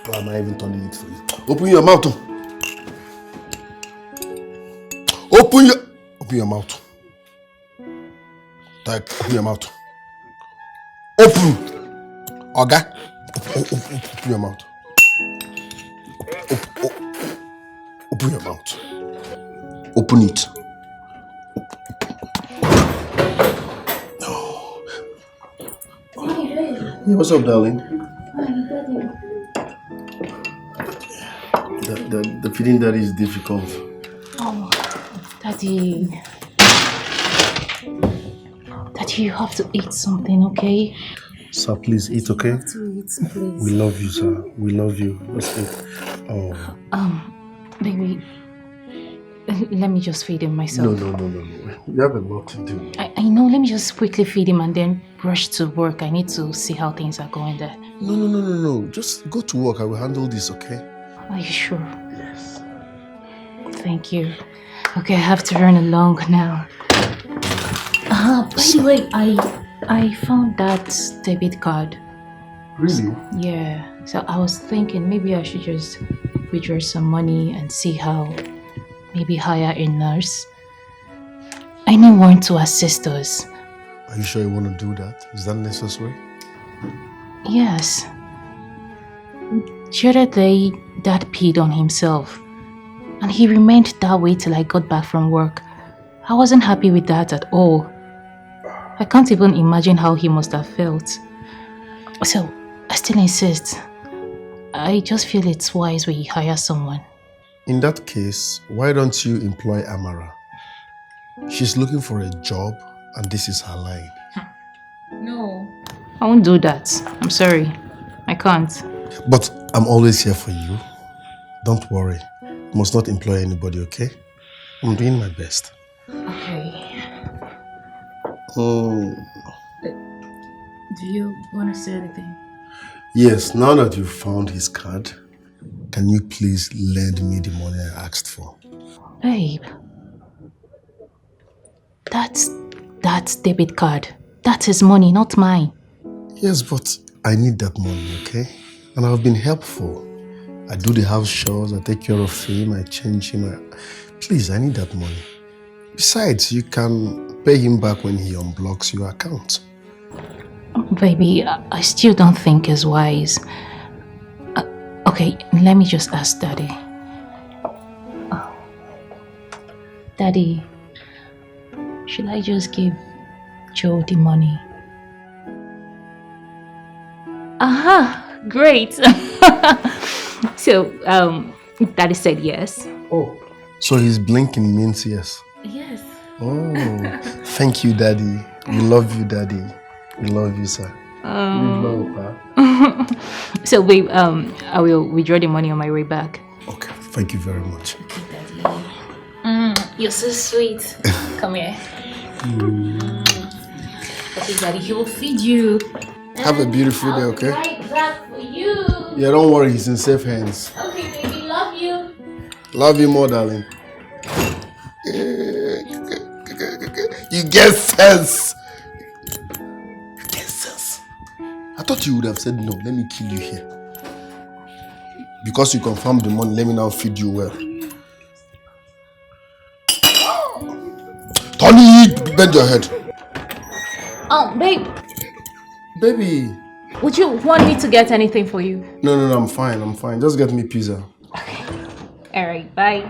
Why am I even turning it for you? Open your mouth. Open your mouth. Type, open your mouth. Open. Okay? Open your mouth. Open your mouth. Open it. Hey, what's up, darling? The feeling that is difficult. Oh, Daddy. Daddy, you have to eat something, okay? Sir, please eat, okay? You have to eat, please. We love you, sir. We love you. Let's eat. Oh. Baby, Let me just feed him myself. No. You have a lot to do. I know, let me just quickly feed him and then rush to work. I need to see how things are going there. No. Just go to work. I will handle this, okay? Are you sure? Yes. Thank you. Okay, I have to run along now. By the way, I found that debit card. Really? Yeah. So I was thinking maybe I should just withdraw some money and see how, maybe hire a nurse. I need one to assist us. Are you sure you want to do that? Is that necessary? Yes. The other day, Dad peed on himself. And he remained that way till I got back from work. I wasn't happy with that at all. I can't even imagine how he must have felt. So, I still insist. I just feel it's wise we hire someone. In that case, why don't you employ Amara? She's looking for a job and this is her line. No. I won't do that. I'm sorry. I can't. But I'm always here for you. Don't worry. You must not employ anybody, okay? I'm doing my best. Okay. Oh. Do you want to say anything? Yes, now that you've found his card, can you please lend me the money I asked for? Babe. That's debit card. That's his money, not mine. Yes, but I need that money, okay? And I've been helpful. I do the house chores, I take care of him, I change him. Please, I need that money. Besides, you can pay him back when he unblocks your account. Baby, I still don't think it's wise. Okay, let me just ask Daddy. Daddy, should I just give Joe the money? Aha, great. So, Daddy said yes. Oh, so his blinking means yes. Yes. Oh, thank you, Daddy. We love you, Daddy. We love you, sir. So, babe, I will withdraw the money on my way back. Okay, thank you very much. Okay, Daddy. You're so sweet. Come here. Okay, Daddy, he will feed you. Have a beautiful day, okay? Right back for you. Yeah, don't worry, he's in safe hands. Okay, baby, love you. Love you more, darling. You get sense. You get sense. I thought you would have said no. Let me kill you here. Because you confirmed the money, let me now feed you well. Tony, bend your head. Oh, babe. Baby. Would you want me to get anything for you? No, I'm fine. Just get me pizza. Okay. Alright, bye.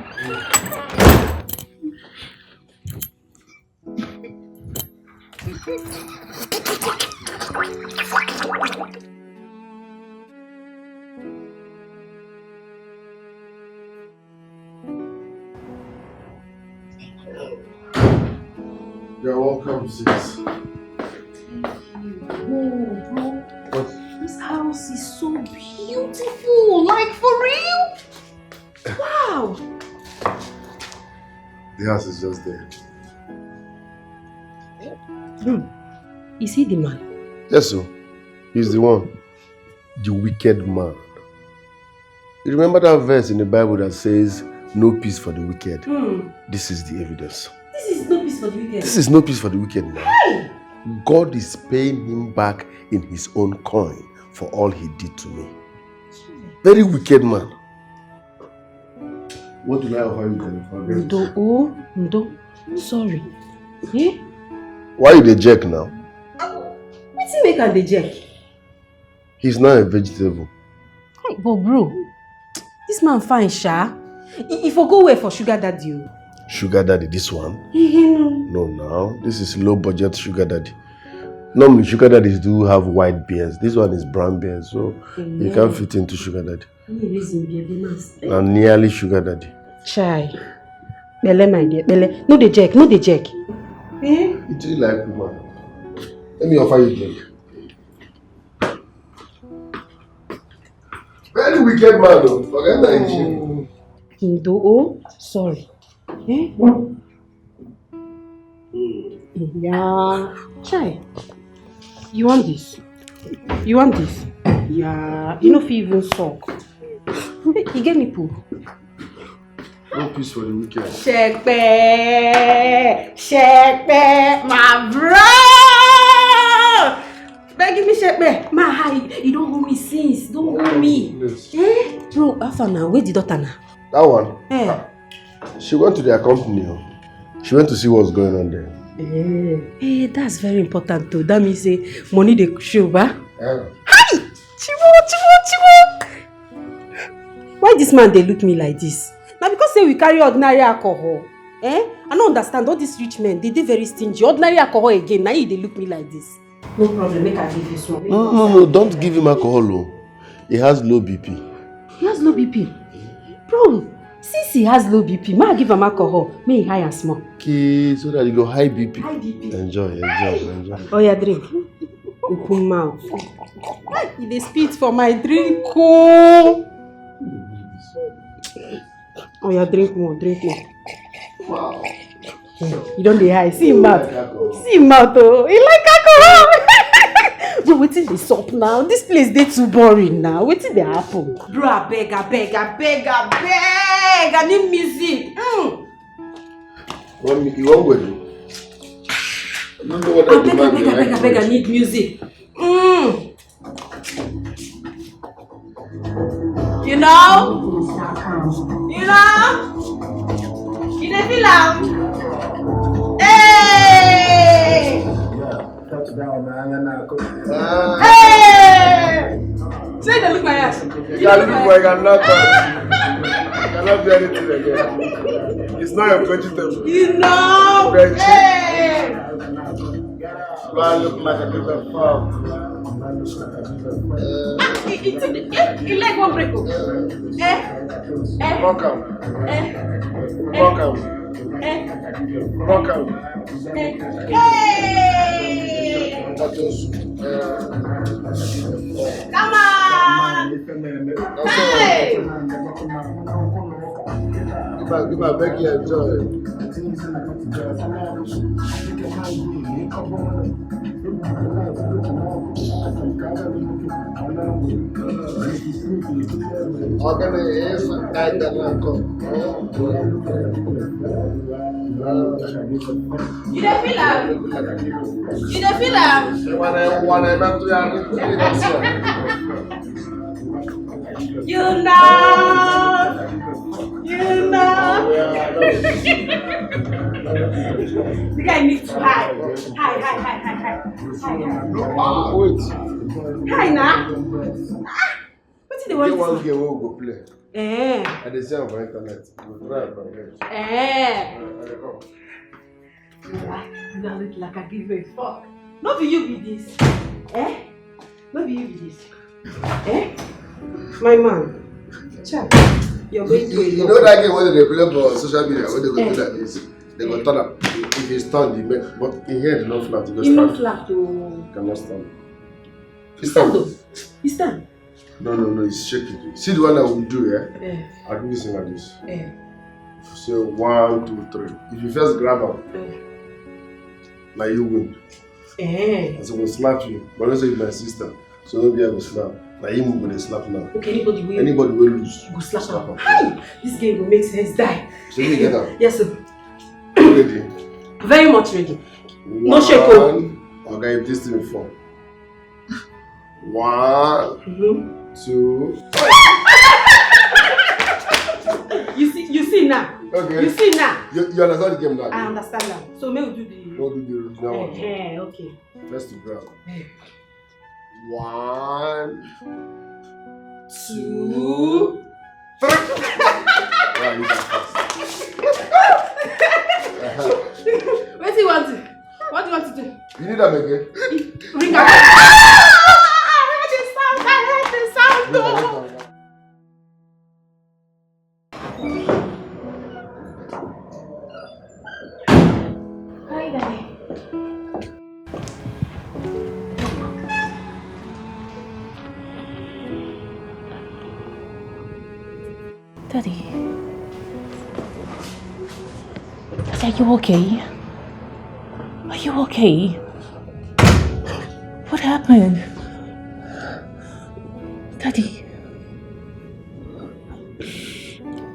You're welcome, sis. What? This house is so beautiful. Like, for real? Wow. The house is just there. Is he the man? Yes, sir. He's the one. The wicked man. You remember that verse in the Bible that says, no peace for the wicked? This is the evidence. This is no peace for the wicked. This is no peace for the wicked man. Hey! God is paying him back in his own coin for all he did to me. Very wicked man. What do I offer you? Ndo. Sorry. Eh? Why you the jerk now? What's he make and the jerk? He's not a vegetable. Hey, but bro, this man fine, Sha. If I go away for sugar daddy. Sugar daddy, this one? No. No, now. This is low budget sugar daddy. Normally, sugar daddies do have white beards. This one is brown beard, so you can't fit into sugar daddy. And nearly sugar daddy. Chai. Bele, my dear. Bele. No the jerk. Eh? You do like woman. Let me offer you drink. Very wicked man, though. Forget that. Ndo, sorry. Eh? Yeah. Chai. You want this? You want this? Yeah. You know if you even suck. Hey, you get nipple. No peace for the weekend. Shepe, my bro. Give me Shepe. My hi, you don't hold me since. Don't hold me. Eh? Bro, after now, where the daughter now? That one? Eh. She went to their company. She went to see what's going on there. Eh, that's very important too. That means money they show, huh? Yeah. Hi! Chiwo. Why this man they look me like this? Now because say we carry ordinary alcohol. Eh? I don't understand. All these rich men, they very stingy. Ordinary alcohol again. Now they look me like this. No problem, make I give you some. No, don't give him alcohol. He has low BP. He has low BP? Bro, since he has low BP, may I give him alcohol? May he high and small. Okay, so that you go high BP. High BP. Enjoy. Oh yeah, drink. Open mouth. They spit for my drink. Oh yeah, drink more. Wow. You don't dey high. See him mouth. Oh, he like alcohol. Bro, wetin dey sup now? This place dey too boring now. Wetin dey happen? Bro, I beg. I need music. You want wedding? You don't know what that demand is. I beg. I need music. You know? You dey feel am? Hey! Hey! Say you look my ass. You can't look like I'm not. Cannot do anything again. It's not a vegetable. You know? Veggie. Hey! Do I look like a little farm? He like one break. Rock out. Hey! Come on! Hey! Give my Becky enjoy. You dey feel am? You know. The guy needs to high. Wait. High now. What did they want Get to one game we'll go play. I dey see am for internet. We'll try it from here. You don't look like I give a fuck. No be you be this. No be you be this. My man. Chat. You're going to You know that game when they play for social media, when they go do like this, they go turn up. If it's stand, but in here it's not flat. You not flat to. Cannot stand. You stand though. You stand. No, it's shaking. See the one I will do, yeah? I'll do this thing like this. Say 1, 2, 3. If you first grab her, like you win. And so we'll slap you. But let's say it's my sister, so don't be able to slap. Like him with a slap now. Okay, anybody will lose. You go slap her. Hi! This game will make sense die. So you get her? Yes, sir. Ready? Very much ready. No shake. Okay, if this thing fall. 1, 2. You see now. Okay. You see now. You understand the game now? I understand now. So may we do the. We'll do the original one. Okay. First to grab. 1, 2, 3. Wow, you got fast. What do you want to? What do you want to do? You need that again? Ring out. I heard the sound. Though. Hi, Daddy. Daddy. are you okay? Are you okay? What happened? Daddy.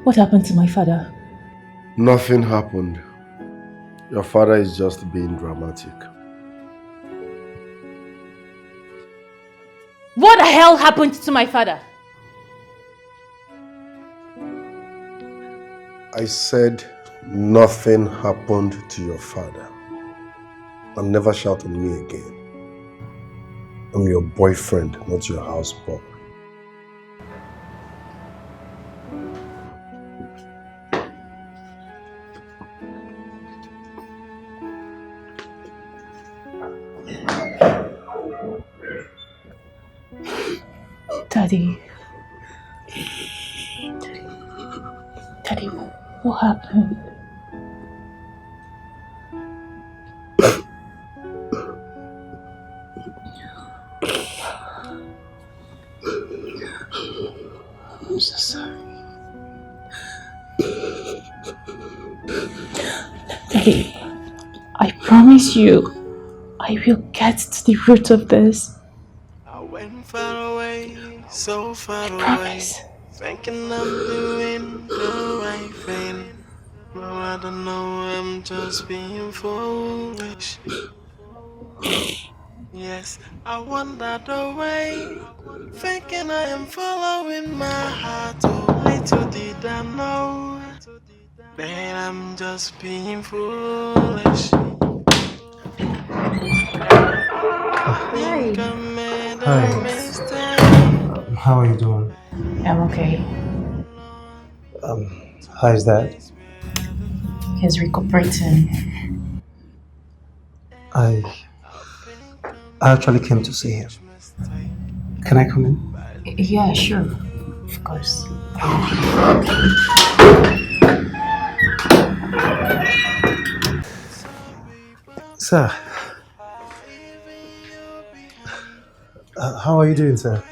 What happened to my father? Nothing happened. Your father is just being dramatic. What the hell happened to my father? I said nothing happened to your father. And never shout on me again. I'm your boyfriend, not your houseboy. Daddy. Daddy, what happened? I'm so sorry. Daddy, I promise you, I will get to the root of this. I went far away, so far Promise. away, thinking I'm doing the right thing. But I don't know, I'm just being foolish. Yes, I wandered away, thinking I am following my heart. Oh, little did I know that I'm just being foolish. Think I made a mistake. How are you doing? I'm okay. How is that? He's recuperating. I actually came to see him. Can I come in? Yeah, sure. Of course. Sir. How are you doing, sir?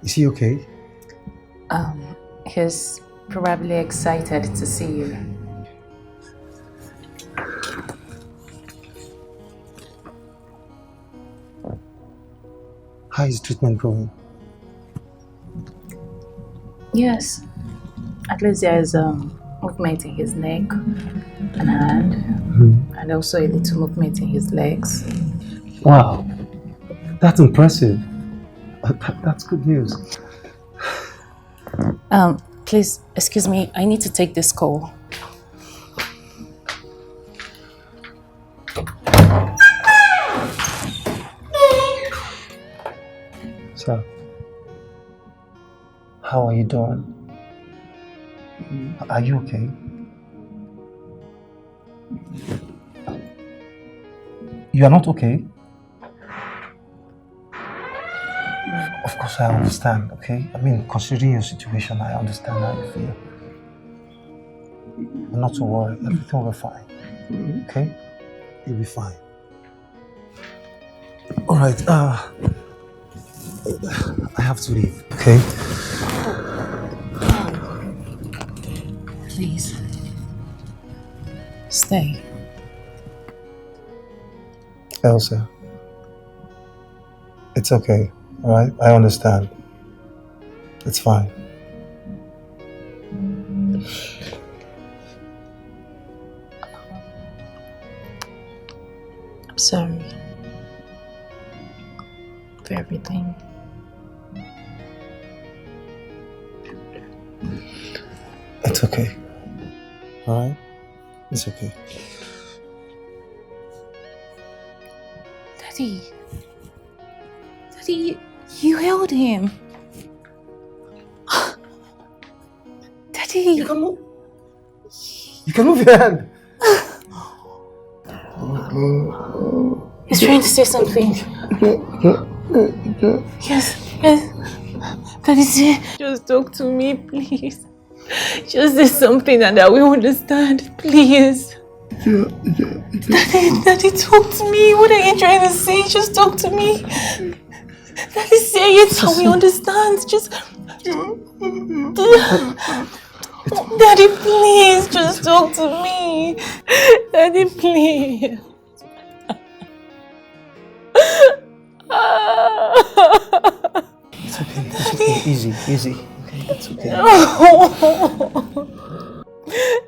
Is he okay? He's probably excited to see you. How is treatment going? Yes. At least there's movement in his neck and hand, and also a little movement in his legs. Wow, that's impressive. That's good news. Please, excuse me, I need to take this call. Sir, how are you doing? Are you okay? You are not okay? Of course I understand, okay? I mean, considering your situation, I understand how you feel. But not to worry, everything will be fine. Okay? You'll be fine. Alright, I have to leave, okay? Please. Stay. Elsa, it's okay, alright? I understand. It's fine. I'm sorry for everything. It's okay. Alright? It's okay. Daddy. Daddy, you held him. Daddy. You can move. You can move your hand. He's trying to say something. Yes, yes. Daddy, say, just talk to me, please. Just say something and I will understand, please. Daddy, talk to me. What are you trying to say? Just talk to me. Daddy, say it so we understand. Just... Daddy, please, just talk to me. Daddy, please. It's okay. It's okay. Easy. Okay, that's okay.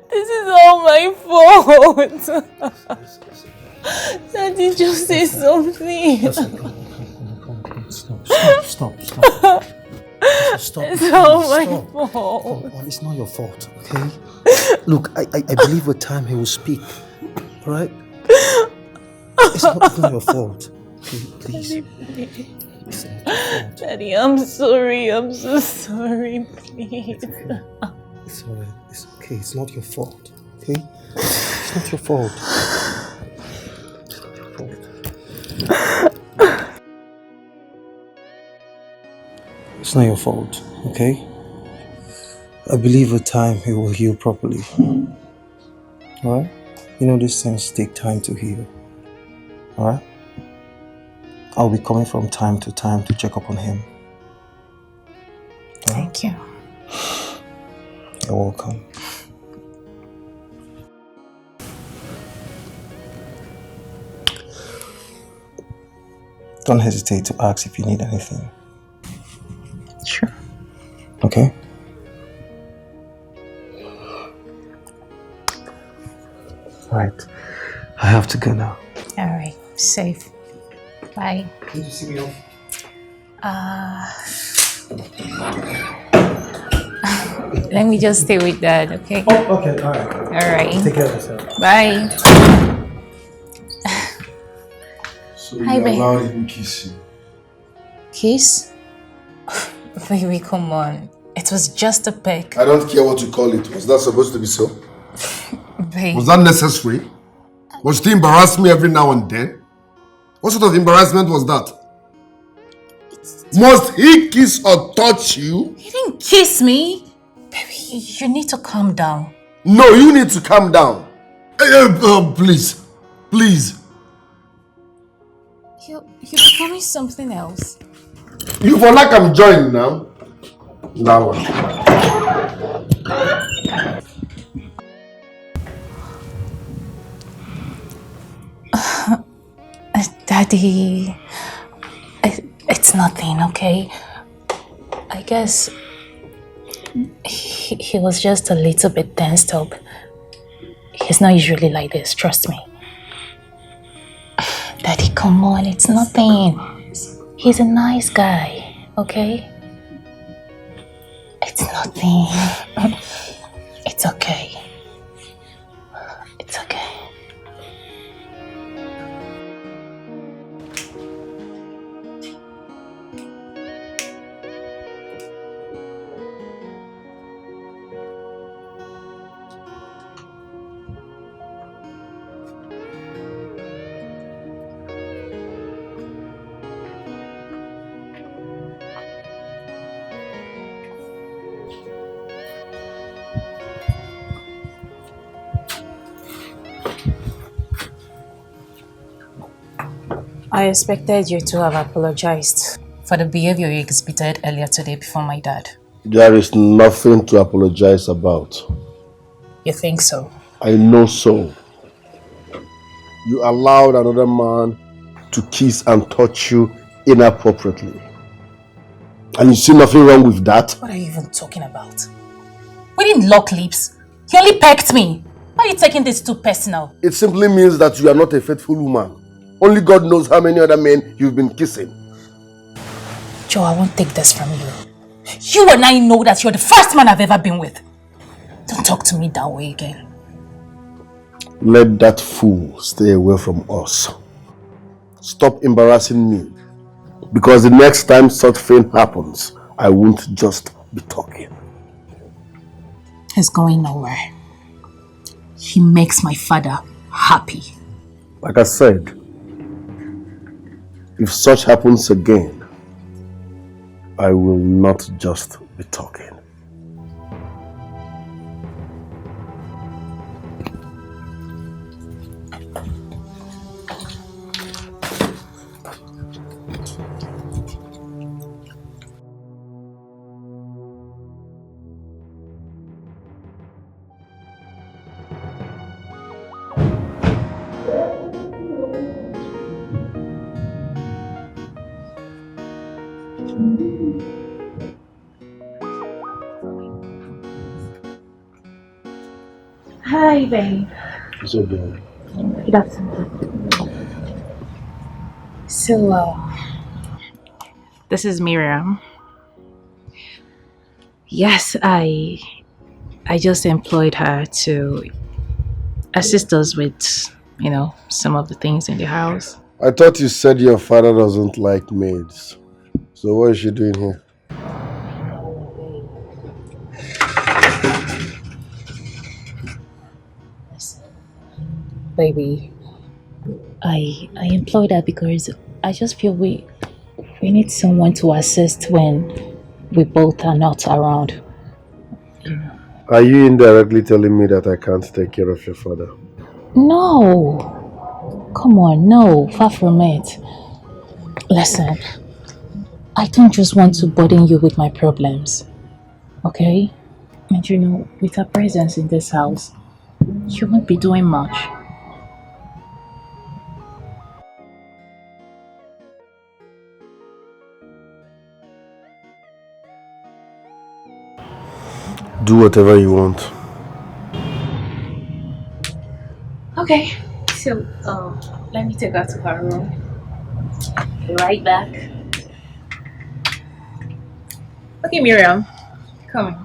This is all my fault. Daddy, just say something. Listen, come. Stop. Stop. It's all my fault. Come on, it's not your fault, okay? Look, I believe with time he will speak, alright? It's not your fault. Okay, please. Daddy, please. Daddy, I'm sorry. I'm so sorry. Please. It's alright. It's okay. It's not your fault, okay? It's not your fault. It's not your fault. It's not your fault, okay? I believe with time he will heal properly. Alright? You know these things take time to heal. Alright? I'll be coming from time to time to check up on him. Right? Thank you. You're welcome. Don't hesitate to ask if you need anything. Sure. Okay? Right. I have to go now. Alright, safe. Bye. Did you see me off? Let me just stay with Dad, okay? Oh, okay. Alright. Alright. Take care of yourself. Bye. So Hi, you babe. allowed him to kiss you. Kiss? Baby, come on. It was just a peck. I don't care what you call it. Was that supposed to be so? Babe. Was that necessary? Was he embarrass me every now and then? What sort of embarrassment was that? Must he kiss or touch you? You didn't kiss me. Baby, you need to calm down. No, you need to calm down. Please. Please. You're becoming something else. You for like I'm joining now. That one. Daddy, it's nothing, okay? I guess he was just a little bit tensed up. He's not usually like this, trust me. Daddy, come on, it's nothing. He's a nice guy, okay? It's nothing. It's okay. It's okay. I expected you to have apologized for the behavior you exhibited earlier today before my dad. There is nothing to apologize about. You think so? I know so. You allowed another man to kiss and touch you inappropriately. And you see nothing wrong with that? What are you even talking about? We didn't lock lips. He only pecked me. Why are you taking this too personal? It simply means that you are not a faithful woman. Only God knows how many other men you've been kissing. Joe, I won't take this from you. You and I know that you're the first man I've ever been with. Don't talk to me that way again. Let that fool stay away from us. Stop embarrassing me. Because the next time such thing happens, I won't just be talking. He's going nowhere. He makes my father happy. Like I said, if such happens again, I will not just be talking. Hi, babe. It's okay. Good afternoon. So, this is Miriam. Yes, I just employed her to assist us with, some of the things in the house. I thought you said your father doesn't like maids. So what is she doing here? Baby, I employed her because I just feel we need someone to assist when we both are not around. Are you indirectly telling me that I can't take care of your father? No, come on, no, far from it. Listen, I don't just want to burden you with my problems, okay? And with her presence in this house, you won't be doing much. Do whatever you want. Okay, so let me take her to her room. Be right back. Okay, Miriam, come.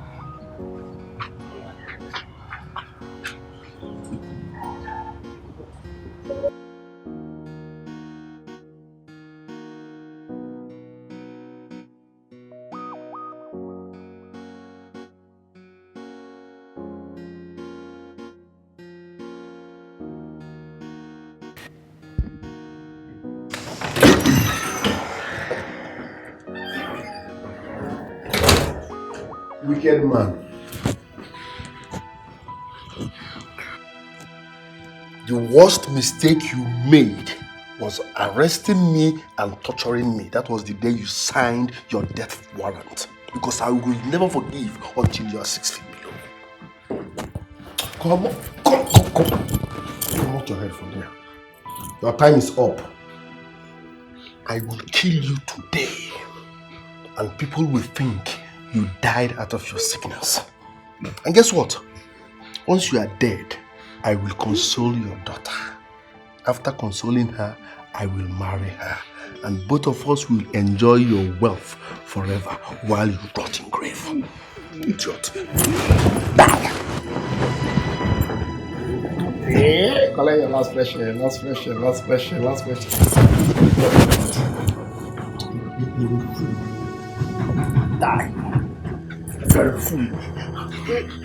Wicked man. The worst mistake you made was arresting me and torturing me. That was the day you signed your death warrant. Because I will never forgive until you are 6 feet below. Come on, come. Come out your head from there. Your time is up. I will kill you today. And people will think you died out of your sickness. And guess what? Once you are dead, I will console your daughter. After consoling her, I will marry her. And both of us will enjoy your wealth forever while you rot in grave. Idiot. Die! Yeah, collect your last pressure, last pressure, last pressure, last pressure. Die.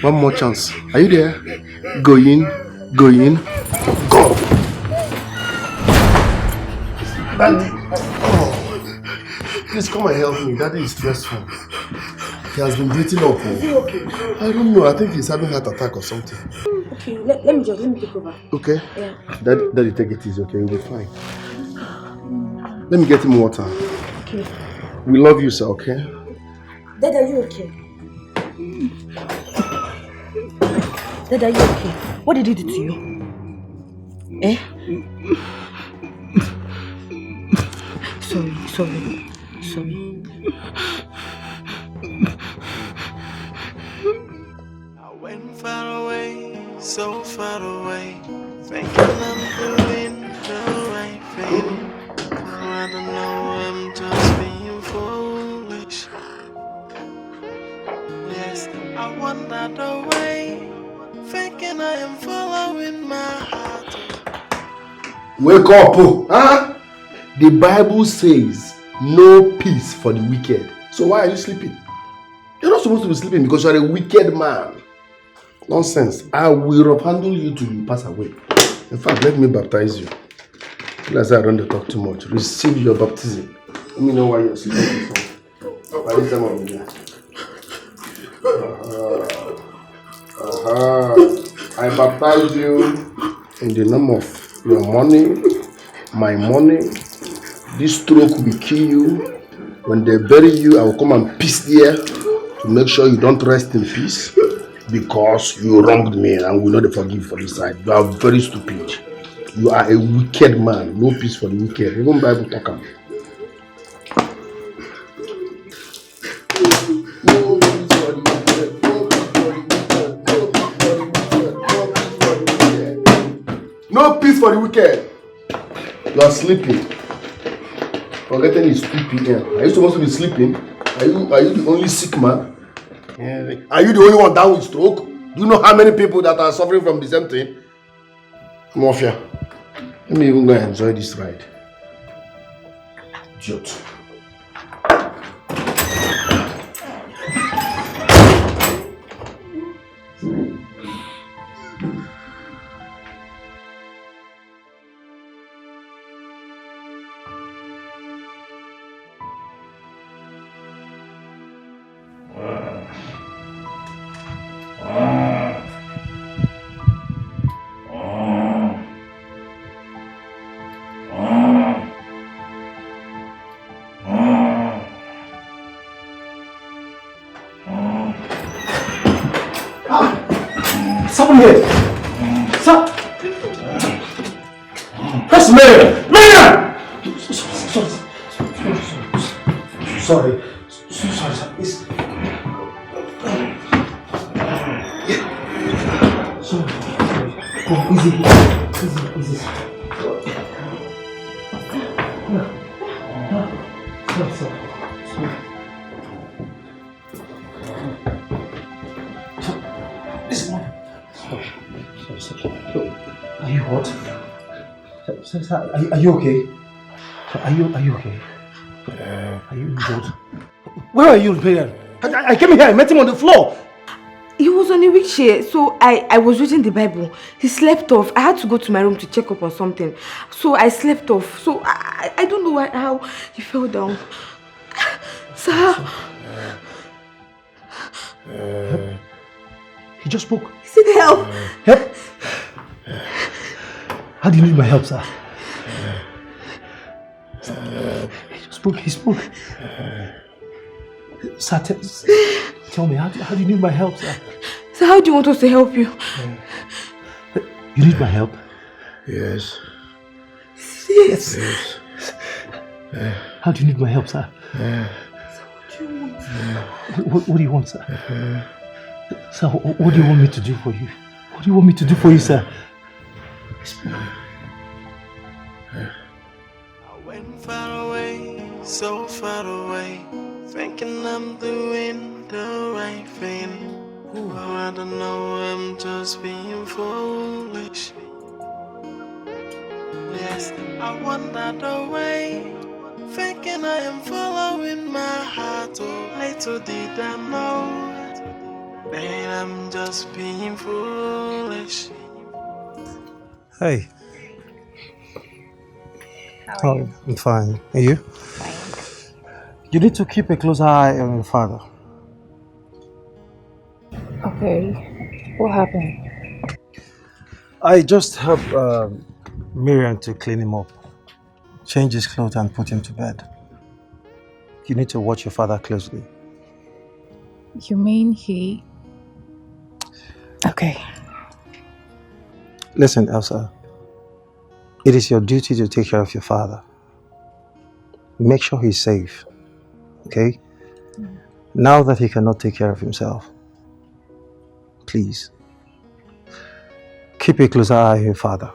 One more chance. Are you there? Go in. Go in. Go! Daddy. Oh. Please come and help me. Daddy is stressful. He has been beating up. Is he okay? I don't know. I think he's having heart attack or something. Okay, let me take over. Okay? Yeah. Daddy, take it easy, okay? You'll be fine. Let me get him water. Okay. We love you, sir, okay? Dad, are you okay? Dad, are you okay? What did he do to you? Eh? Sorry. I went far away, so far away, thinking I'm doing the right thing. Now I don't know, I'm just being foolish. Yes, I wandered away, thinking I am following my heart. Wake up! Huh? The Bible says no peace for the wicked. So why are you sleeping? You're not supposed to be sleeping because you're a wicked man. Nonsense. I will handle you till you pass away. In fact, let me baptize you. As I don't talk too much. Receive your baptism. Let me know why you're sleeping. By this time of the day. I baptize you in the name of your money, my money. This stroke will kill you. When they bury you, I will come and piss there to make sure you don't rest in peace because you wronged me and will not forgive for this side. You are very stupid. You are a wicked man. No peace for the wicked. Even Bible talk about. feast for the weekend. You are sleeping. Forgetting it's 2 p.m. Are you supposed to be sleeping? Are you the only sick man? Yeah. Are you the only one down with stroke? Do you know how many people that are suffering from the same thing? Mafia. Let me even go and enjoy this ride. Idiot. Someone here! Sir! That's Mary! Mary! Sorry, sir. It's... Sorry. Oh, easy. Sorry. This one. Are you what? Sir, are you okay? Are you okay? Are you injured? Where are you, Imperial? I came here, I met him on the floor. He was on a wheelchair, so I was reading the Bible. He slept off. I had to go to my room to check up on something. So I slept off. So I don't know how he fell down. Sir. He just spoke. He said help. Help? How do you need my help, sir? He spoke. Sir, tell me, how do you need my help, sir? So how do you want us to help you? You need my help? Yes. Yes. How do you need my help, sir? What do you want, sir? Sir, what do you want me to do for you? What do you want me to do for you, sir? I went far away, so far away, thinking I'm doing the right thing. Oh, I don't know, I'm just being foolish. Yes, I wandered away, thinking I am following my heart. Oh, little did I know that I'm just being foolish. Hey. How are you? I'm fine. Are you? Fine. You need to keep a close eye on your father. Okay. What happened? I just helped Miriam to clean him up, change his clothes and put him to bed. You need to watch your father closely. You mean he... Okay. Listen, Elsa. It is your duty to take care of your father. Make sure he's safe, okay? Now that he cannot take care of himself, please, keep a closer eye on your father.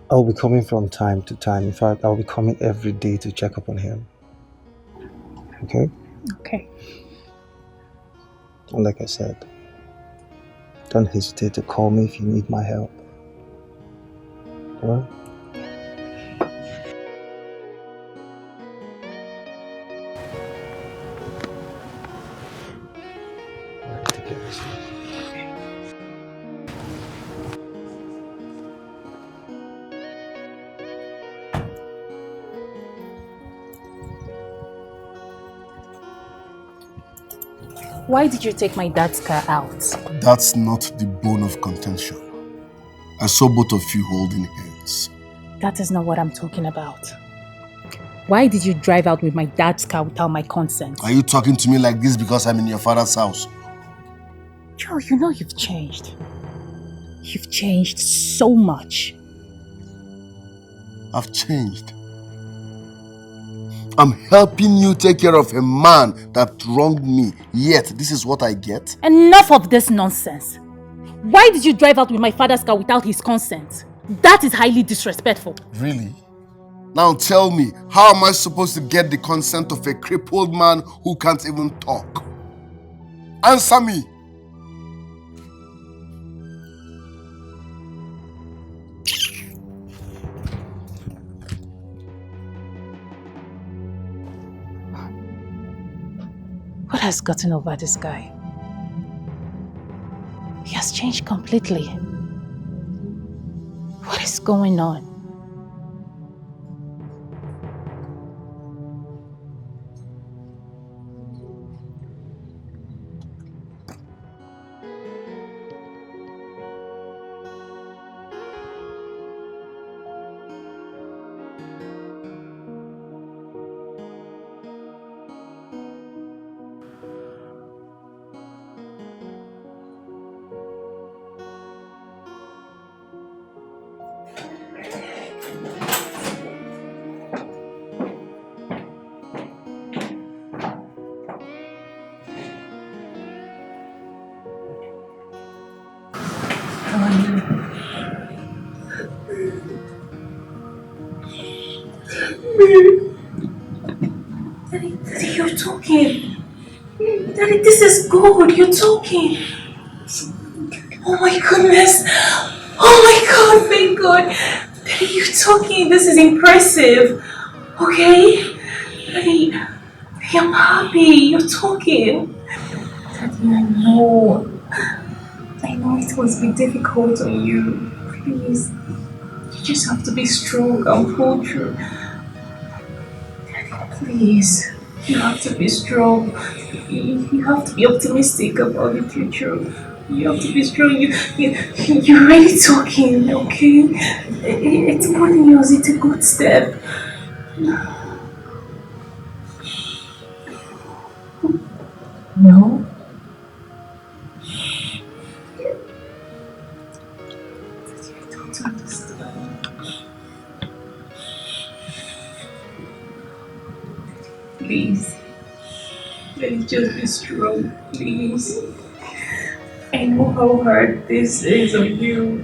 I'll be coming from time to time. In fact, I'll be coming every day to check up on him. Okay? Okay. And like I said, don't hesitate to call me if you need my help. Alright? Take care of yourself. Why did you take my dad's car out? That's not the bone of contention. I saw both of you holding hands. That is not what I'm talking about. Why did you drive out with my dad's car without my consent? Are you talking to me like this because I'm in your father's house? Joe, you know you've changed. You've changed so much. I've changed. I'm helping you take care of a man that wronged me. Yet, this is what I get? Enough of this nonsense. Why did you drive out with my father's car without his consent? That is highly disrespectful. Really? Now tell me, how am I supposed to get the consent of a crippled man who can't even talk? Answer me! What has gotten over this guy? He has changed completely. What is going on? Daddy, you're talking. Daddy, this is good. You're talking. Oh my goodness. Oh my God, thank God. Daddy, you're talking. This is impressive. Okay? Daddy, I'm happy. You're talking. Daddy, I know it must be difficult on you. Please. You just have to be strong and pull through. Please, you have to be strong. You have to be optimistic about the future. You have to be strong. You're really talking, okay? It's good news. It's a good step. No? I don't understand. Please. Let's just be strong, please. I know how hard this is on you.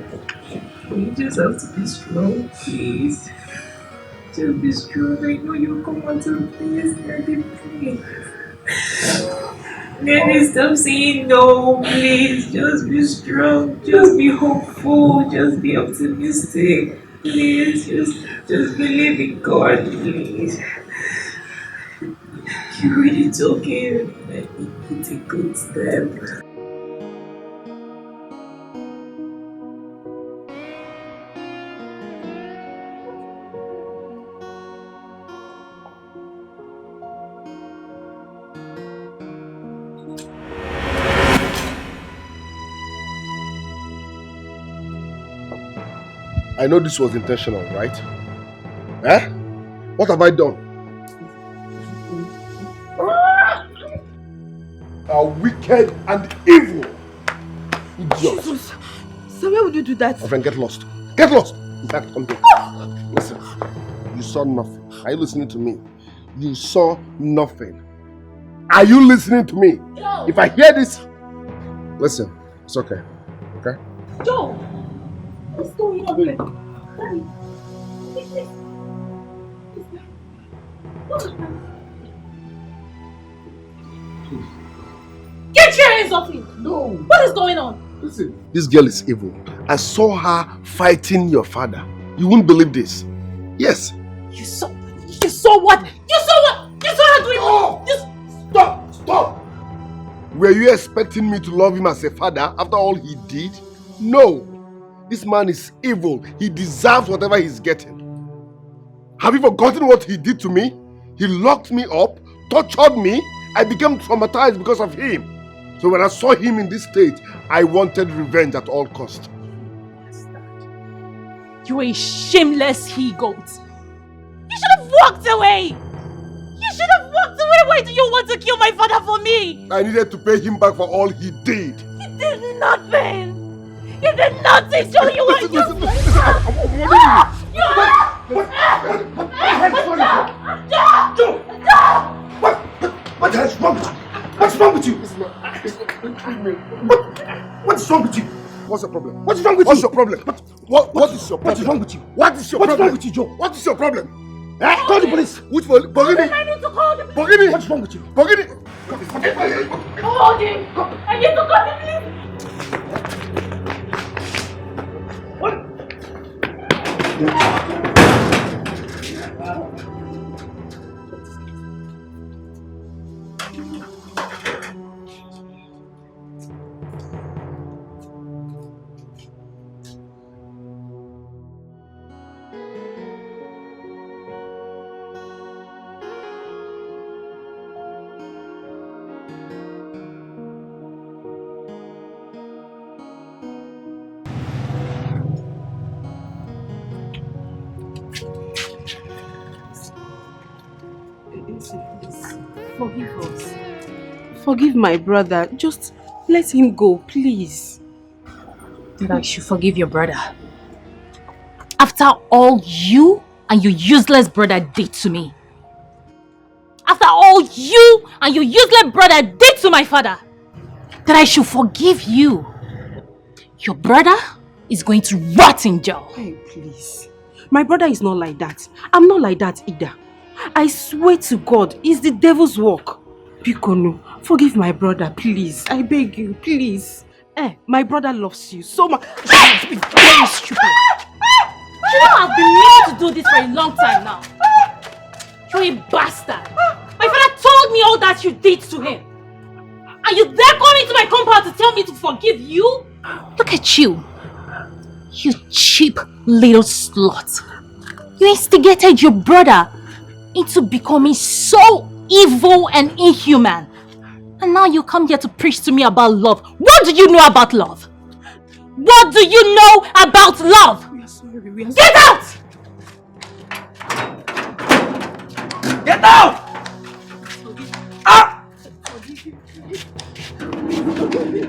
You just have to be strong, please. Just be strong. I know you'll come out of this. Daddy, please. Daddy, stop saying no, please. Just be strong. Just be hopeful. Just be optimistic. Please, just believe in God, please. You're really talking. It's a good step. I know this was intentional, right? Eh? What have I done? Are wicked and evil. Idiot. Jesus. So why would you do that? My friend, get lost. Get lost! In fact, come here. Listen. You saw nothing. Are you listening to me? You saw nothing. Are you listening to me? No. If I hear this, listen. It's okay. Okay? Joe! What's going on here? Daddy. Get your hands off him! No. What is going on? Listen. This girl is evil. I saw her fighting your father. You won't believe this. Yes. You saw what? You saw what? You saw her doing what? Stop! Were you expecting me to love him as a father after all he did? No. This man is evil. He deserves whatever he's getting. Have you forgotten what he did to me? He locked me up, tortured me. I became traumatized because of him. So when I saw him in this state, I wanted revenge at all costs. You're a shameless he-goat. You should have walked away. You should have walked away. Why do you want to kill my father for me? I needed to pay him back for all he did. He did nothing. You did nothing, Joe. You want to... Listen, I'm warning you. What is wrong with you? What's your problem? What is wrong with What's you? your problem? What is your problem? What is wrong with you? What is your What's problem? wrong with you, Joe? What is your problem? Eh? Call the police. Which police? Bogini? I need to call the Bogini? What's wrong with you? Bogini? Hold him! I need to call the police! Forgive us. Forgive my brother. Just let him go, please. That I should forgive your brother. After all you and your useless brother did to me. After all you and your useless brother did to my father. That I should forgive you. Your brother is going to rot in jail. Hey, please. My brother is not like that. I'm not like that either. I swear to God, it's the devil's work. Pikono, forgive my brother, please. I beg you, please. My brother loves you so much. You must be very stupid. You know I've been meaning to do this for a long time now. You're a bastard. My father told me all that you did to him. And you dare come into my compound to tell me to forgive you? Look at you. You cheap little slut. You instigated your brother into becoming so evil and inhuman. And now you come here to preach to me about love. What do you know about love? What do you know about love? We are sorry, we are sorry. Get out! Get out! Ah!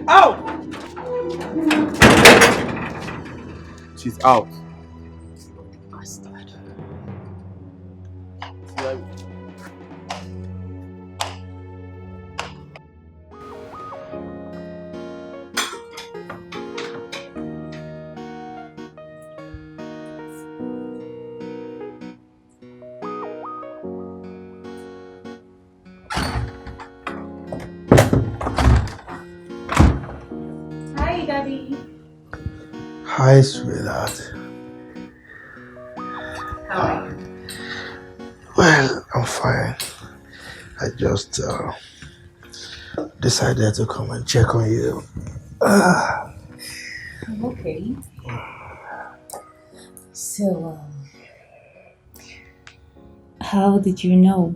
Out! She's out. Bastard. Hi, Daddy. Hi, sweetheart. How are you? Well, I'm fine. I just decided to come and check on you. I'm okay. So, how did you know?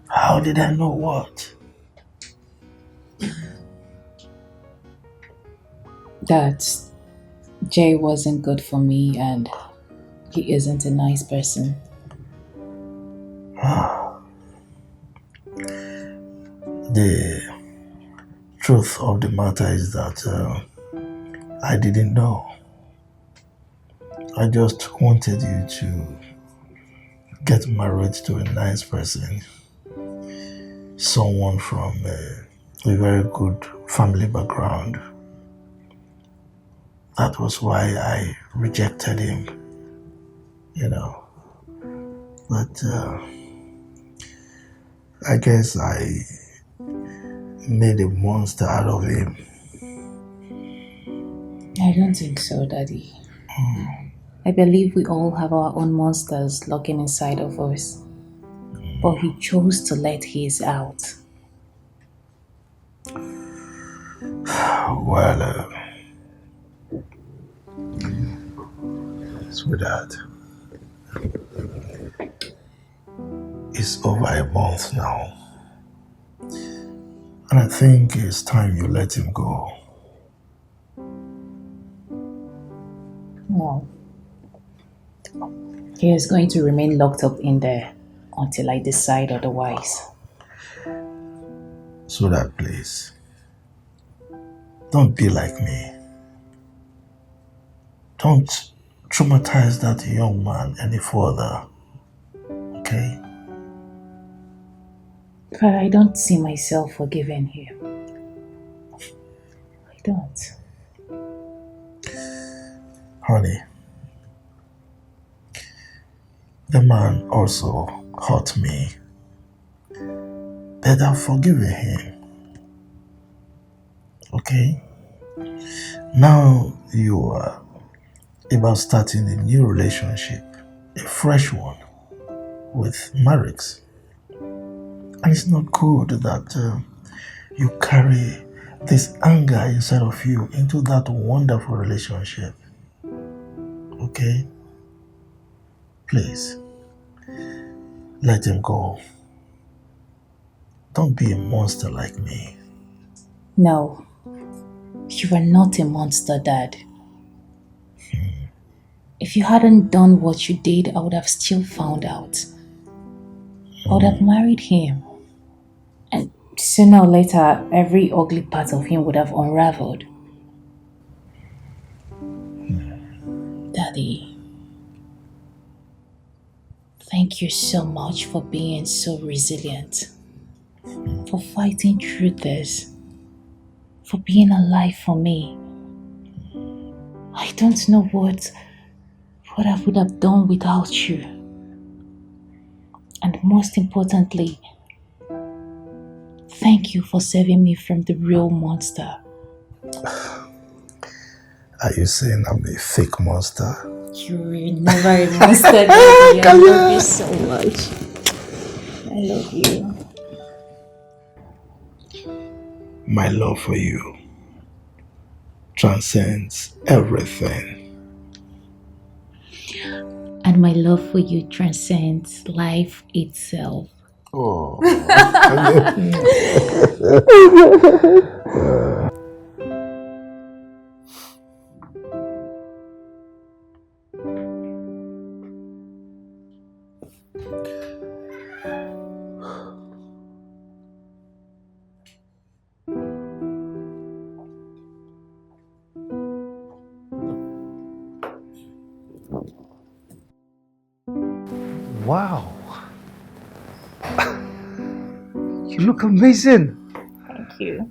How did I know what? That Jay wasn't good for me and he isn't a nice person. The truth of the matter is that I didn't know. I just wanted you to get married to a nice person, someone from a very good family background. That was why I rejected him, But I guess I made a monster out of him. I don't think so, Daddy. I believe we all have our own monsters lurking inside of us. But he chose to let his out. Well, sweetheart, it's over a month now. And I think it's time you let him go. No. He is going to remain locked up in there until I decide otherwise. Sweetheart, please. Don't be like me. Don't traumatize that young man any further. Okay? But I don't see myself forgiving him. I don't. Honey, the man also hurt me, but I've forgiven him. Okay? Now you are about starting a new relationship, a fresh one with Marix. And it's not good that you carry this anger inside of you into that wonderful relationship. Okay? Please, let him go. Don't be a monster like me. No, you are not a monster, Dad. If you hadn't done what you did, I would have still found out. I would have married him. And sooner or later, every ugly part of him would have unraveled. Daddy, thank you so much for being so resilient, for fighting through this, for being alive for me. I don't know what I would have done without you. And most importantly, thank you for saving me from the real monster. Are you saying I'm a fake monster? You're never a monster, Daddy. I love you so much. I love you. My love for you transcends everything. And my love for you transcends life itself. Oh. Wow. You look amazing. Thank you.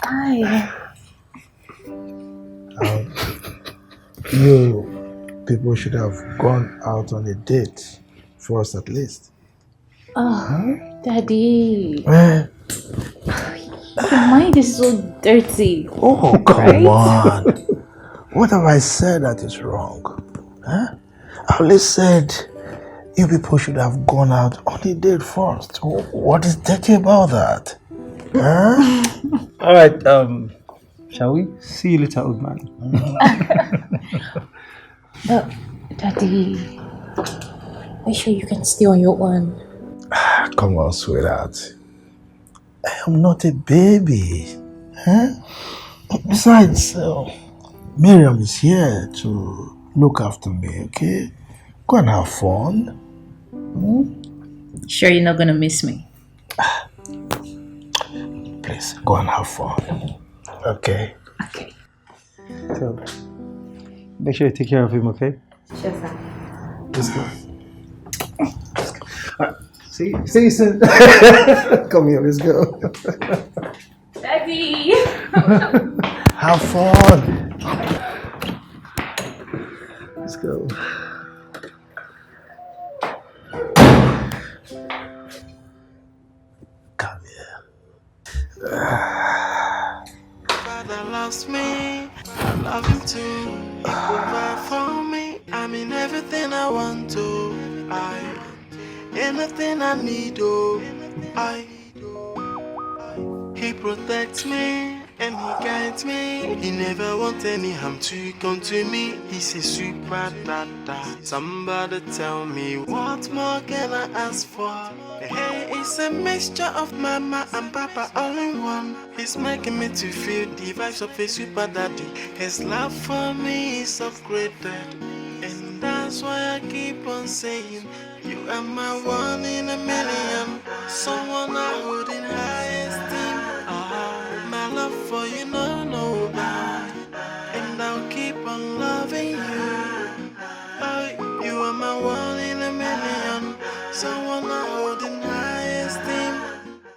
Hi. You people should have gone out on a date first at least. Oh, Daddy. Eh? Your mind is so dirty. Oh, come right? on. What have I said that is wrong? Huh? I only said you people should have gone out on a date first. What is dirty about that? Huh? All right, shall we? See you later, old man. But, Daddy, are you sure you can stay on your own? Come on, sweetheart. I am not a baby. Huh? Besides, Miriam is here to look after me, okay? Go and have fun. Sure you're not gonna miss me? Please, go and have fun. Okay? Okay. So, make sure you take care of him, okay? Sure, sir. Let's go. All right. See you soon. Come here, let's go. Daddy! Have fun. Let's go. Come here. Father loves me, I love him too. He provide for me. I mean everything I want to. Anything I need, oh, he protects me and he guides me. He never wants any harm to come to me. He's a super dada. Somebody tell me, what more can I ask for? Hey, it's a mixture of mama and papa all in one. He's making me to feel the vibes of a super daddy. His love for me is upgraded, and that's why I keep on saying, you are my one in a million.